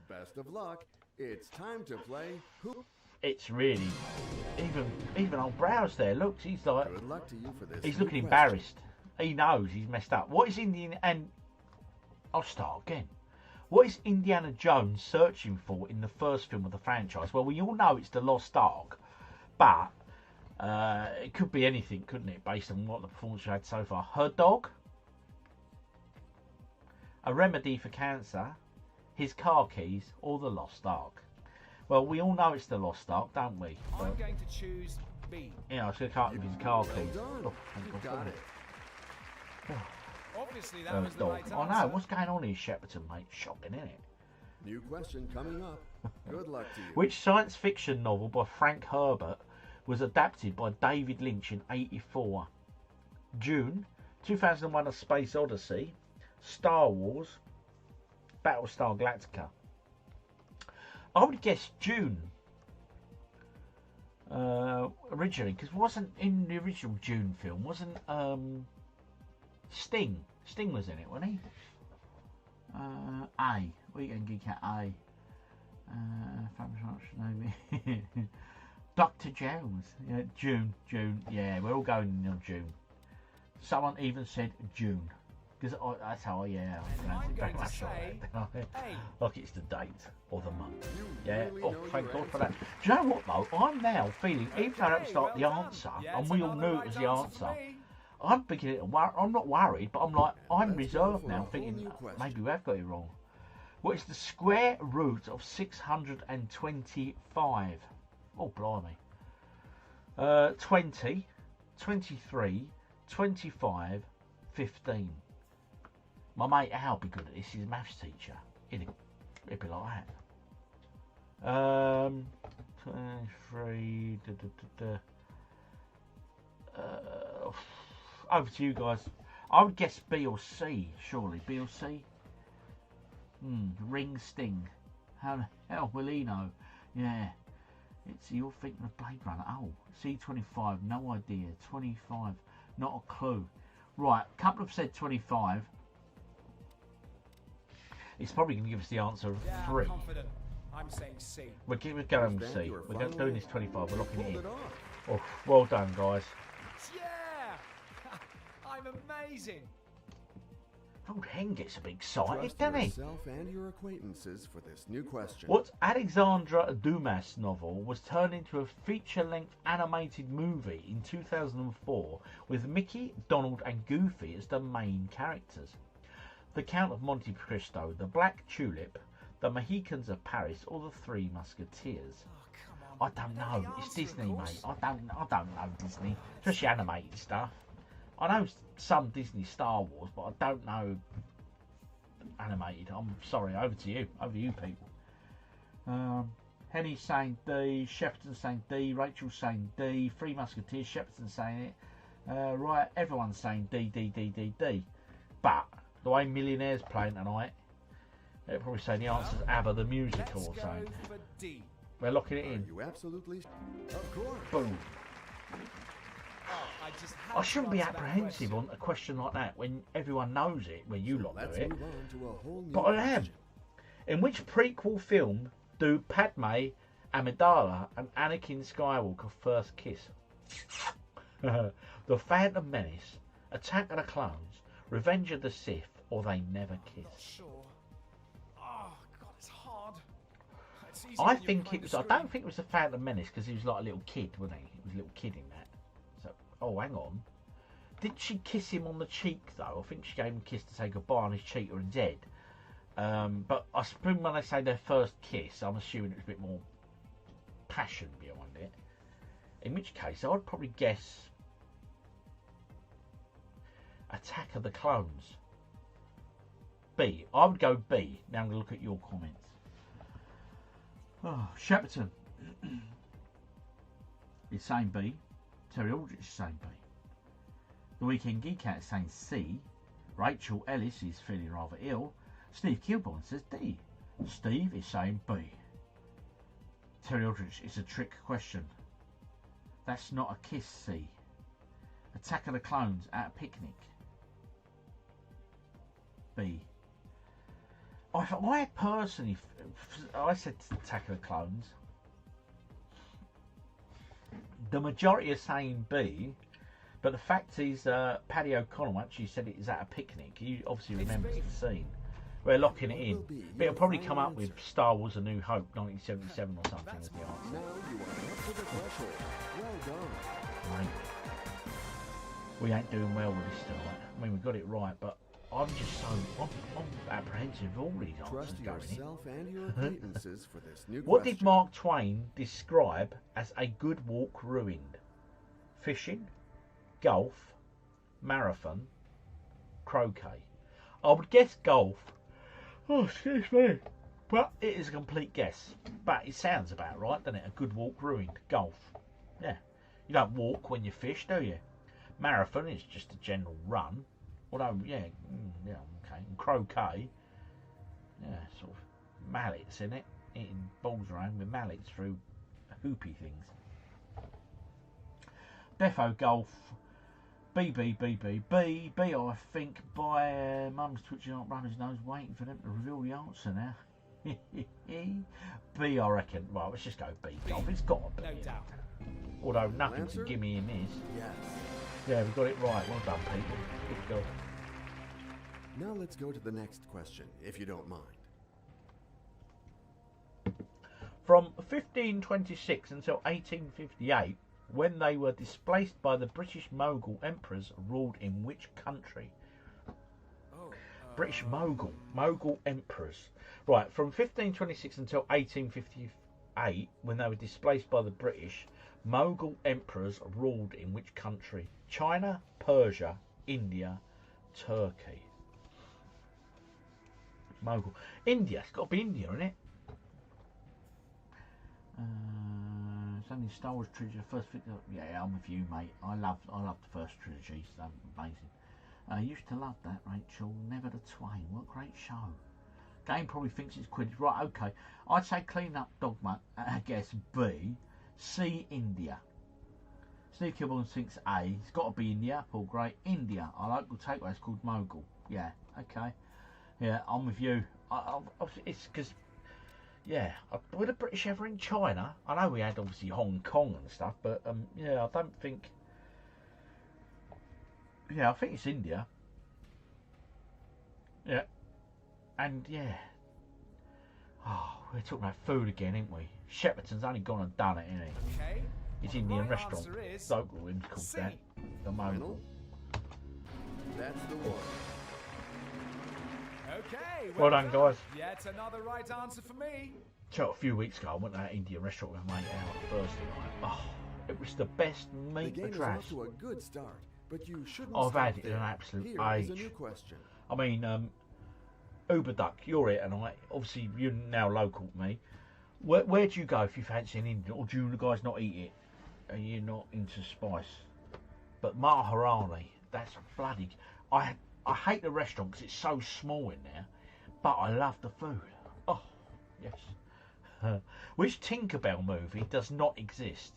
Best of luck. It's time to play Who. It's really even old Browse there. Look, he's like. Good luck to you for this. He's looking embarrassed. He knows he's messed up. What is Indiana and I'll start again. What is Indiana Jones searching for in the first film of the franchise? Well, we all know it's the Lost Ark, but it could be anything, couldn't it, based on what the performance you had so far? Her dog, a remedy for cancer, his car keys, or the Lost Ark? Well, we all know it's the Lost Ark, don't we? I'm going to choose B. Yeah, I was going to cut with his car keys. Oh, you got it. Obviously, that was the dog. right answer. Oh no, what's going on here, Shepperton, mate? Shocking, isn't it? New question coming up. Good luck to you. Which science fiction novel by Frank Herbert was adapted by David Lynch in '84? June, 2001: A Space Odyssey, Star Wars, Battlestar Galactica. I would guess June. Originally, because wasn't in the original June film, wasn't Sting? Sting was in it, wasn't he? A. Weekend Geek at A. Dr. Jones. Yeah, June. Yeah, we're all going in June. Someone even said June. Because that's how I, yeah. I'm going to say like it's the date or the month. Yeah, oh, thank God for that. Do you know what, though? I'm now feeling, even though I don't start the answer, and we all knew it was the answer, I'm beginning to I'm not worried, but I'm like, I'm reserved now, thinking maybe we have got it wrong. What is the square root of 625? Oh, blimey. 20, 23, 25, 15. My mate Al be good at this, he's a maths teacher. It'd be like that. 23, over to you guys. I would guess B or C, surely. B or C? Ring Sting. How the hell will he know? Yeah. You're thinking of Blade Runner. Oh, C25, no idea. 25, not a clue. Right, a couple have said 25. It's probably going to give us the answer of 3. I'm confident. I'm saying C. We're going with C. We're going to do this 25. We're locking it in. Oh, well done, guys. Yeah! I'm amazing. Old Hen gets a bit excited, doesn't he? Yourself and your acquaintances for this new question. What Alexandra Dumas novel was turned into a feature-length animated movie in 2004 with Mickey, Donald and Goofy as the main characters? The Count of Monte Cristo, The Black Tulip, The Mohicans of Paris, or The Three Musketeers? Oh, I don't know. It's Disney, mate. I don't know Disney, especially animated stuff. I know some Disney Star Wars, but I don't know animated. I'm sorry. Over to you. Over to you, people. Henny's saying D. Shepperton's saying D. Rachel's saying D. Three Musketeers. Shepperton's saying it. Right. Everyone's saying D. But the way Millionaire's playing tonight, they'll probably say the answer's ABBA the musical or something. We're locking it in. You absolutely. Of course. Boom. I shouldn't be apprehensive on a question like that when everyone knows it, when you lot do it. But I am. In which prequel film do Padme, Amidala, and Anakin Skywalker first kiss? The Phantom Menace, Attack of the Clones, Revenge of the Sith, or They Never Kiss? Not sure. Oh God, it's hard. I think it was. I don't think it was the Phantom Menace because he was like a little kid, wasn't he? He was a little kid in that. So, oh, hang on. Did she kiss him on the cheek though? I think she gave him a kiss to say goodbye on his cheek or his head. But I suppose when they say their first kiss, I'm assuming it was a bit more passion behind it. In which case, I'd probably guess Attack of the Clones. B. I would go B. Now I'm going to look at your comments. Oh, Shepperton is saying B. Terry Aldrich is saying B. The Weekend Geek Out is saying C. Rachel Ellis is feeling rather ill. Steve Kilborn says D. Steve is saying B. Terry Aldrich, it's a trick question. That's not a kiss, C. Attack of the Clones at a picnic. B. I personally, I said Attack of the Clones. The majority are saying B, but the fact is, Paddy O'Connell actually said it is at a picnic. He obviously remembers the scene. We're locking it in. But it'll probably come up with Star Wars A New Hope 1977 or something as the answer. Now you are up to the threshold. Well done. Mate, we ain't doing well with this tonight. I mean, we got it right, but I'm just so I'm apprehensive of all these answers Trust going yourself and your acquaintances for this new What question. did Mark Twain describe as a good walk ruined? Fishing, golf, marathon, croquet. I would guess golf. Oh, excuse me. But it is a complete guess. But it sounds about right, doesn't it? A good walk ruined. Golf. Yeah. You don't walk when you fish, do you? Marathon is just a general run. Although, yeah, okay. And croquet, yeah, sort of mallets in it. Hitting balls around with mallets through hoopy things. Defo golf. B, I think, by Mum's twitching up Runner's nose, waiting for them to reveal the answer now. B, I reckon. Well, let's just go B. Golf. It's got to be. No doubt. Although nothing's a gimme in this. Yes. Yeah, we got it right. Well done, people. Good job. Now let's go to the next question, if you don't mind. From 1526 until 1858, when they were displaced by the British Mogul emperors, ruled in which country? British Mogul emperors. Right, from 1526 until 1858, when they were displaced by the British, Mogul emperors ruled in which country? China, Persia, India, Turkey. Mogul. India. It's got to be India, isn't it? It's only Star Wars trilogy. First, yeah, I'm with you, mate. I love the first trilogy. It's amazing. I used to love that, Rachel. Never the Twain. What a great show. Game probably thinks it's Quidditch. Right, okay. I'd say Clean Up Dogma. I guess B. C. India. Steve Kilborn thinks A. It's got to be India. Paul Gray. India. Our local takeaway is called Mogul. Yeah, okay. Yeah, I'm with you. It's because, yeah, were the British ever in China? I know we had obviously Hong Kong and stuff, but yeah, I don't think. Yeah, I think it's India. Yeah, and yeah. Oh, we're talking about food again, ain't we? Shepperton's only gone and done it, ain't he? Okay. It's Indian Right restaurant. answer is Local hymns called C. that. The Mogul. That's the one. Okay. Well done, guys. Yet another right answer for me. So a few weeks ago, I went to that Indian restaurant with my mate out on Thursday night. Oh, it was the best The meat game for is trash off to a good start, but you shouldn't I've stop had it in there. an absolute Here is a age. new question. I mean, Uber Duck, you're here tonight. Obviously, you're now local to me. Where do you go if you fancy an Indian, or do you guys not eat it? Are you not into spice? But Maharani, that's bloody. I hate the restaurant because it's so small in there, but I love the food. Oh, yes. Which Tinkerbell movie does not exist?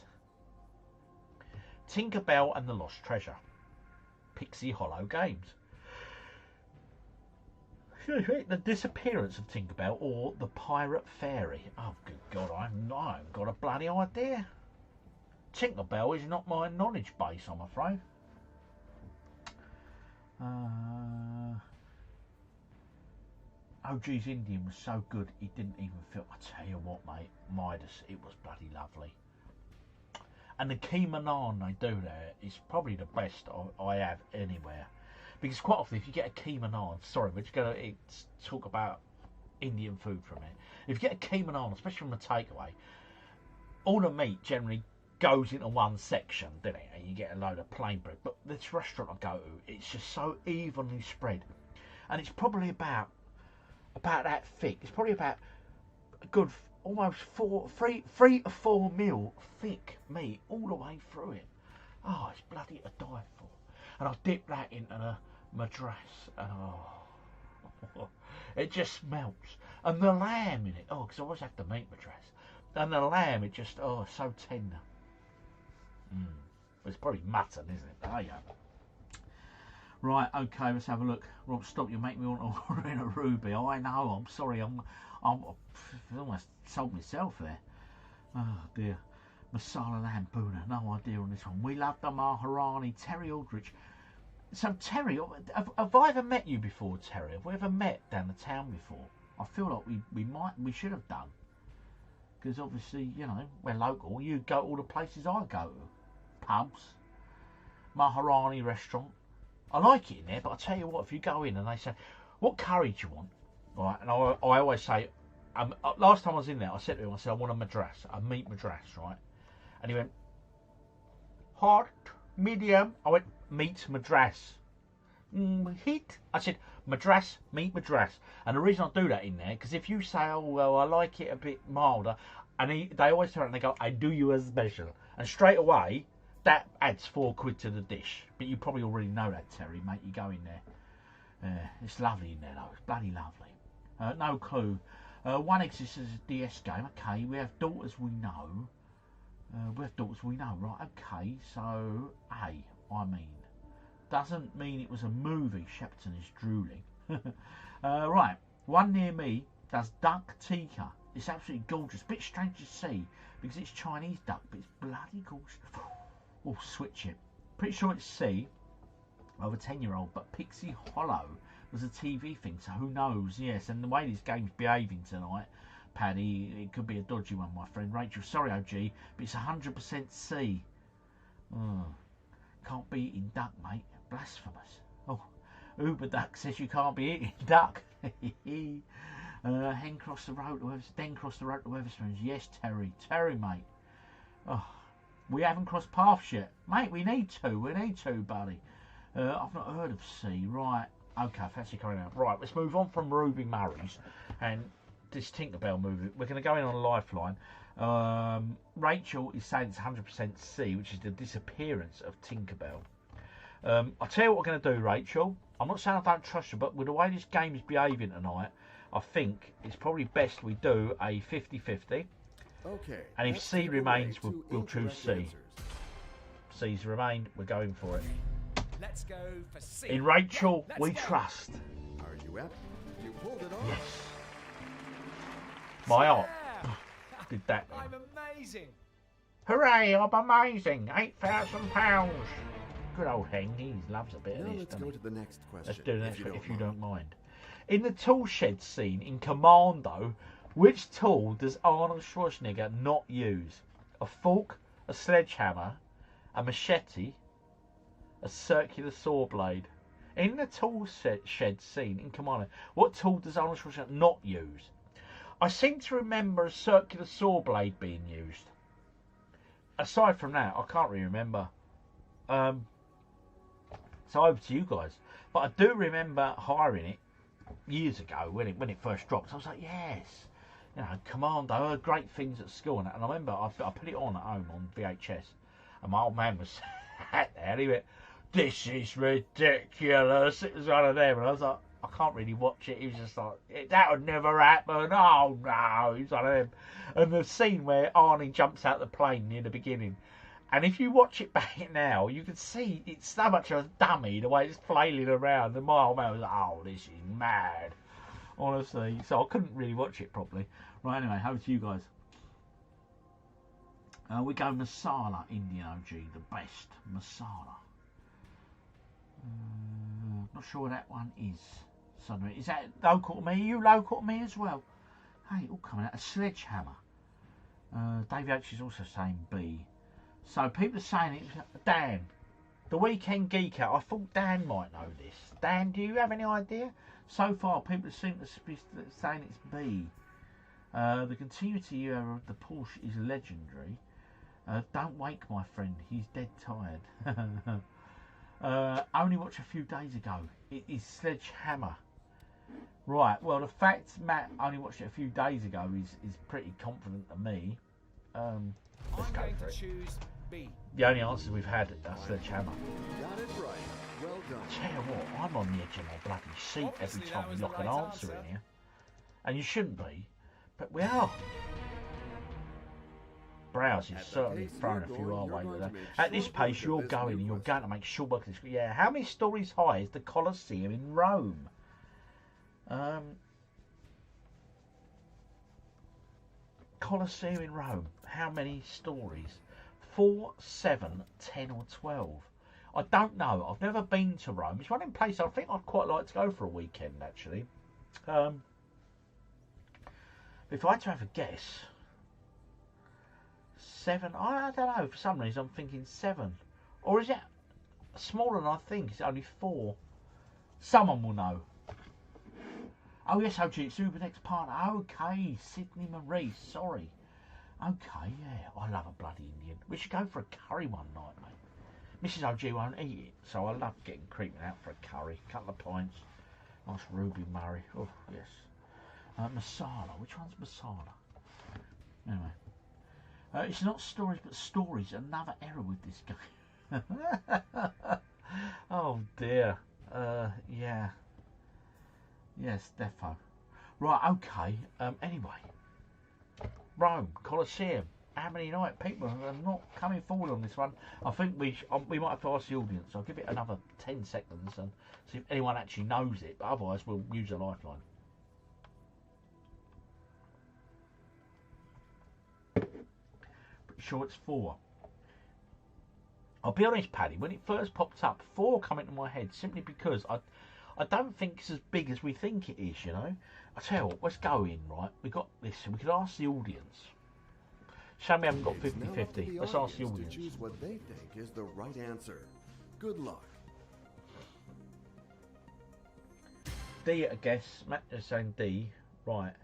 Tinkerbell and the Lost Treasure. Pixie Hollow Games. The Disappearance of Tinkerbell or The Pirate Fairy. Oh, good God, I haven't got a bloody idea. Tinkerbell is not my knowledge base, I'm afraid. OG's Indian was so good, he didn't even feel. I tell you what, mate, Midas, it was bloody lovely. And the keema naan they do there is probably the best I have anywhere. Because quite often, if you get a keema naan, sorry, we're just going to talk about Indian food for a minute. If you get a keema naan, especially from a takeaway, all the meat generally goes into one section, doesn't it? And you get a load of plain bread. But this restaurant I go to, it's just so evenly spread. And it's probably about that thick. It's probably about a good almost 3 to 4 mil thick meat all the way through it. Oh, it's bloody to die for. And I dip that into the madras, and oh, it just melts. And the lamb in it, oh, because I always have the meat madras. And the lamb, it just, oh, so tender. It's probably mutton, isn't it? Oh, yeah. Right, okay, let's have a look. Rob, stop, you make me want to order in a ruby. Oh, I know, I'm sorry, I've almost sold myself there. Oh, dear. Masala lamb buna, no idea on this one. We love the Maharani, Terry Aldrich. So, Terry, have I ever met you before, Terry? Have we ever met down the town before? I feel like we should have done. Because obviously, you know, we're local. You go to all the places I go to. Pubs. Maharani restaurant. I like it in there, but I tell you what, if you go in and they say, what curry do you want? Right, and I always say, last time I was in there, I said to him, I said, I want a madras, a meat madras, right? And he went, hot, medium. I went, meat madras. Heat. I said, madras, meat madras. And the reason I do that in there, because if you say, oh, well, I like it a bit milder, and they always turn around and they go, I do you a special. And straight away, that adds £4 to the dish. But you probably already know that, Terry, mate. You go in there. It's lovely in there, though. It's bloody lovely. No clue. One exists as a DS game. Okay, we have daughters we know. Right, okay. So, doesn't mean it was a movie. Shepton is drooling. Right, one near me does duck tikka. It's absolutely gorgeous. Bit strange to see because it's Chinese duck, but it's bloody gorgeous. Oh, switch it. Pretty sure it's C, over 10-year-old, but Pixie Hollow was a TV thing, so who knows? Yes, and the way this game's behaving tonight, Paddy, it could be a dodgy one, my friend. Rachel, sorry, OG, but it's 100% C. Oh, can't be eating duck, mate. Blasphemous. Oh, Uber Duck says you can't be eating duck. Hen cross the road to Den cross the road to Weatherspoons. Yes, Terry, mate. Oh, we haven't crossed paths yet, mate. We need to, buddy. I've not heard of C. Right, okay, fancy coming out. Right, let's move on from Ruby Murray's and this Tinkerbell movie. We're going to go in on a lifeline. Rachel is saying it's 100% C, which is the disappearance of Tinkerbell. I'll tell you what we're going to do, Rachel. I'm not saying I don't trust you, but with the way this game is behaving tonight, I think it's probably best we do a 50-50. Okay. And if C remains, we'll choose C. Answers. C's remained, we're going for it. Let's go for C. In Rachel, we trust. Are you up? You pulled it off. Yes. My art did that. I'm amazing. Hooray, I'm amazing. £8,000. Good old Heng, he loves a bit of Now this. let's go to the next question. Let's do the next one if you don't mind. In the tool shed scene in Commando, which tool does Arnold Schwarzenegger not use? A fork, a sledgehammer, a machete, a circular saw blade. In the tool shed scene in Commando, what tool does Arnold Schwarzenegger not use? I seem to remember a circular saw blade being used. Aside from that, I can't really remember. So over to you guys. But I do remember hiring it years ago when it first dropped. I was like, yes, you know, Commando. I heard great things at school, and I remember I put it on at home on VHS, and my old man was sat there. And he went, "This is ridiculous." It was one of them, and I was like, I can't really watch it. He was just like, that would never happen. Oh no, he was one of them. And the scene where Arnie jumps out the plane near the beginning. And if you watch it back now, you can see it's so much of a dummy, the way it's flailing around. And my old man was like, oh, this is mad. Honestly. So I couldn't really watch it properly. Right, anyway, over to you guys. We go Masala, Indian OG, the best. Masala. Not sure what that one is. Suddenly, is that local to me? Are you local to me as well? Hey, all coming out. A sledgehammer. Dave H is also saying B. So people are saying it. Dan, the Weekend Geek Out. I thought Dan might know this. Dan, do you have any idea? So far, people seem to be saying it's B. The continuity era of the Porsche is legendary. Don't wake my friend. He's dead tired. Only watched a few days ago. It is Sledgehammer. Right, well, the fact Matt only watched it a few days ago is pretty confident to me. Let's go for it. Choose B. The only answers we've had are Sledgehammer. Got it right. Well done. Tell you what, I'm on the edge of my bloody seat every time we lock an answer in here. And you shouldn't be, but we are. Browse is certainly throwing a few our way with that. At this pace, you're going and you're going to make sure work this. Yeah, how many stories high is the Colosseum in Rome? Colosseum in Rome. How many stories? 4, 7, 10 or 12? I don't know. I've never been to Rome. It's one in place I think I'd quite like to go for a weekend, actually. If I had to have a guess, 7. I don't know. For some reason, I'm thinking 7. Or is it smaller than I think? It's only 4. Someone will know. Oh yes, OG, it's Uber next partner. Okay, Sydney Marie, sorry. Okay, yeah, I love a bloody Indian. We should go for a curry one night, mate. Mrs. OG won't eat it, so I love getting creeping out for a curry. Couple of pints. Nice Ruby Murray. Oh, yes. Masala. Which one's masala? Anyway. It's not stories, but stories. Another error with this game. Oh, dear. Yeah. Yes, defo. Right, okay. Anyway. Rome, Colosseum. How many night people are not coming forward on this one? I think we might have to ask the audience. I'll give it another 10 seconds and see if anyone actually knows it. But otherwise, we'll use a lifeline. Pretty sure it's 4. I'll be honest, Paddy. When it first popped up, 4 come into my head simply because I don't think it's as big as we think it is, you know. I tell you what, let's go in, right? We got this, we could ask the audience. Shame we haven't got 50-50. Let's ask the audience. To choose what they think is the right answer. Good luck. D at a guess. Matt is saying D. Right.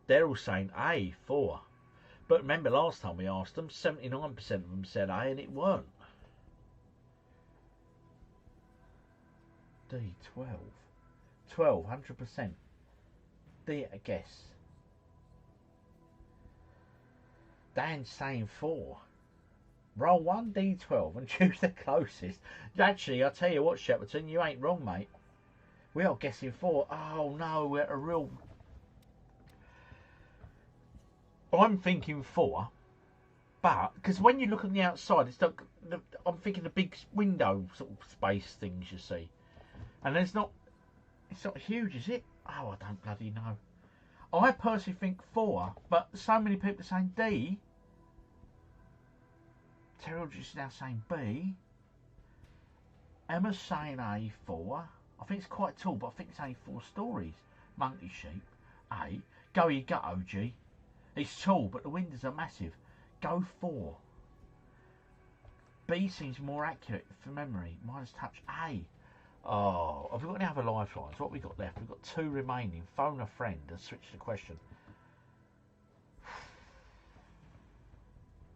They're all saying A, 4. But remember last time we asked them, 79% of them said A and it weren't. D, 12. 12, 100%. D at a guess. Dan's saying 4. Roll 1 D12 and choose the closest. Actually, I'll tell you what, Shepperton, you ain't wrong, mate. We are guessing 4. Oh no, we're at a real... I'm thinking 4, but because when you look on the outside, it's like I'm thinking the big window sort of space things you see, and it's not huge, is it? Oh, I don't bloody know. I personally think 4, but so many people are saying D. Terrell just now saying B. Emma's saying A, 4. I think it's quite tall, but I think it's only 4 stories. Monkey Sheep, A. Go your gut, OG. It's tall, but the windows are massive. Go 4. B seems more accurate for memory. Minus touch A. Oh, have we got any other lifelines? What have we got left? We've got 2 remaining. Phone a friend and switch the question.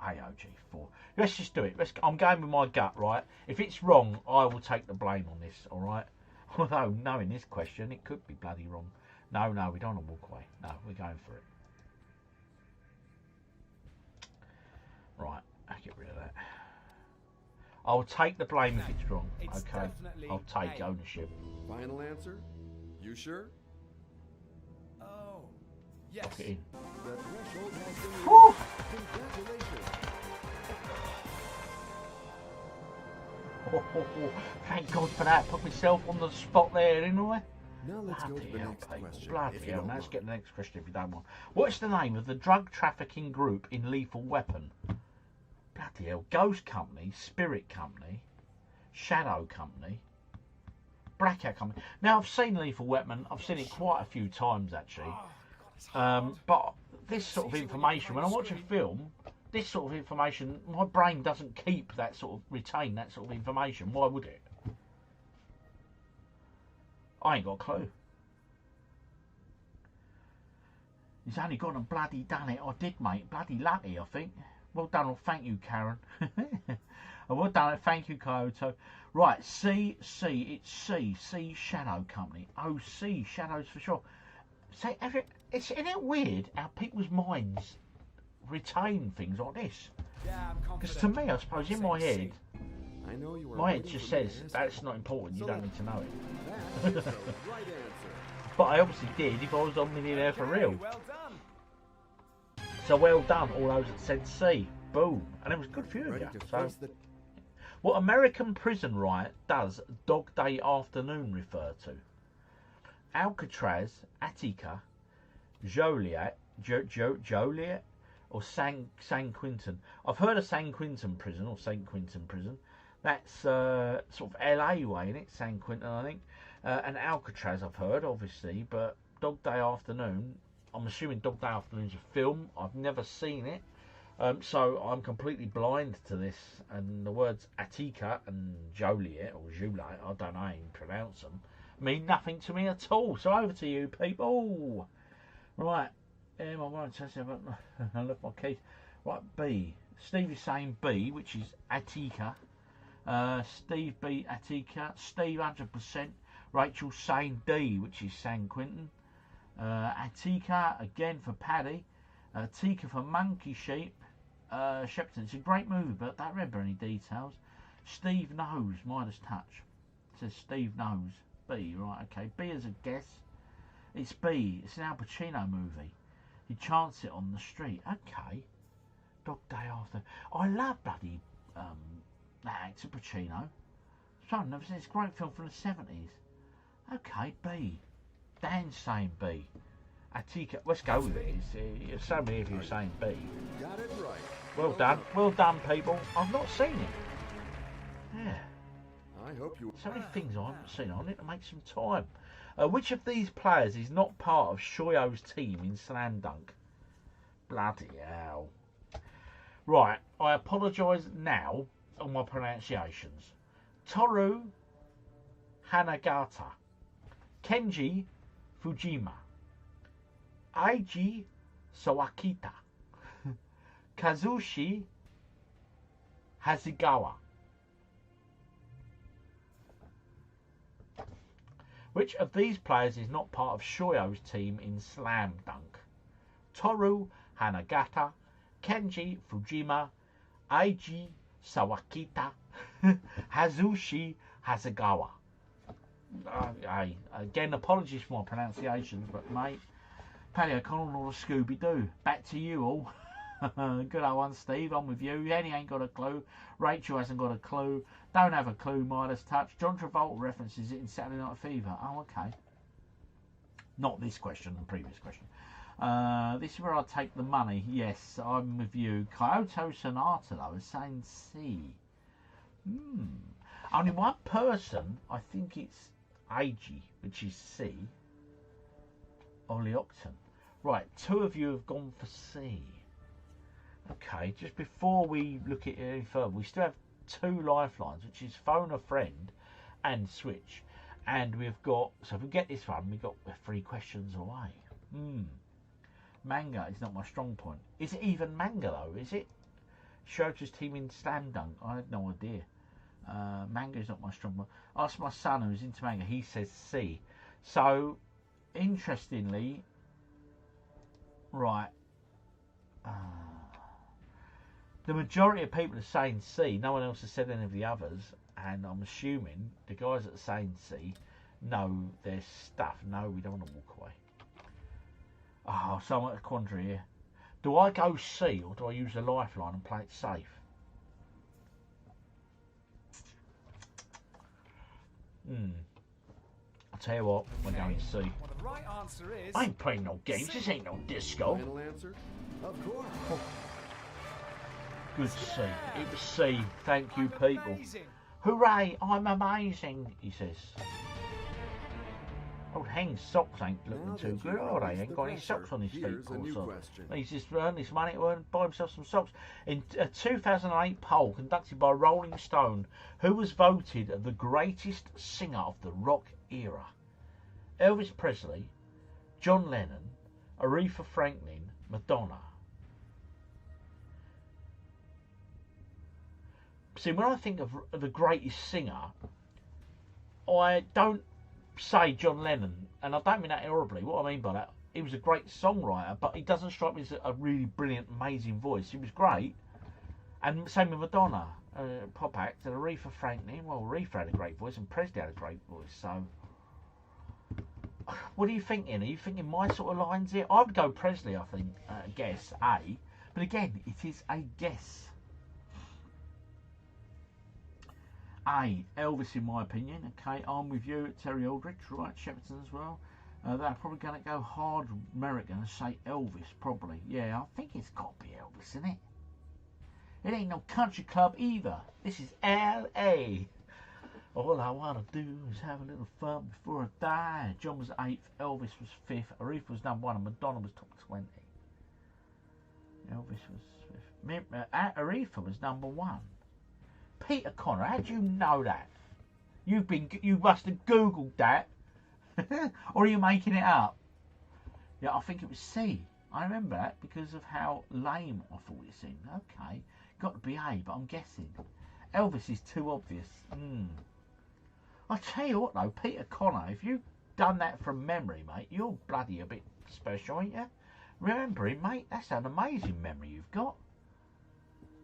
AOG 4. Let's just do it. I'm going with my gut, right? If it's wrong, I will take the blame on this, alright? Although, knowing this question, it could be bloody wrong. No, we don't want to walk away. No, we're going for it. Right, I'll get rid of that. I'll take the blame if it's wrong. Okay, I'll take ownership. Final answer? You sure? Oh, yes. Lock it in. The threshold has been Whew. reached. Congratulations. Oh, thank God for that. Put myself on the spot there, didn't I? Now let's go to the next question. Bloody if you hell, don't let's mind. get the next question if you don't mind. What's the name of the drug trafficking group in Lethal Weapon? Bloody hell. Ghost Company, Spirit Company, Shadow Company, Blackout Company. Now, I've seen Lethal Weapon. I've seen it quite a few times, actually. But this sort of information, when I watch a film, this sort of information, my brain doesn't keep that sort of, retain that sort of information. Why would it? I ain't got a clue. He's only gone and bloody done it. I did, mate. Bloody lucky, I think. Well done. Well, thank you, Karen. Well done. Thank you, Kyoto. Right, C, it's C Shadow Company. Oh, C, Shadows for sure. So, isn't it weird how people's minds retain things like this? Because to me, I suppose, in my head, my head just says, that's not important, you don't need to know it. But I obviously did if I was on Millionaire for real. So well done, all those that said C. Boom. And it was good for you. So, what American prison riot does Dog Day Afternoon refer to? Alcatraz, Attica, Joliet, or San Quentin. I've heard of San Quentin prison or St. Quentin prison. That's sort of LA way, isn't it? San Quentin, I think. And Alcatraz, I've heard, obviously. But Dog Day Afternoon, I'm assuming Dog Day Afternoon's a film. I've never seen it. So I'm completely blind to this. And the words Attica and Joliet, or Juliet, I don't know how you pronounce them, mean nothing to me at all. So over to you, people. Right. I left my keys. Right, B. Steve is saying B, which is Attica. Steve B, Attica. Steve 100%. Rachel saying D, which is San Quentin. Attica again for Paddy. Tika for Monkey Sheep. Shepton. It's a great movie, but don't remember any details. Steve knows. Midas touch. It says Steve knows. B, right, okay. B as a guess. It's B. It's an Al Pacino movie. He chants it on the street. Okay. Dog Day After. I love bloody that actor Pacino. So I've never seen. It's a great film from the 70s. Okay, B. Dan's saying B. Attica. Let's go with it. It's so many of you saying B. Got it right. Well done. Well done, people. I've not seen it. Yeah. I hope you. So many things I haven't seen. I need to make some time. Which of these players is not part of Shoyo's team in Slam Dunk? Bloody hell. Right, I apologise now on my pronunciations. Toru Hanagata, Kenji Fujima, Eiji Sawakita, Kazushi Hasegawa. Which of these players is not part of Shoyo's team in Slam Dunk? Toru Hanagata, Kenji Fujima, Eiji Sawakita, Hazushi Hasegawa. Again, apologies for my pronunciations, but mate, Paddy O'Connell or Scooby-Doo. Back to you all. Good old one, Steve. I'm with you. Henny ain't got a clue. Rachel hasn't got a clue. Don't have a clue. Midas touch. John Travolta references it in Saturday Night Fever. Oh, okay. Not this question. The previous question. This is where I take the money. Yes, I'm with you. Kyoto Sonata, though, is saying C. Only one person. I think it's Eiji, which is C. Oleocton. Right, two of you have gone for C. Okay, just before we look at it any further, we still have two lifelines, which is phone a friend and switch. And we've got, so if we get this one, we've got 3 questions away. Manga is not my strong point. Is it even manga though? Is it? Shoto's team in Slam Dunk? I had no idea. Manga is not my strong point. Ask my son who's into manga. He says C. So, interestingly, right. The majority of people are saying C. No one else has said any of the others, and I'm assuming the guys that are saying C know their stuff. No, we don't want to walk away. Oh, so I'm at a quandary here. Do I go C or do I use a lifeline and play it safe? I'll tell you what, we're going C. Well, the right answer is I ain't playing no games. This ain't no disco. Final answer? Of course. Oh. Good C. It was C. Thank you, people. Amazing. Hooray! I'm amazing, he says. Old Heng's socks ain't looking too good, are they? Ain't got any socks on his feet. He's just earned his money to buy himself some socks. In a 2008 poll conducted by Rolling Stone, who was voted the greatest singer of the rock era? Elvis Presley, John Lennon, Aretha Franklin, Madonna. see, when I think of the greatest singer, I don't say John Lennon, and I don't mean that horribly. What I mean by that, he was a great songwriter, but he doesn't strike me as a really brilliant, amazing voice. He was great, and same with Madonna, pop act, and Aretha Franklin. Well, Aretha had a great voice, and Presley had a great voice. So, what are you thinking? Are you thinking my sort of lines here? I'd go Presley, I think. Guess A, but again, it is a guess. A, Elvis, in my opinion. Okay, I'm with you. Terry Aldrich, right? Shepperton as well. They're probably going to go hard American and say Elvis, probably. Yeah, I think it's got to be Elvis, isn't it? It ain't no country club either. This is L.A. All I want to do is have a little fun before I die. John was 8th, Elvis was 5th, Aretha was number 1, and Madonna was top 20. Elvis was 5th. Aretha was number 1. Peter Connor, how do you know that? You must have Googled that. Or are you making it up? Yeah, I think it was C. I remember that because of how lame I thought it seemed. Okay, got to be A, but I'm guessing. Elvis is too obvious. I'll tell you what though, Peter Connor, if you've done that from memory, mate, you're bloody a bit special, ain't you? Remember him, mate? That's an amazing memory you've got.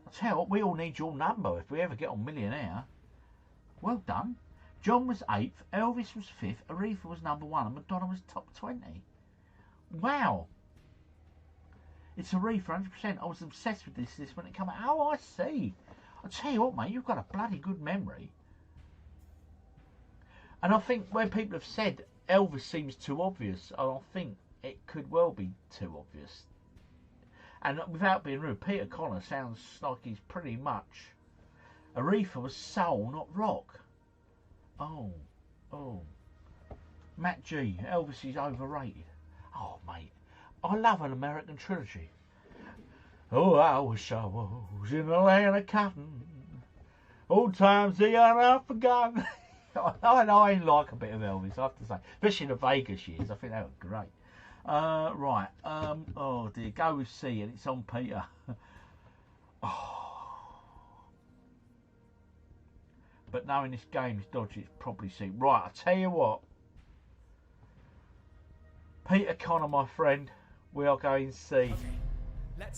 I'll tell you what, we all need your number if we ever get on Millionaire. Well done. John was 8th, Elvis was 5th, Aretha was number 1, and Madonna was top 20. Wow. It's Aretha, 100%. I was obsessed with this when it came out. Oh, I see. I'll tell you what, mate, you've got a bloody good memory. And I think where people have said Elvis seems too obvious, I think it could well be too obvious. And without being rude, Peter Connor sounds like he's pretty much... Aretha was soul, not rock. Oh. Matt G, Elvis is overrated. Oh, mate, I love an American trilogy. Oh, I wish I was in the land of cotton. Old times they are not forgotten. I like a bit of Elvis, I have to say. Especially the Vegas years, I think that was great. Right, oh dear, go with C, and it's on Peter. But knowing this game is dodgy, it's probably C. Right, I'll tell you what. Peter Connor, my friend, we are going C.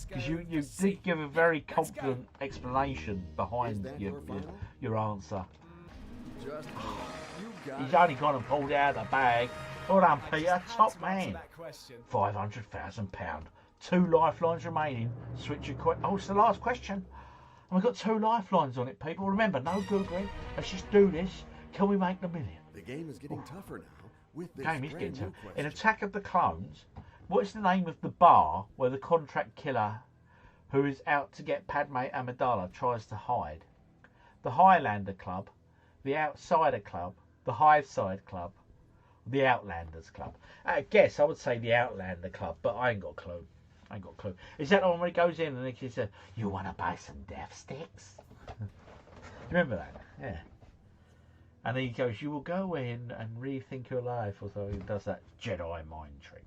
Because you did give a very confident explanation behind your answer. He's only gone and pulled it out of the bag. Well done, Peter. Top man. £500,000. 2 lifelines remaining. Switch your question. Oh, it's the last question. And we've got 2 lifelines on it, people. Remember, no Googling. Let's just do this. Can we make the million? The game is getting tougher now. With this game is getting tougher. In Attack of the Clones, what is the name of the bar where the contract killer who is out to get Padme Amidala tries to hide? The Highlander Club, the Outsider Club, the High Side Club, the Outlanders Club. I guess I would say the Outlander Club, but I ain't got a clue. Is that the one where he goes in and he says, "You want to buy some death sticks?" Remember that? Yeah. And he goes, "You will go in and rethink your life," or so. He does that Jedi mind trick.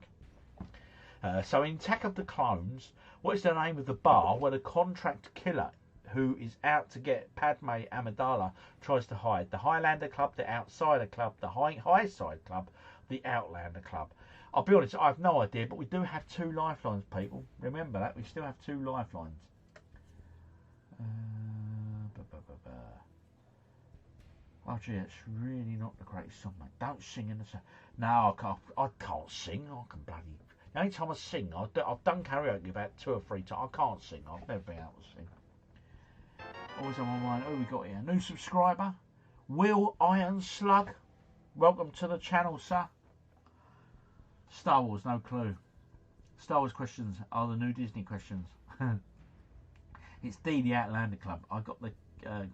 So in Attack of the Clones, what is the name of the bar where the contract killer who is out to get Padme Amidala tries to hide? The Highlander Club, the Outsider Club, the High Side Club, the Outlander Club. I'll be honest, I have no idea, but we do have 2 lifelines, people. Remember that, we still have 2 lifelines. Oh gee, it's really not the greatest song, mate. Don't sing in the song. No, I can't sing. I can bloody... The only time I sing, I've done karaoke about 2 or 3 times. I can't sing. I've never been able to sing. Always on my mind. Who we got here? New subscriber, Will Iron Slug. Welcome to the channel, sir. Star Wars, no clue. Star Wars questions are the new Disney questions. It's D, the Outlander Club. I got the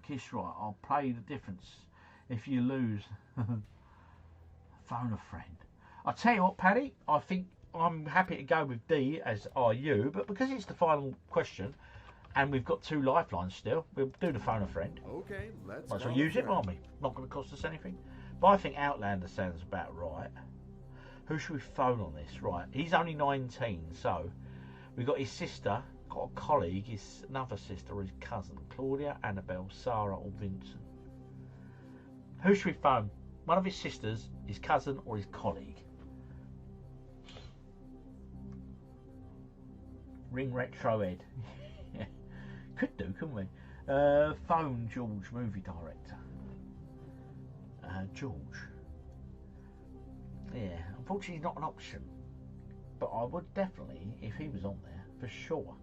kiss right. I'll play the difference if you lose. Phone a friend. I'll tell you what, Paddy, I think I'm happy to go with D, as are you, but because it's the final question and we've got 2 lifelines still, we'll do the phone a friend. Okay, let's so use it, won't we? Not going to cost us anything. But I think Outlander sounds about right. Who should we phone on this? Right, he's only 19, so we've got his sister, got a colleague, his another sister or his cousin. Claudia, Annabelle, Sarah or Vincent. Who should we phone? One of his sisters, his cousin or his colleague? Ring Retro Ed. Could do, couldn't we? Phone George, movie director. George. Yeah, unfortunately he's not an option. But I would definitely, if he was on there, for sure.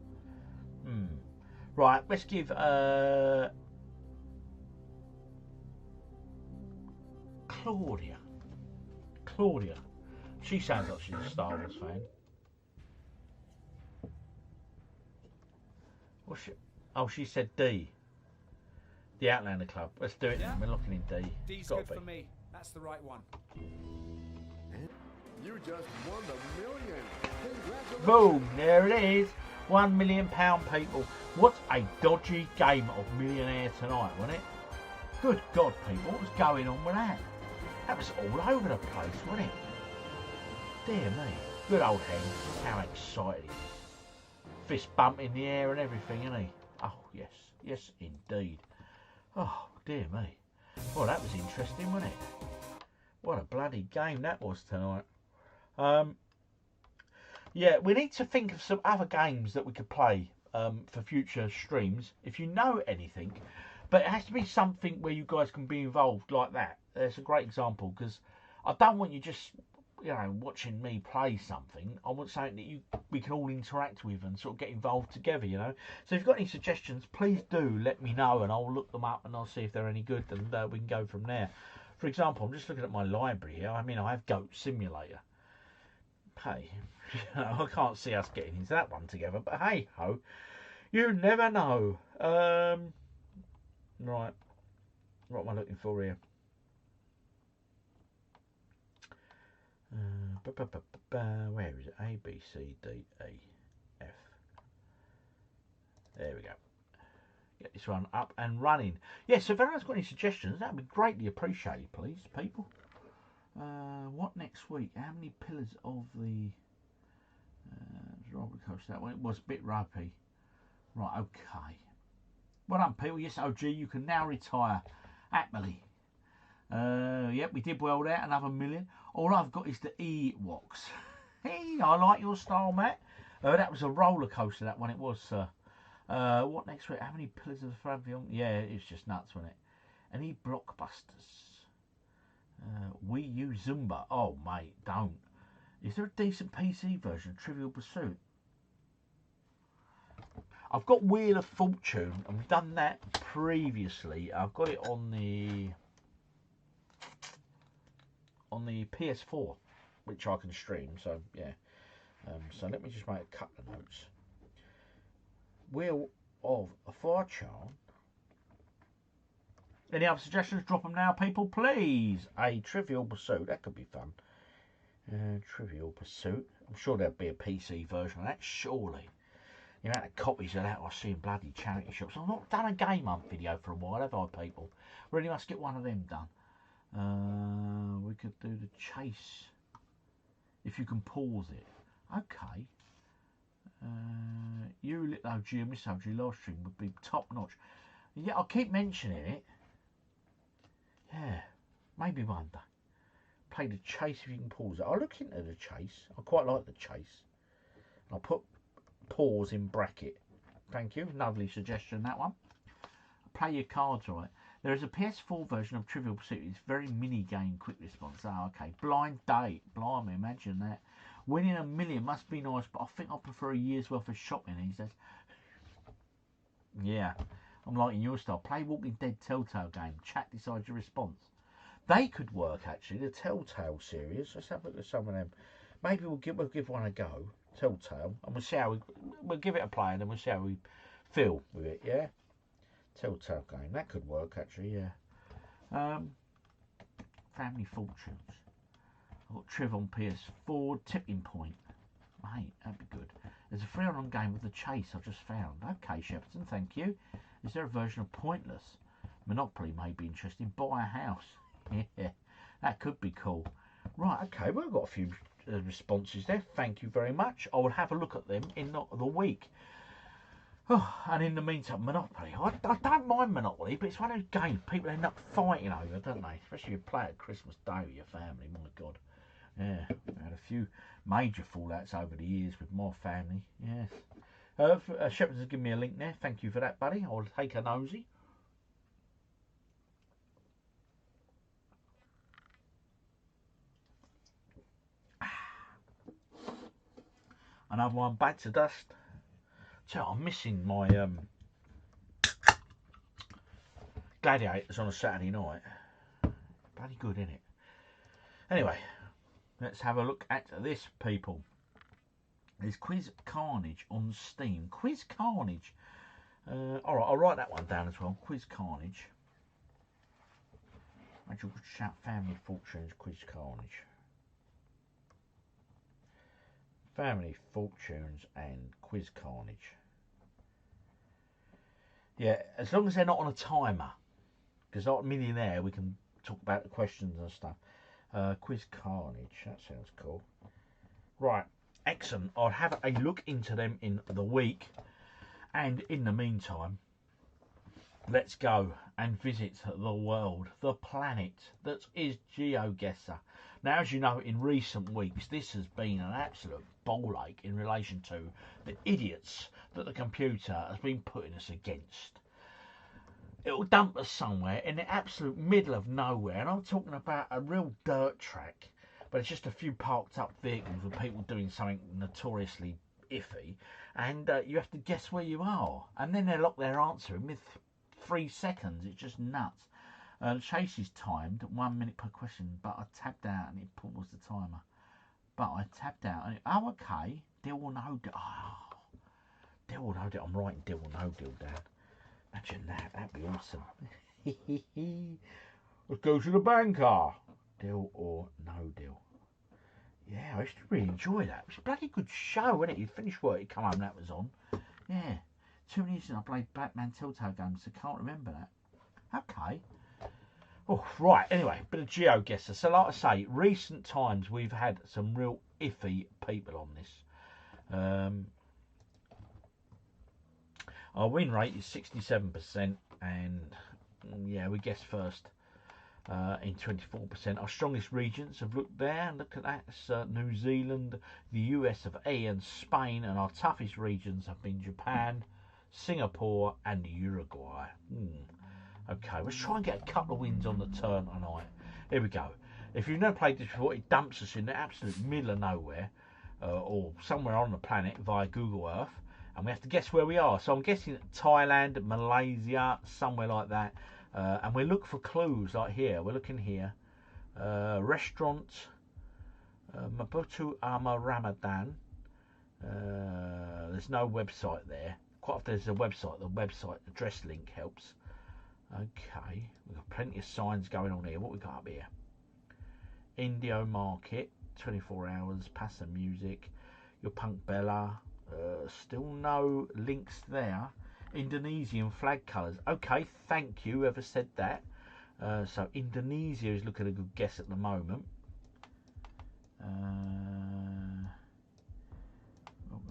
Right, let's give Claudia. Claudia. She sounds like she's a Star Wars fan. What's she? Oh, she said D. The Outlander Club. Let's do it. Yeah. We're looking in D. D's good for me. That's the right one. You just won the million. Congratulations. Boom! There it is. £1 million, people. What a dodgy game of Millionaire tonight, wasn't it? Good God, people, what was going on with that? That was all over the place, wasn't it? Dear me. Good old Hen. How excited he is. Fist bump in the air and everything, isn't he? Oh, yes. Yes, indeed. Oh, dear me. Well, that was interesting, wasn't it? What a bloody game that was tonight. Yeah, we need to think of some other games that we could play for future streams. If you know anything, but it has to be something where you guys can be involved like that. That's a great example, because I don't want you just, you know, watching me play something. I want something that we can all interact with and sort of get involved together, you know. So if you've got any suggestions, please do let me know, and I'll look them up and I'll see if they're any good, and we can go from there. For example, I'm just looking at my library here. I mean, I have Goat Simulator. Hey, I can't see us getting into that one together, but hey ho, you never know. Right, what am I looking for here? Where is it? A, B, C, D, E, F. There we go. Get this one up and running. Yes, so if anyone's got any suggestions, that would be greatly appreciated, please, people. What next week? How many pillars of the roller coaster? That one, it was a bit ropey. Right, okay. Well done, people. Yes, OG, you can now retire happily. Yep, we did well there. Another million. All I've got is the Ewoks. Hey, I like your style, Matt. That was a roller coaster, that one. It was, sir. What next week? How many pillars of the front film? Yeah, it's just nuts, wasn't it? Any blockbusters? Wii U Zumba. Oh, mate, don't. Is there a decent PC version of Trivial Pursuit? I've got Wheel of Fortune, and we've done that previously. I've got it on the PS4, which I can stream. So yeah. So let me just make a couple of notes. Wheel of Fortune. Any other suggestions? Drop them now, people, please. A Trivial Pursuit. That could be fun. Trivial Pursuit. I'm sure there'll be a PC version of that, surely. The amount of copies of that I see in bloody charity shops. I've not done a Game Month video for a while, have I, people? Really must get one of them done. We could do the chase. If you can pause it. Okay. You Little OG and Miss OG live stream would be top notch. Yeah, I'll keep mentioning it. Yeah, maybe one day. Play the chase if you can pause it. I'll look into the chase. I quite like the chase. I'll put pause in bracket. Thank you. Lovely suggestion, that one. Play your cards right. There is a PS4 version of Trivial Pursuit. It's very mini game, quick response. Oh, okay. Blind date. Blimey, imagine that. Winning $1 million must be nice, but I think I prefer a year's worth of shopping, he says. Yeah. I'm liking your style. Play Walking Dead Telltale game. Chat decides your response. They could work, actually. The Telltale series. Let's have a look at some of them. Maybe we'll give one a go. Telltale. And we'll see how we'll give it a play, and then we'll see how we feel with it, yeah? Telltale game. That could work, actually, yeah. Family Fortunes. I've got Triv on PS4. Tipping Point. Mate, that'd be good. There's a free on game with the chase I've just found. Okay, Shepperton, thank you. Is there a version of Pointless? Monopoly may be interesting. Buy a house. Yeah, that could be cool. Right, okay, well, I've got a few responses there. Thank you very much. I will have a look at them in the week. And in the meantime, Monopoly. I don't mind Monopoly, but it's one of those games people end up fighting over, don't they? Especially if you play it Christmas Day with your family, my God. Yeah, I had a few major fallouts over the years with my family, yes. Shepard has given me a link there. Thank you for that, buddy. I'll take a nosy. Another one, back to dust. So I'm missing my Gladiators on a Saturday night. Bloody good, isn't it? Anyway, let's have a look at this, people. There's Quiz Carnage on Steam. Quiz Carnage. Alright, I'll write that one down as well. Quiz Carnage. Nigel Shout Family Fortunes Quiz Carnage. Family Fortunes and Quiz Carnage. Yeah, as long as they're not on a timer. Because like Millionaire, we can talk about the questions and stuff. Quiz Carnage, that sounds cool. Right, excellent. I'll have a look into them in the week. And in the meantime, let's go and visit the world, the planet that is GeoGuessr. Now, as you know, in recent weeks, this has been an absolute ball ache in relation to the idiots that the computer has been putting us against. It will dump us somewhere in the absolute middle of nowhere, and I'm talking about a real dirt track, but it's just a few parked up vehicles with people doing something notoriously iffy, and you have to guess where you are, and then they lock their answer in with 3 seconds. It's just nuts. The chase is timed 1 minute per question, but I tapped out and it paused the timer. But I tapped out and okay, deal or no deal. Oh, deal or no deal. I'm writing deal or no deal down. Imagine that. That'd be awesome. Let's go to the banker. Deal or no deal. Yeah, I used to really enjoy that. It was a bloody good show, wasn't it? You'd finish work, you'd come home, that was on. Yeah. Too many years since I played Batman Telltale games, so I can't remember that. Okay. Oh, right, anyway, bit of GeoGuessr. So like I say, recent times we've had some real iffy people on this. Our win rate is 67%, and yeah, we guessed first in 24%. Our strongest regions have looked there, look at that, it's New Zealand, the US of A and Spain, and our toughest regions have been Japan, Singapore and Uruguay. Okay, let's try and get a couple of wins on the turn tonight. Here we go. If you've never played this before, it dumps us in the absolute middle of nowhere, or somewhere on the planet via Google Earth, and we have to guess where we are. So I'm guessing Thailand, Malaysia, somewhere like that, and we look for clues like here. We're looking here. Restaurant, Mabutu Ama Ramadan. There's no website there. Quite often there's a website. The website address link helps. Okay, we've got plenty of signs going on here. What we got up here? Indio Market, 24 hours, Passa Music, your Punk Bella. Still no links there. Indonesian flag colours. Okay, thank you, whoever said that. So Indonesia is looking a good guess at the moment.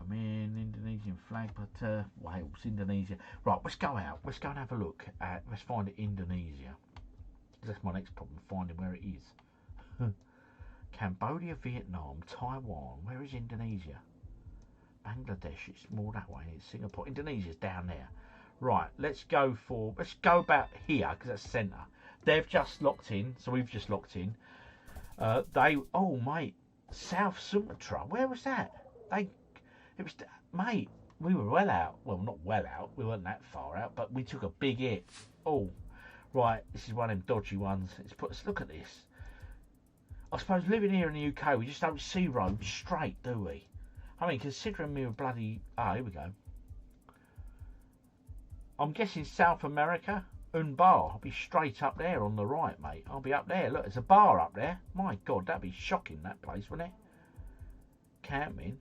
I'm in Indonesian flag, but Wales, Indonesia. Right, let's go out. Let's go and have a look at. Let's find Indonesia. That's my next problem, finding where it is. Cambodia, Vietnam, Taiwan. Where is Indonesia? Bangladesh. It's more that way. It's Singapore. Indonesia's down there. Right, let's go about here because that's centre. They've just locked in, so we've just locked in. Oh mate, South Sumatra. Where was that? Mate, we were well out. Well, not well out. We weren't that far out, but we took a big hit. Oh, right. This is one of them dodgy ones. Let's put. Let's look at this. I suppose living here in the UK, we just don't see roads straight, do we? I mean, considering we were bloody. Ah, here we go. I'm guessing South America. Unbar. I'll be straight up there on the right, mate. I'll be up there. Look, there's a bar up there. My God, that'd be shocking, that place, wouldn't it? Camping.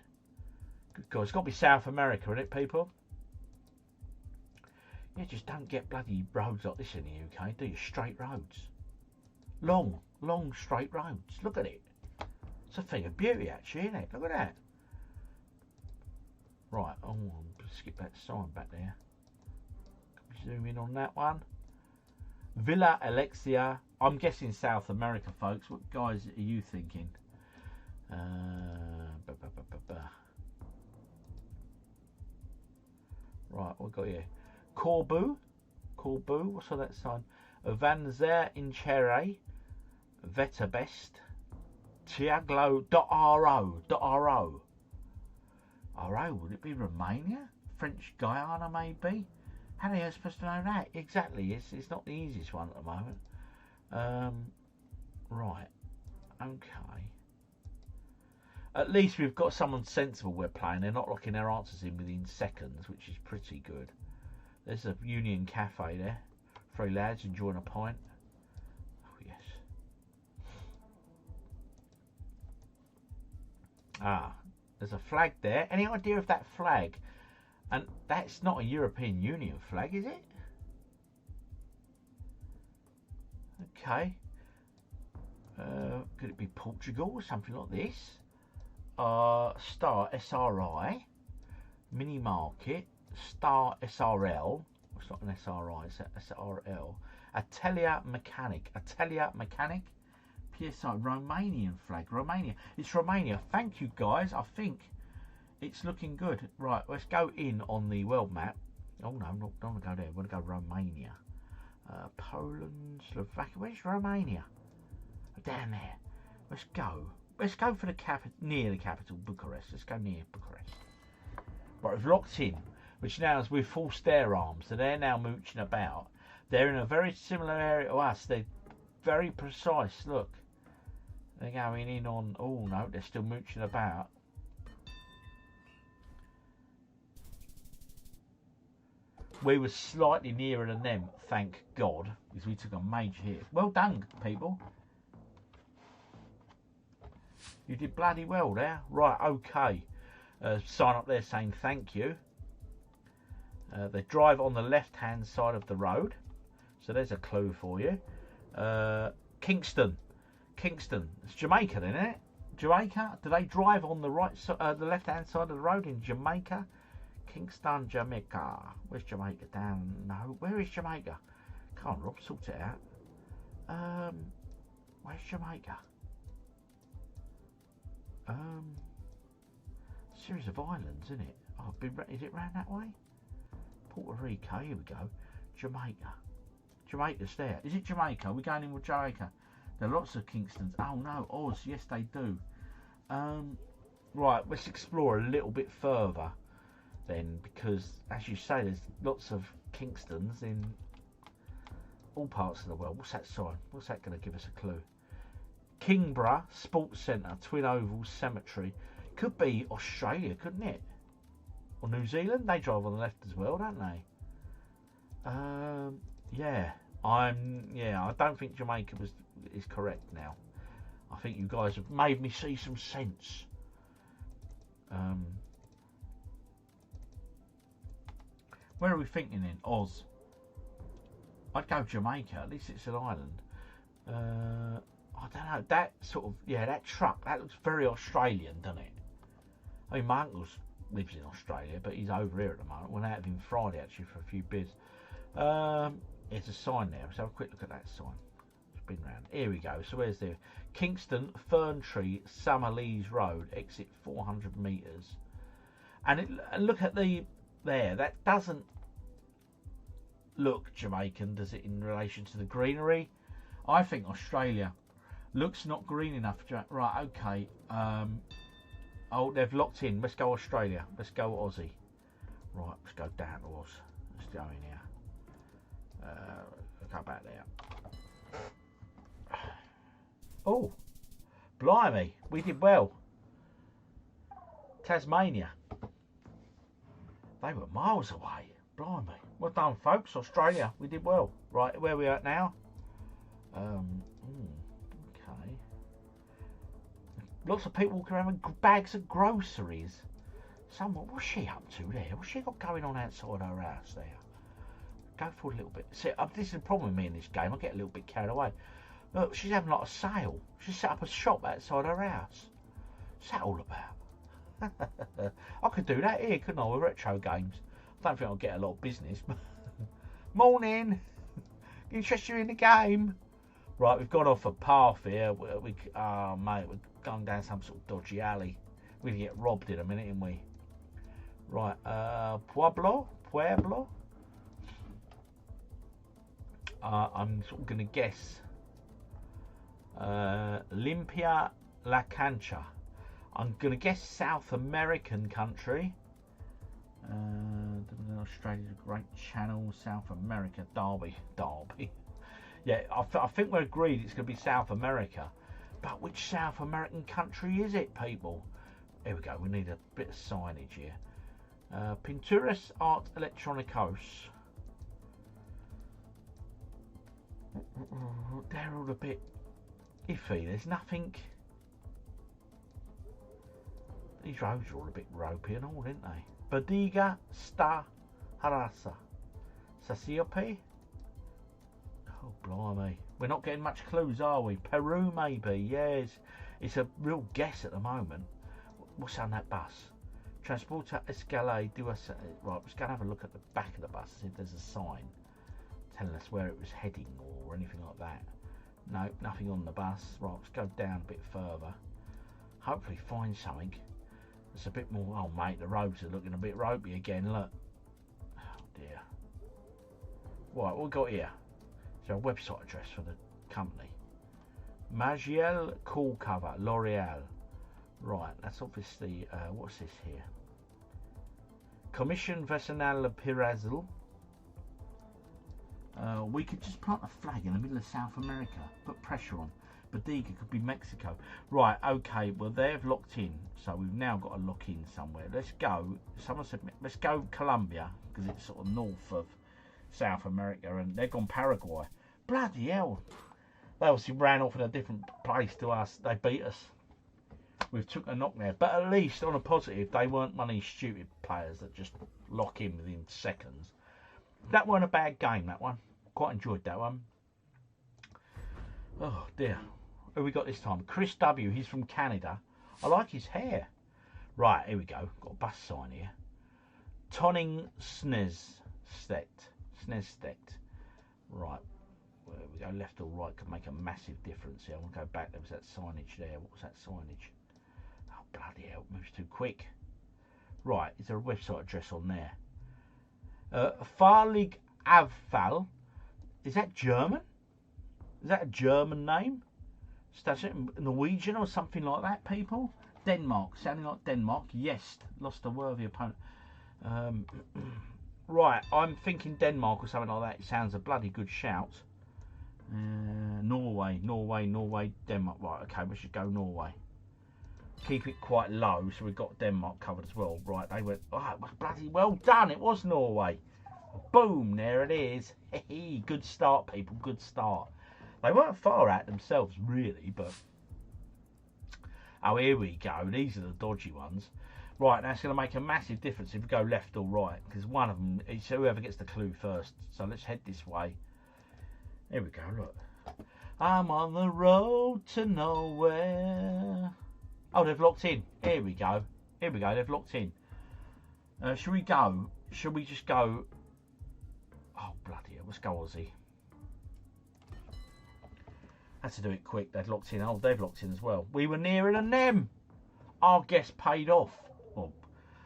Good God, it's got to be South America, isn't it, people? You just don't get bloody roads like this in the UK, do you? Straight roads. Long straight roads. Look at it. It's a thing of beauty, actually, isn't it? Look at that. Right, oh, skip that sign back there. Zoom in on that one. Villa Alexia. I'm guessing South America, folks. What guys are you thinking? Right, what got here? Corbu. What's on that sign? Vanzer Inchere. Vetabest. Tiaglo.ro. RO, would it be Romania? French Guyana, maybe? How are you supposed to know that? Exactly, it's not the easiest one at the moment. Right, okay. At least we've got someone sensible we're playing. They're not locking their answers in within seconds, which is pretty good. There's a Union Cafe there. 3 lads enjoying a pint. Oh, yes. Ah, there's a flag there. Any idea of that flag? And that's not a European Union flag, is it? Okay. Could it be Portugal or something like this? Star SRI. Mini Market. Star SRL. It's not an SRI, it's an SRL. Atelier Mechanic. PSI. Romanian flag. Romania. It's Romania. Thank you, guys. I think it's looking good. Right, let's go in on the world map. Oh no, don't want to go there. I want to go Romania. Poland, Slovakia. Where's Romania? Down there. Let's go. Let's go for the capital, near the capital, Bucharest. Let's go near Bucharest. Right, we've locked in, which now is we've forced their arms, so they're now mooching about. They're in a very similar area to us. They're very precise. Look, they're going in on. Oh no, they're still mooching about. We were slightly nearer than them, thank God, because we took a major hit. Well done, people. You did bloody well there. Right, okay. Sign up there saying thank you. They drive on the left-hand side of the road. So there's a clue for you. Kingston. It's Jamaica then, isn't it? Jamaica? Do they drive on the right, the left-hand side of the road in Jamaica? Kingston, Jamaica. Where's Jamaica? Down. No. Where is Jamaica? Come on, Rob, sort it out. Where's Jamaica? Series of islands, isn't it? Oh, is it round that way? Puerto Rico. Here we go. Jamaica. Jamaica's there. Is it Jamaica? We're going in with Jamaica. There are lots of Kingstons. Oh no, Oz. Yes, they do. Right. Let's explore a little bit further. Then, because as you say, there's lots of Kingstons in all parts of the world. What's that sign? What's that going to give us a clue? Kingborough Sports Centre, Twin Ovals Cemetery. Could be Australia, couldn't it? Or New Zealand? They drive on the left as well, don't they? Yeah. I don't think Jamaica is correct now. I think you guys have made me see some sense. Where are we thinking in? Oz. I'd go Jamaica. At least it's an island. I don't know. That sort of, that truck, that looks very Australian, doesn't it? I mean, my uncle lives in Australia, but he's over here at the moment. Went out with him Friday, actually, for a few beers. There's a sign there. Let's have a quick look at that sign. It's been round. Here we go. So where's the Kingston, Ferntree, Summerlees Road, exit 400 metres. And look at the... There, that doesn't look Jamaican, does it, in relation to the greenery? I think Australia looks not green enough. Right, okay. Oh, they've locked in. Let's go Australia. Let's go Aussie. Right, let's go down to Oz. Let's go in here. Go back there. Oh, blimey, we did well. Tasmania. They were miles away. Blimey. Well done, folks. Australia. We did well. Right, where are we at now? Okay. Lots of people walking around with bags of groceries. Someone, what's she up to there? What's she got going on outside her house there? Go for a little bit. See, this is the problem with me in this game. I get a little bit carried away. Look, she's having like a sale. She set up a shop outside her house. What's that all about? I could do that here, couldn't I, with retro games? I don't think I'll get a lot of business. Morning! Interested in the game? Right, we've gone off a path here. Mate, we're going down some sort of dodgy alley. We're going to get robbed in a minute, ain't we? Right, Pueblo? I'm sort of going to guess Limpia La Cancha. I'm going to guess South American country. Australia's a great channel. South America, Derby. Yeah, I think we're agreed it's going to be South America. But which South American country is it, people? Here we go. We need a bit of signage here. Pinturas Art Electronicos. They're all a bit iffy. There's nothing. These roads are all a bit ropey and all, aren't they? Badiga sta harasa. Sasiope? Oh, blimey. We're not getting much clues, are we? Peru, maybe. Yes. It's a real guess at the moment. What's on that bus? Transporter Escalade. Right, let's go and have a look at the back of the bus, see if there's a sign telling us where it was heading or anything like that. No, nothing on the bus. Right, let's go down a bit further. Hopefully find something. It's a bit more. Oh, mate, the roads are looking a bit ropey again. Look. Oh, dear. Right, what we got here? Is there a website address for the company? Magiel Call Cover, L'Oreal. Right, that's obviously. What's this here? Commission Vecinal Pirazil. We could just plant a flag in the middle of South America. Put pressure on. Badiga could be Mexico. Right, okay, well they've locked in, so we've now got to lock in somewhere. Let's go. Someone said let's go Colombia, because it's sort of north of South America, and they've gone Paraguay. Bloody hell. They obviously ran off in a different place to us. They beat us. We've took a knock there. But at least on a positive, they weren't one of these stupid players that just lock in within seconds. That weren't a bad game, that one. Quite enjoyed that one. Oh dear. Who we got this time? Chris W. He's from Canada. I like his hair. Right, here we go. Got a bus sign here. Tonning Snezstedt. Right. Where we go, left or right could make a massive difference here. I want to go back. There was that signage there. What was that signage? Oh, bloody hell. It moves too quick. Right. Is there a website address on there? Farlig Avfall. Is that German? Is that a German name? Is it Norwegian or something like that, people? Denmark, sounding like Denmark. Yes, lost a worthy opponent. Right, I'm thinking Denmark or something like that. It sounds a bloody good shout. Norway, Denmark. Right, okay, we should go Norway. Keep it quite low, so we've got Denmark covered as well. Right, they went, oh, it was bloody well done. It was Norway. Boom, there it is. Good start, people, good start. They weren't far out themselves, really, but... Oh, here we go. These are the dodgy ones. Right, now it's going to make a massive difference if we go left or right, because one of them, it's whoever gets the clue first. So let's head this way. Here we go, look. I'm on the road to nowhere. Oh, they've locked in. Here we go. Here we go, they've locked in. Shall we go? Shall we just go... Oh, bloody hell. Let's go Aussie. Had to do it quick. They'd locked in. Oh, they've locked in as well. We were nearer than them. Our guess paid off. Well,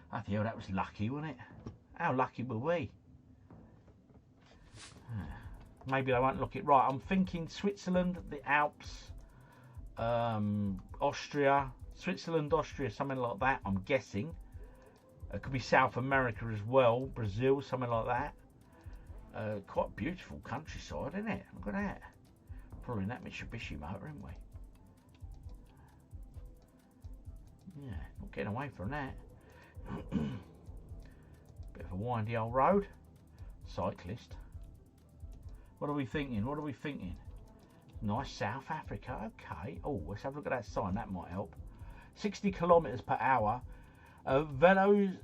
bloody hell, that was lucky, wasn't it? How lucky were we? Maybe they won't lock it right. I'm thinking Switzerland, the Alps, Austria, Switzerland, Austria, something like that. I'm guessing. It could be South America as well, Brazil, something like that. Quite beautiful countryside, isn't it? Look at that. Probably in that Mitsubishi motor, isn't we? Yeah, not getting away from that. Bit of a windy old road. Cyclist. What are we thinking? What are we thinking? Nice South Africa. Okay. Oh, let's have a look at that sign. That might help. 60 kilometers per hour. Velocidad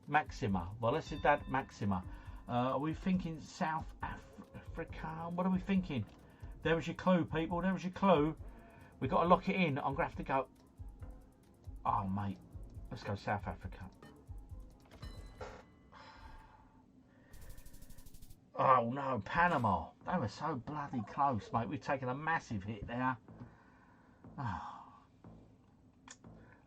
maxima. Velocidad maxima. Are we thinking South Africa? What are we thinking? There was your clue, people. There was your clue. We've got to lock it in. I'm going to have to go. Oh, mate. Let's go South Africa. Oh, no. Panama. They were so bloody close, mate. We've taken a massive hit there.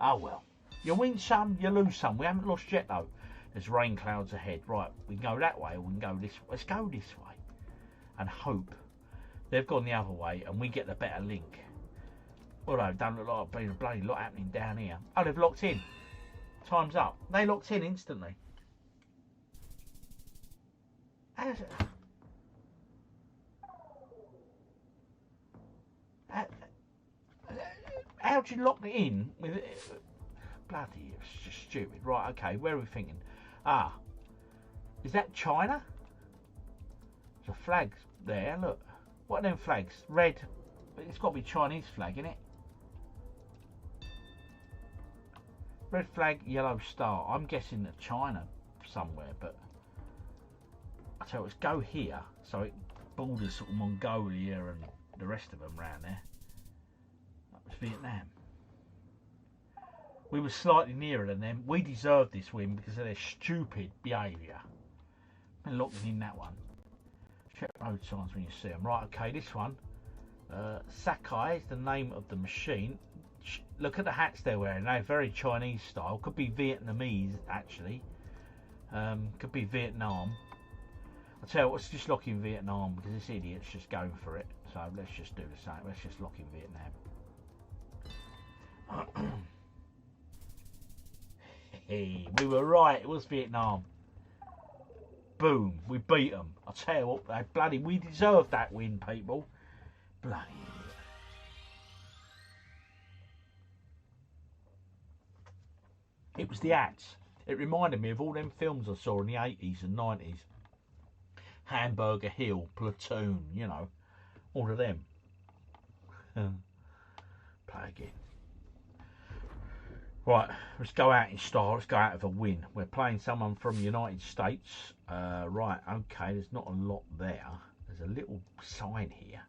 Oh, well. You win some, you lose some. We haven't lost yet, though. There's rain clouds ahead. Right, we can go that way or we can go this way. Let's go this way. And hope they've gone the other way and we get the better link. Although, don't look like there's a bloody lot happening down here. Oh, they've locked in. Time's up. They locked in instantly. How'd you lock it in? With bloody, it's just stupid. Right, okay, where are we thinking? Ah, is that China? There's a flag there, look. What are them flags? Red, it's got to be Chinese flag, innit? Red flag, yellow star. I'm guessing that China somewhere, but I tell you, let's go here, so it borders sort of Mongolia and the rest of them around there. That was Vietnam. We were slightly nearer than them. We deserved this win because of their stupid behaviour. Been locking in that one. Check road signs when you see them. Right, okay, this one. Sakai is the name of the machine. Look at the hats they're wearing. They're very Chinese style. Could be Vietnamese, actually. Could be Vietnam. I'll tell you what, let's just lock in Vietnam because this idiot's just going for it. So let's just do the same. Let's just lock in Vietnam. Hey, we were right. It was Vietnam. Boom. We beat them. I'll tell you what, we deserved that win, people. Bloody. It was the ads. It reminded me of all them films I saw in the 80s and 90s. Hamburger Hill, Platoon, you know, all of them. Play again. Right, let's go out in style. Let's go out with a win. We're playing someone from the United States. Right, okay, there's not a lot there. There's a little sign here.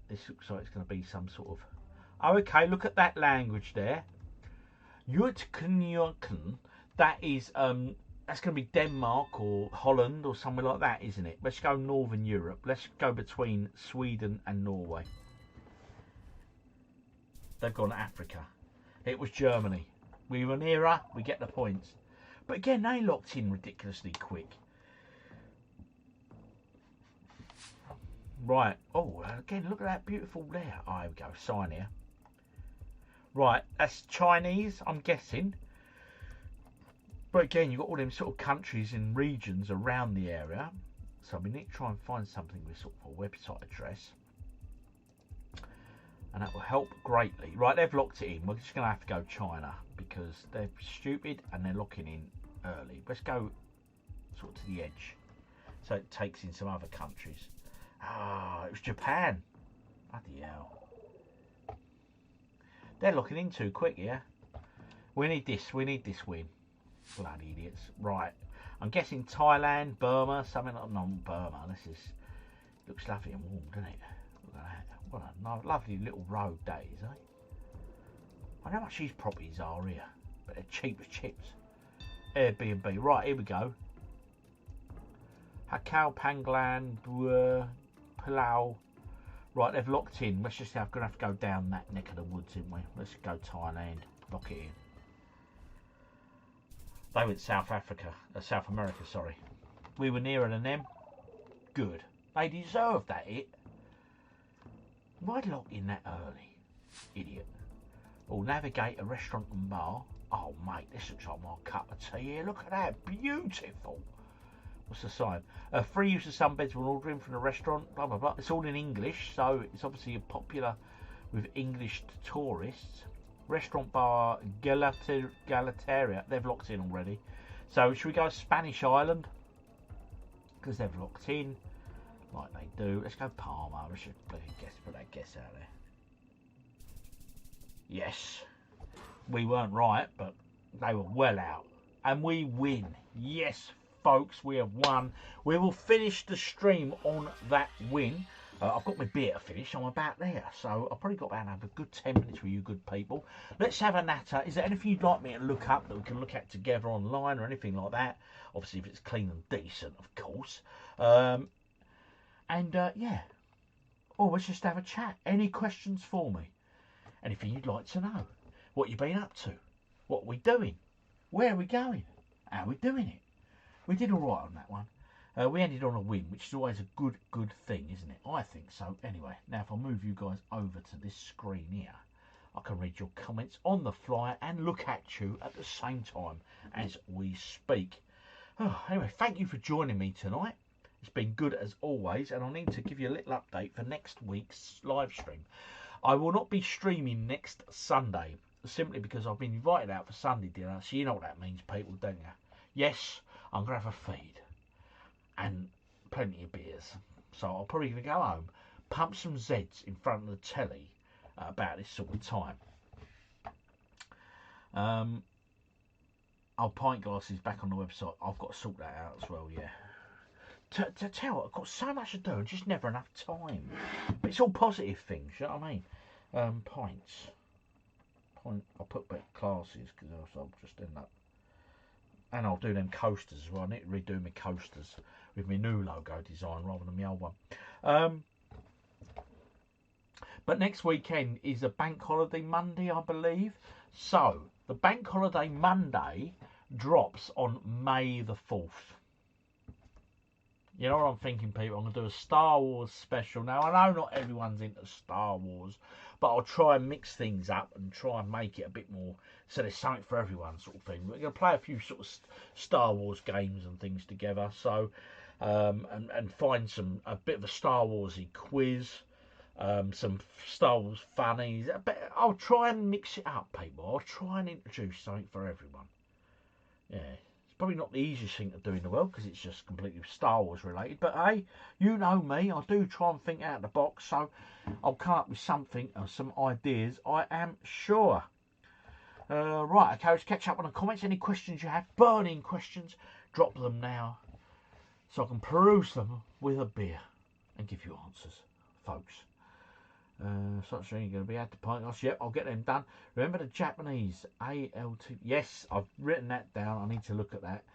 This looks like it's going to be some sort of... Oh, okay, look at that language there. Jutkunjorken, that is, that's going to be Denmark or Holland or somewhere like that, isn't it? Let's go Northern Europe. Let's go between Sweden and Norway. They've gone to Africa. It was Germany. We were nearer, we get the points. But again, they locked in ridiculously quick. Right. Oh, again, look at that beautiful there. Oh, here we go. Sign here. Right, that's Chinese, I'm guessing. But again, you've got all them sort of countries and regions around the area. So we need to try and find something with sort of a website address. And that will help greatly. Right, they've locked it in. We're just going to have to go China because they're stupid and they're locking in early. Let's go sort of to the edge. So it takes in some other countries. Ah, it was Japan. Bloody hell. They're looking in too quick, yeah? We need this win. Bloody idiots. Right. I'm guessing Thailand, Burma, something like... No, Burma. This is... Looks lovely and warm, doesn't it? Look at that. What a lovely little road that is, eh? I know how much these properties are here. But they're cheap as chips. Airbnb. Right, here we go. Hakau, Panglan, Palau. Right, they've locked in. Let's just have, gonna have to go down that neck of the woods, isn't we? Let's go Thailand. Lock it in. They went South Africa. South America, sorry. We were nearer than them. Good. They deserved that hit. Why'd lock in that early? Idiot. Oh, navigate a restaurant and bar. Oh, mate, this looks like my cup of tea here. Look at that. Beautiful. What's the sign? Free use of sunbeds when ordering from the restaurant. Blah, blah, blah. It's all in English, so it's obviously popular with English tourists. Restaurant bar Galateria. They've locked in already. So should we go Spanish Island? Because they've locked in. Like they do. Let's go Palma. We should put that guess out there. Yes. We weren't right, but they were well out. And we win. Yes, folks, we have won. We will finish the stream on that win. I've got my beer to finish. I'm about there. So I've probably got about another good 10 minutes with you good people. Let's have a natter. Is there anything you'd like me to look up that we can look at together online or anything like that? Obviously, if it's clean and decent, of course. Yeah. Or let's just have a chat. Any questions for me? Anything you'd like to know? What you been up to? What are we doing? Where are we going? How are we doing it? We did all right on that one. We ended on a win, which is always a good thing, isn't it? I think so. Anyway, now if I move you guys over to this screen here, I can read your comments on the fly and look at you at the same time as we speak. Anyway, thank you for joining me tonight. It's been good as always, and I need to give you a little update for next week's live stream. I will not be streaming next Sunday, simply because I've been invited out for Sunday dinner, so you know what that means, people, don't you? Yes, I'm going to have a feed. And plenty of beers. So I'm probably going to go home, pump some Zeds in front of the telly about this sort of time. Pint glasses back on the website. I've got to sort that out as well, yeah. To tell you, I've got so much to do and just never enough time. But it's all positive things, you know what I mean? Pints. I'll put back classes because else I'll just end up. And I'll do them coasters as well. I need to redo my coasters with my new logo design rather than my old one. But next weekend is a bank holiday Monday, I believe. So, the bank holiday Monday drops on May the 4th. You know what I'm thinking, people? I'm going to do a Star Wars special. Now, I know not everyone's into Star Wars, but I'll try and mix things up and try and make it a bit more so there's something for everyone sort of thing. We're going to play a few sort of Star Wars games and things together. So, and find a bit of a Star Warsy quiz, some Star Wars funnies. But I'll try and mix it up, people. I'll try and introduce something for everyone. Yeah. Probably not the easiest thing to do in the world because it's just completely Star Wars related. But hey, you know me, I do try and think out of the box, so I'll come up with something or some ideas, I am sure. Right, okay, let's catch up on the comments. Any questions you have, burning questions, drop them now so I can peruse them with a beer and give you answers, folks. Such thing going to be at the pint glass. Yep, I'll get them done. Remember the Japanese ALT. Yes, I've written that down. I need to look at that.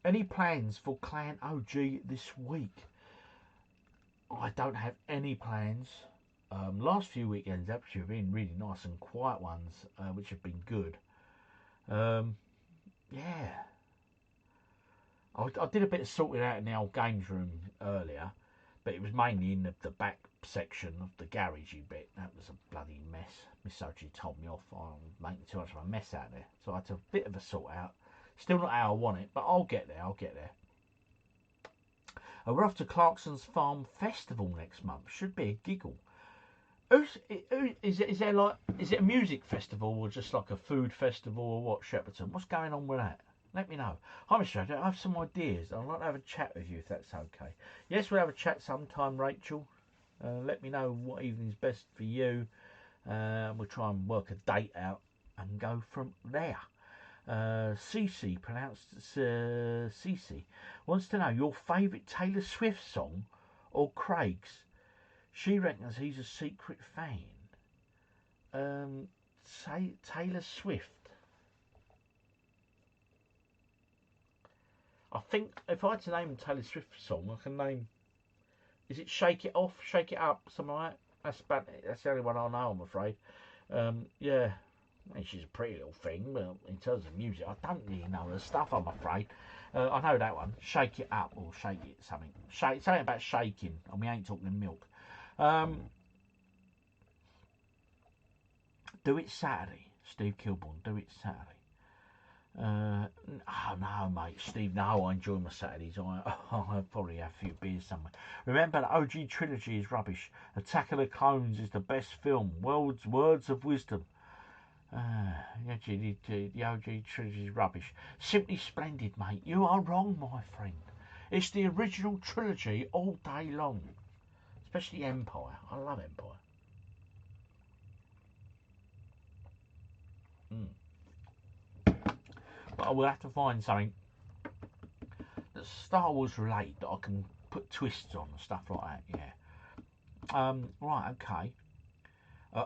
Any plans for Clan OG this week? I don't have any plans. Last few weekends actually have been really nice and quiet ones, which have been good. Yeah, I did a bit of sorting out in the old games room earlier, but it was mainly in the back section of the garagey bit. That was a bloody mess. Miss Sochi told me off. I'm making too much of a mess out there, so I had to a bit of a sort out. Still not how I want it, but I'll get there. We're off to Clarkson's Farm Festival next month. Should be a giggle. Is it a music festival or just like a food festival or what, Shepperton? What's going on with that? Let me know. Hi, Mr. I have some ideas. I'd like to have a chat with you if that's okay. Yes, we'll have a chat sometime, Rachel. Let me know what evening's best for you. We'll try and work a date out and go from there. Cece, pronounced Cece, wants to know your favourite Taylor Swift song or Craig's. She reckons he's a secret fan. Taylor Swift. I think if I had to name a Taylor Swift song, I can name. Is it Shake It Off, Shake It Up, something like that? That's the only one I know, I'm afraid. Yeah, I mean, she's a pretty little thing, but in terms of music, I don't really know her stuff, I'm afraid. I know that one, Shake It Up or Shake It something. Something about shaking, and we ain't talking milk. Do it Saturday, Steve Kilborn. Do it Saturday. Oh no, mate, Steve. No, I enjoy my Saturdays. I probably have a few beers somewhere. Remember, the OG trilogy is rubbish. Attack of the Clones is the best film. Words of wisdom. The OG trilogy is rubbish. Simply splendid, mate. You are wrong, my friend. It's the original trilogy all day long. Especially Empire. I love Empire. But I will have to find something that's Star Wars related that I can put twists on and stuff like that, yeah. Right, okay.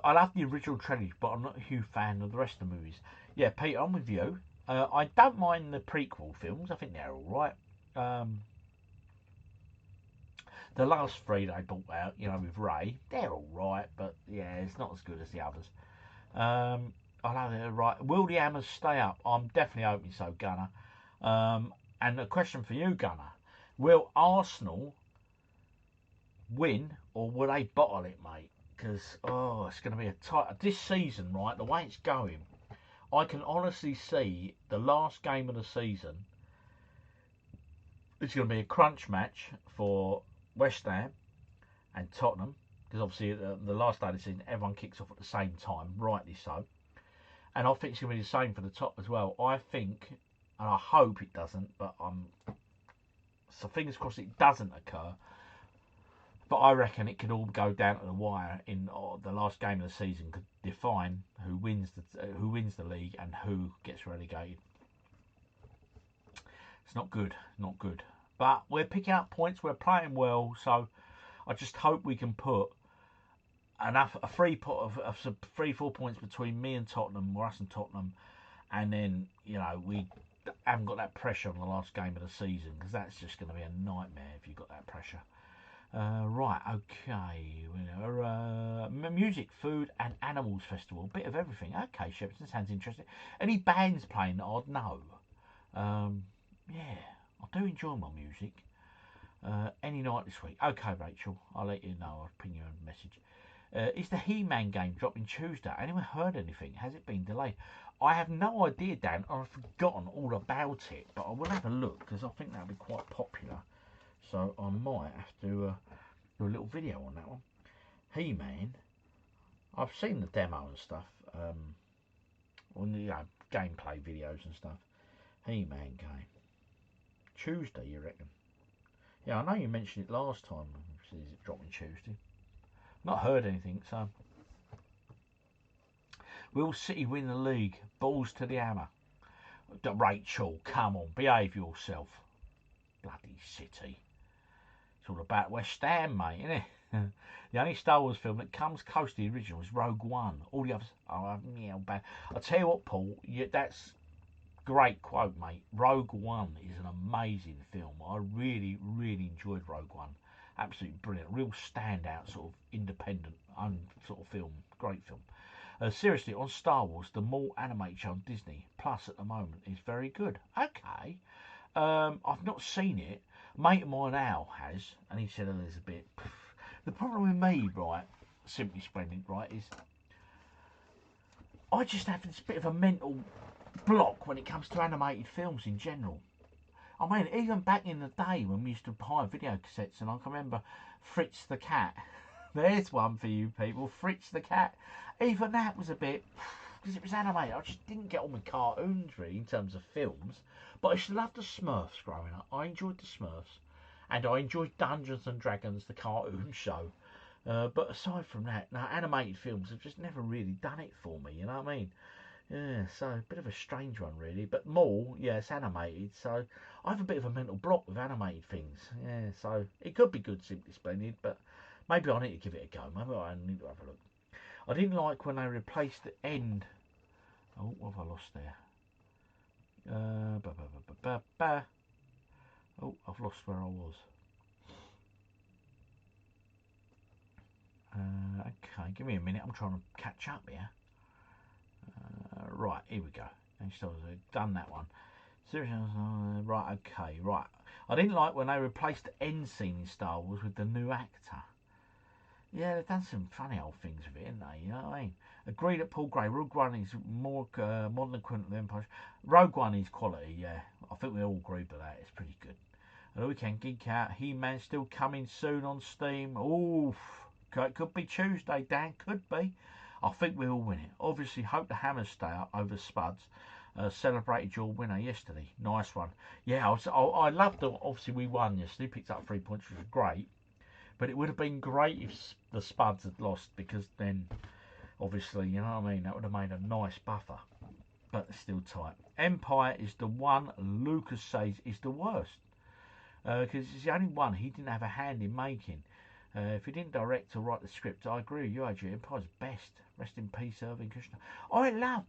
I love the original trilogy, but I'm not a huge fan of the rest of the movies. Yeah, Peter, I'm with you. I don't mind the prequel films. I think they're all right. The last three they brought out, you know, with Ray, they're all right, but yeah, it's not as good as the others. I love it. Right, will the Hammers stay up? I'm definitely hoping so, Gunner. And a question for you, Gunner: will Arsenal win, or will they bottle it, mate? Because it's going to be a tight this season, right? The way it's going, I can honestly see the last game of the season. It's going to be a crunch match for West Ham and Tottenham, because obviously the last day of the season everyone kicks off at the same time, rightly so. And I think it's going to be the same for the top as well. I think, and I hope it doesn't, but so fingers crossed it doesn't occur. But I reckon it could all go down to the wire in the last game of the season could define who wins the league and who gets relegated. It's not good, not good. But we're picking up points, we're playing well, so I just hope we can put a 3-4 points between me and Tottenham, or us and Tottenham, and then, you know, we haven't got that pressure on the last game of the season, because that's just going to be a nightmare if you've got that pressure. Right, okay. Music, food and animals festival. Bit of everything. Okay, Shepperton, sounds interesting. Any bands playing that I'd know? Yeah, I do enjoy my music. Any night this week. Okay, Rachel, I'll let you know. I'll ping you a message. Is the He-Man game dropping Tuesday? Anyone heard anything? Has it been delayed? I have no idea, Dan. I've forgotten all about it, but I will have a look, because I think that'll be quite popular. So I might have to do a little video on that one. He-Man. I've seen the demo and stuff. On the gameplay videos and stuff. He-Man game. Tuesday, you reckon? Yeah, I know you mentioned it last time. Is it dropping Tuesday? Not heard anything, so. Will City win the league? Balls to the hammer. Rachel, come on, behave yourself. Bloody City. It's all about West Ham, mate, isn't it? The only Star Wars film that comes close to the original is Rogue One. All the others, bad. I'll tell you what, Paul, that's great quote, mate. Rogue One is an amazing film. I really, really enjoyed Rogue One. Absolutely brilliant. Real standout sort of independent sort of film. Great film. Seriously, on Star Wars, the more animated show on Disney Plus at the moment is very good. Okay. I've not seen it. Mate of mine, Al, has, and he said there's a bit. The problem with me, right, simply splendid, right, is I just have this bit of a mental block when it comes to animated films in general. I mean, even back in the day when we used to hire video cassettes, and I can remember Fritz the Cat. There's one for you people, Fritz the Cat. Even that was a bit, because it was animated. I just didn't get on with cartoons really in terms of films. But I used to love the Smurfs growing up. I enjoyed the Smurfs. And I enjoyed Dungeons and Dragons, the cartoon show. But aside from that, now animated films have just never really done it for me, you know what I mean? Yeah, so a bit of a strange one really. But more, yeah, it's animated. So I have a bit of a mental block with animated things. Yeah, so it could be good, simply splendid. But maybe I need to give it a go. Maybe I need to have a look. I didn't like when they replaced the end. Oh, what have I lost there? Oh, I've lost where I was. Okay, give me a minute. I'm trying to catch up here. Right, here we go. I've done that one. Seriously, right, okay, right. I didn't like when they replaced the end scene in Star Wars with the new actor. Yeah, they've done some funny old things with it, haven't they? You know what I mean? Agreed at Paul Gray. Rogue One is more modern equivalent than Empire. Rogue One is quality, yeah. I think we all agree with that. It's pretty good. And we can geek out. He-Man still coming soon on Steam. Oof. It could be Tuesday, Dan. Could be. I think we'll win it. Obviously, hope the Hammers stay up over Spuds. Celebrated your winner yesterday. Nice one. Yeah, I loved it. Obviously, we won yesterday. Picked up 3 points, which was great. But it would have been great if the Spuds had lost, because then, obviously, you know what I mean, that would have made a nice buffer. But it's still tight. Empire is the one Lucas says is the worst. Because it's the only one he didn't have a hand in making. If he didn't direct or write the script, I agree with you, AJ. Empire's best. Rest in peace, Irving Kushner. I love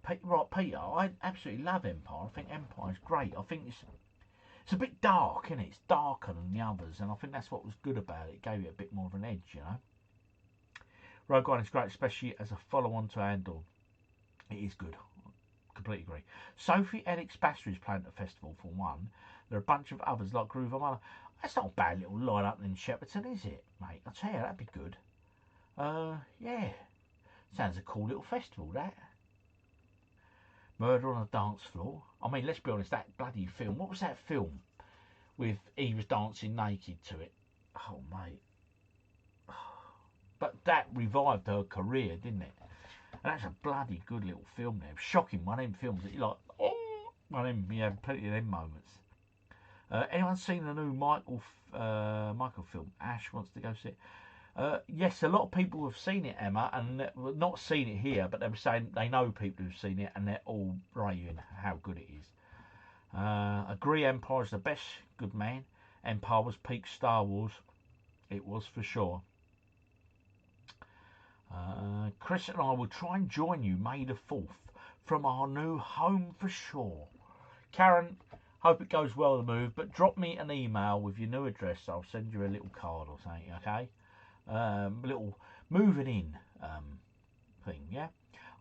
Peter. I absolutely love Empire. I think Empire's great. I think it's a bit dark, isn't it? It's darker than the others, and I think that's what was good about it. It gave it a bit more of an edge, you know. Rogue One is great, especially as a follow-on to Andor. It is good. I completely agree. Sophie Elix Basser is playing at the festival for one. There are a bunch of others like Groove Amala. That's not a bad little line-up in Shepperton, is it, mate? I'll tell you, that'd be good. Yeah. Sounds a cool little festival, that. Murder on a Dance Floor. I mean, let's be honest, that bloody film. What was that film with he was dancing naked to it? Oh, mate. But that revived her career, didn't it? And that's a bloody good little film there. Shocking, one of them films that you like, oh, one of them, you have plenty of them moments. Anyone seen the new Michael film? Ash wants to go see it. Yes, a lot of people have seen it, Emma, and not seen it here, but they were saying they know people who've seen it, and they're all raving how good it is. Agree, Empire's the best. Good man. Empire was peak Star Wars. It was for sure. Chris and I will try and join you May the 4th from our new home for sure. Karen, hope it goes well, the move, but drop me an email with your new address. I'll send you a little card or something, okay? Little moving in thing, yeah?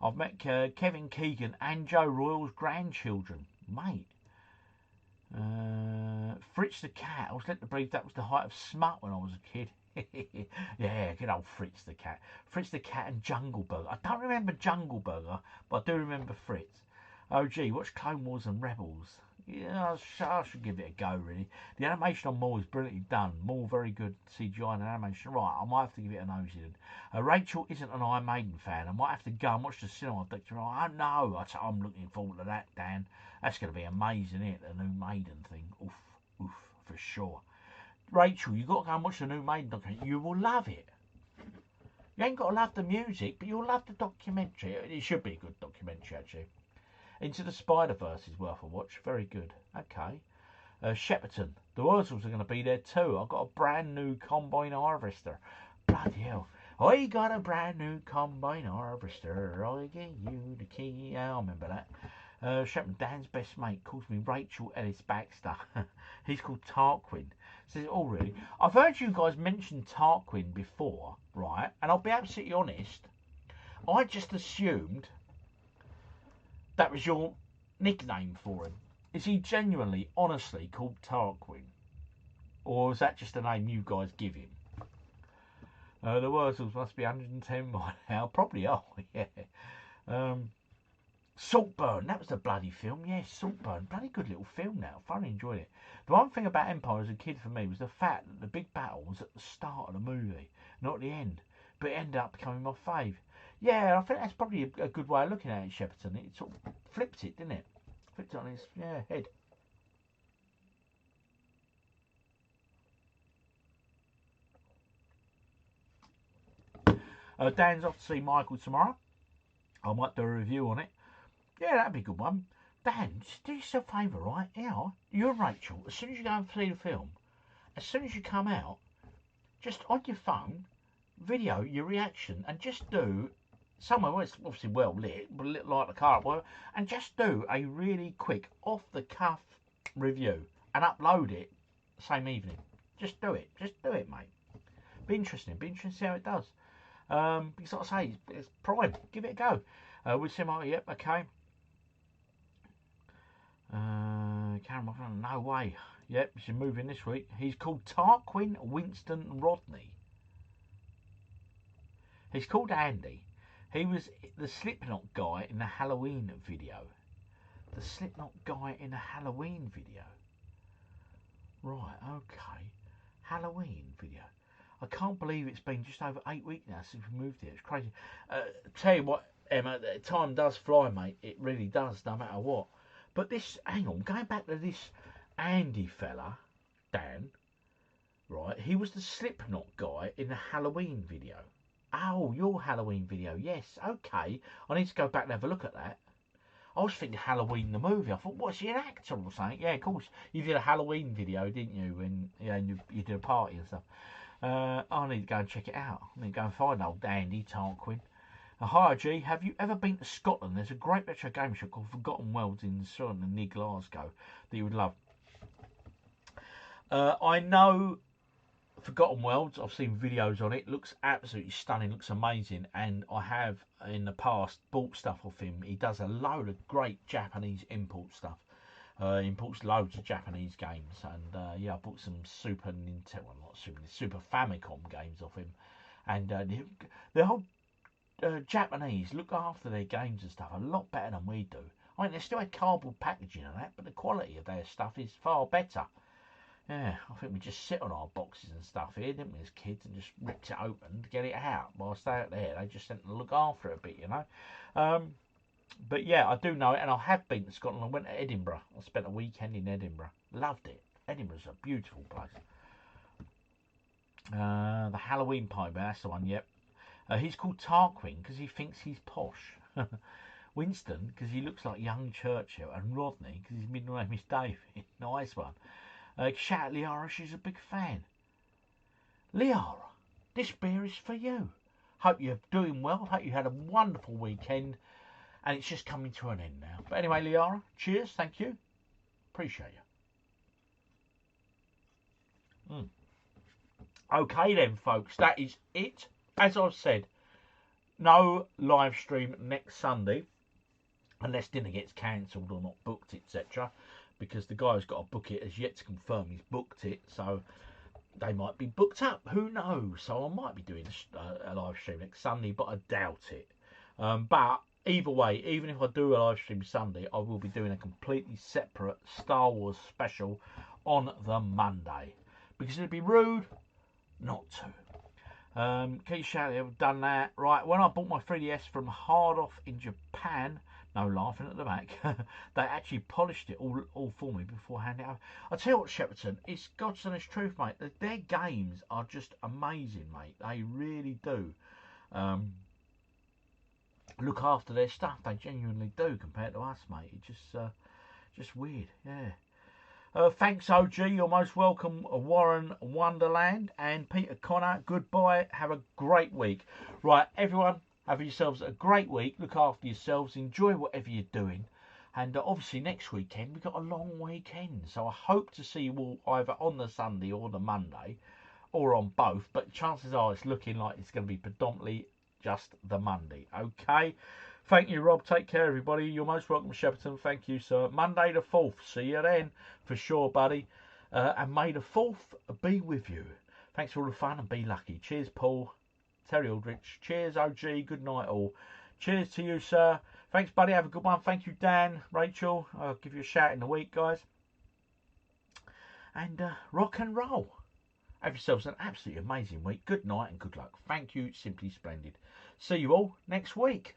I've met Kevin Keegan and Joe Royal's grandchildren, mate. Fritz the cat, I was led to believe that was the height of smut when I was a kid. Yeah, good old Fritz the cat. Fritz the cat and Jungle Burger. I don't remember Jungle Burger, but I do remember Fritz. Oh gee, watch Clone Wars and Rebels. Yeah, I should give it a go, really. The animation on Maul is brilliantly done. Maul, very good CGI and animation. Right, I might have to give it a nosy then. Rachel isn't an Iron Maiden fan. I might have to go and watch the cinema. I don't know. I'm looking forward to that, Dan. That's going to be amazing, isn't it? The new Maiden thing. Oof, oof, for sure. Rachel, you've got to go and watch the new Maiden documentary. You will love it. You ain't got to love the music, but you'll love the documentary. It should be a good documentary, actually. Into the Spider-Verse is worth a watch. Very good. Okay. Shepperton. The Wurzels are going to be there too. I've got a brand new combine harvester. Bloody hell. I got a brand new combine harvester. I give you the key. I remember that. Shepperton, Dan's best mate, calls me Rachel Ellis Baxter. He's called Tarquin. Says, oh really? I've heard you guys mention Tarquin before, right? And I'll be absolutely honest. I just assumed that was your nickname for him. Is he genuinely, honestly called Tarquin? Or is that just a name you guys give him? The Wurzels must be 110 by now. Probably are, yeah. Saltburn, that was the bloody film. Yes, Saltburn. Bloody good little film now. Thoroughly enjoyed it. The one thing about Empire as a kid for me was the fact that the big battle was at the start of the movie, not at the end. But it ended up becoming my fave. Yeah, I think that's probably a good way of looking at it, Shepperton. It sort of flipped it, didn't it? Flipped it on his head. Dan's off to see Michael tomorrow. I might do a review on it. Yeah, that'd be a good one. Dan, just do yourself a favour, right? Yeah, you and Rachel, as soon as you go and see the film, as soon as you come out, just on your phone, video your reaction and just do somewhere where it's obviously well lit, but lit like the car, whatever, and just do a really quick, off-the-cuff review and upload it same evening. Just do it, mate. Be interesting to see how it does. Because like I say, it's Prime, give it a go. With Simo, yep, okay. Cameron, no way. Yep, she's moving this week. He's called Tarquin Winston Rodney. He's called Andy. He was the Slipknot guy in the Halloween video. The Slipknot guy in the Halloween video. Right, okay. Halloween video. I can't believe it's been just over 8 weeks now since we moved here. It's crazy. Tell you what, Emma, time does fly, mate. It really does, no matter what. But this, hang on, going back to this Andy fella, Dan, right, he was the Slipknot guy in the Halloween video. Oh, your Halloween video, yes, okay. I need to go back and have a look at that. I was thinking Halloween the movie. I thought, what's he, an actor or something? Yeah, of course. You did a Halloween video, didn't you? When you did a party and stuff. I need to go and check it out. I need to go and find old Andy Tarquin. Hi, G. Have you ever been to Scotland? There's a great retro game shop called Forgotten Worlds in Sutton near Glasgow that you would love. I know Forgotten Worlds. I've seen videos on it. Looks absolutely stunning. Looks amazing. And I have in the past bought stuff off him. He does a load of great Japanese import stuff. Imports loads of Japanese games. And yeah, I bought some Super Nintendo, well, not Super Famicom games off him. And the whole Japanese look after their games and stuff a lot better than we do. I mean, they still had cardboard packaging and that, but the quality of their stuff is far better. Yeah, I think we just sit on our boxes and stuff here, didn't we, as kids, and just ripped it open to get it out. Whilst they're out there, they just tend to look after it a bit, you know. But yeah, I do know it, and I have been to Scotland. I went to Edinburgh. I spent a weekend in Edinburgh. Loved it. Edinburgh's a beautiful place. The Halloween Pie Bear, that's the one, yep. He's called Tarquin because he thinks he's posh. Winston because he looks like young Churchill. And Rodney because his middle name is David. Nice one. Shout out Liara, she's a big fan. Liara, this beer is for you. Hope you're doing well. Hope you had a wonderful weekend. And it's just coming to an end now. But anyway, Liara, cheers. Thank you. Appreciate you. Okay then, folks. That is it. As I've said, no live stream next Sunday, unless dinner gets cancelled or not booked, etc. Because the guy who's got to book it has yet to confirm he's booked it, so they might be booked up. Who knows? So I might be doing a live stream next Sunday, but I doubt it. But either way, even if I do a live stream Sunday, I will be doing a completely separate Star Wars special on the Monday, because it'd be rude not to. Keith Shelley, I've done that. Right, when I bought my 3DS from Hardoff in Japan, no laughing at the back, they actually polished it all for me before handing it over. I tell you what, Shepperton, it's God's honest truth, mate. Their games are just amazing, mate. They really do. Look after their stuff. They genuinely do compared to us, mate. It's just weird, yeah. Thanks, OG. You're most welcome, Warren Wonderland and Peter Connor. Goodbye. Have a great week. Right, everyone, have yourselves a great week. Look after yourselves. Enjoy whatever you're doing. And obviously next weekend, we've got a long weekend. So I hope to see you all either on the Sunday or the Monday or on both. But chances are it's looking like it's going to be predominantly just the Monday. Okay. Thank you, Rob. Take care, everybody. You're most welcome, Shepperton. Thank you, sir. Monday the 4th. See you then, for sure, buddy. And may the 4th be with you. Thanks for all the fun and be lucky. Cheers, Paul. Terry Aldrich. Cheers, OG. Good night, all. Cheers to you, sir. Thanks, buddy. Have a good one. Thank you, Dan, Rachel. I'll give you a shout in the week, guys. And rock and roll. Have yourselves an absolutely amazing week. Good night and good luck. Thank you. Simply splendid. See you all next week.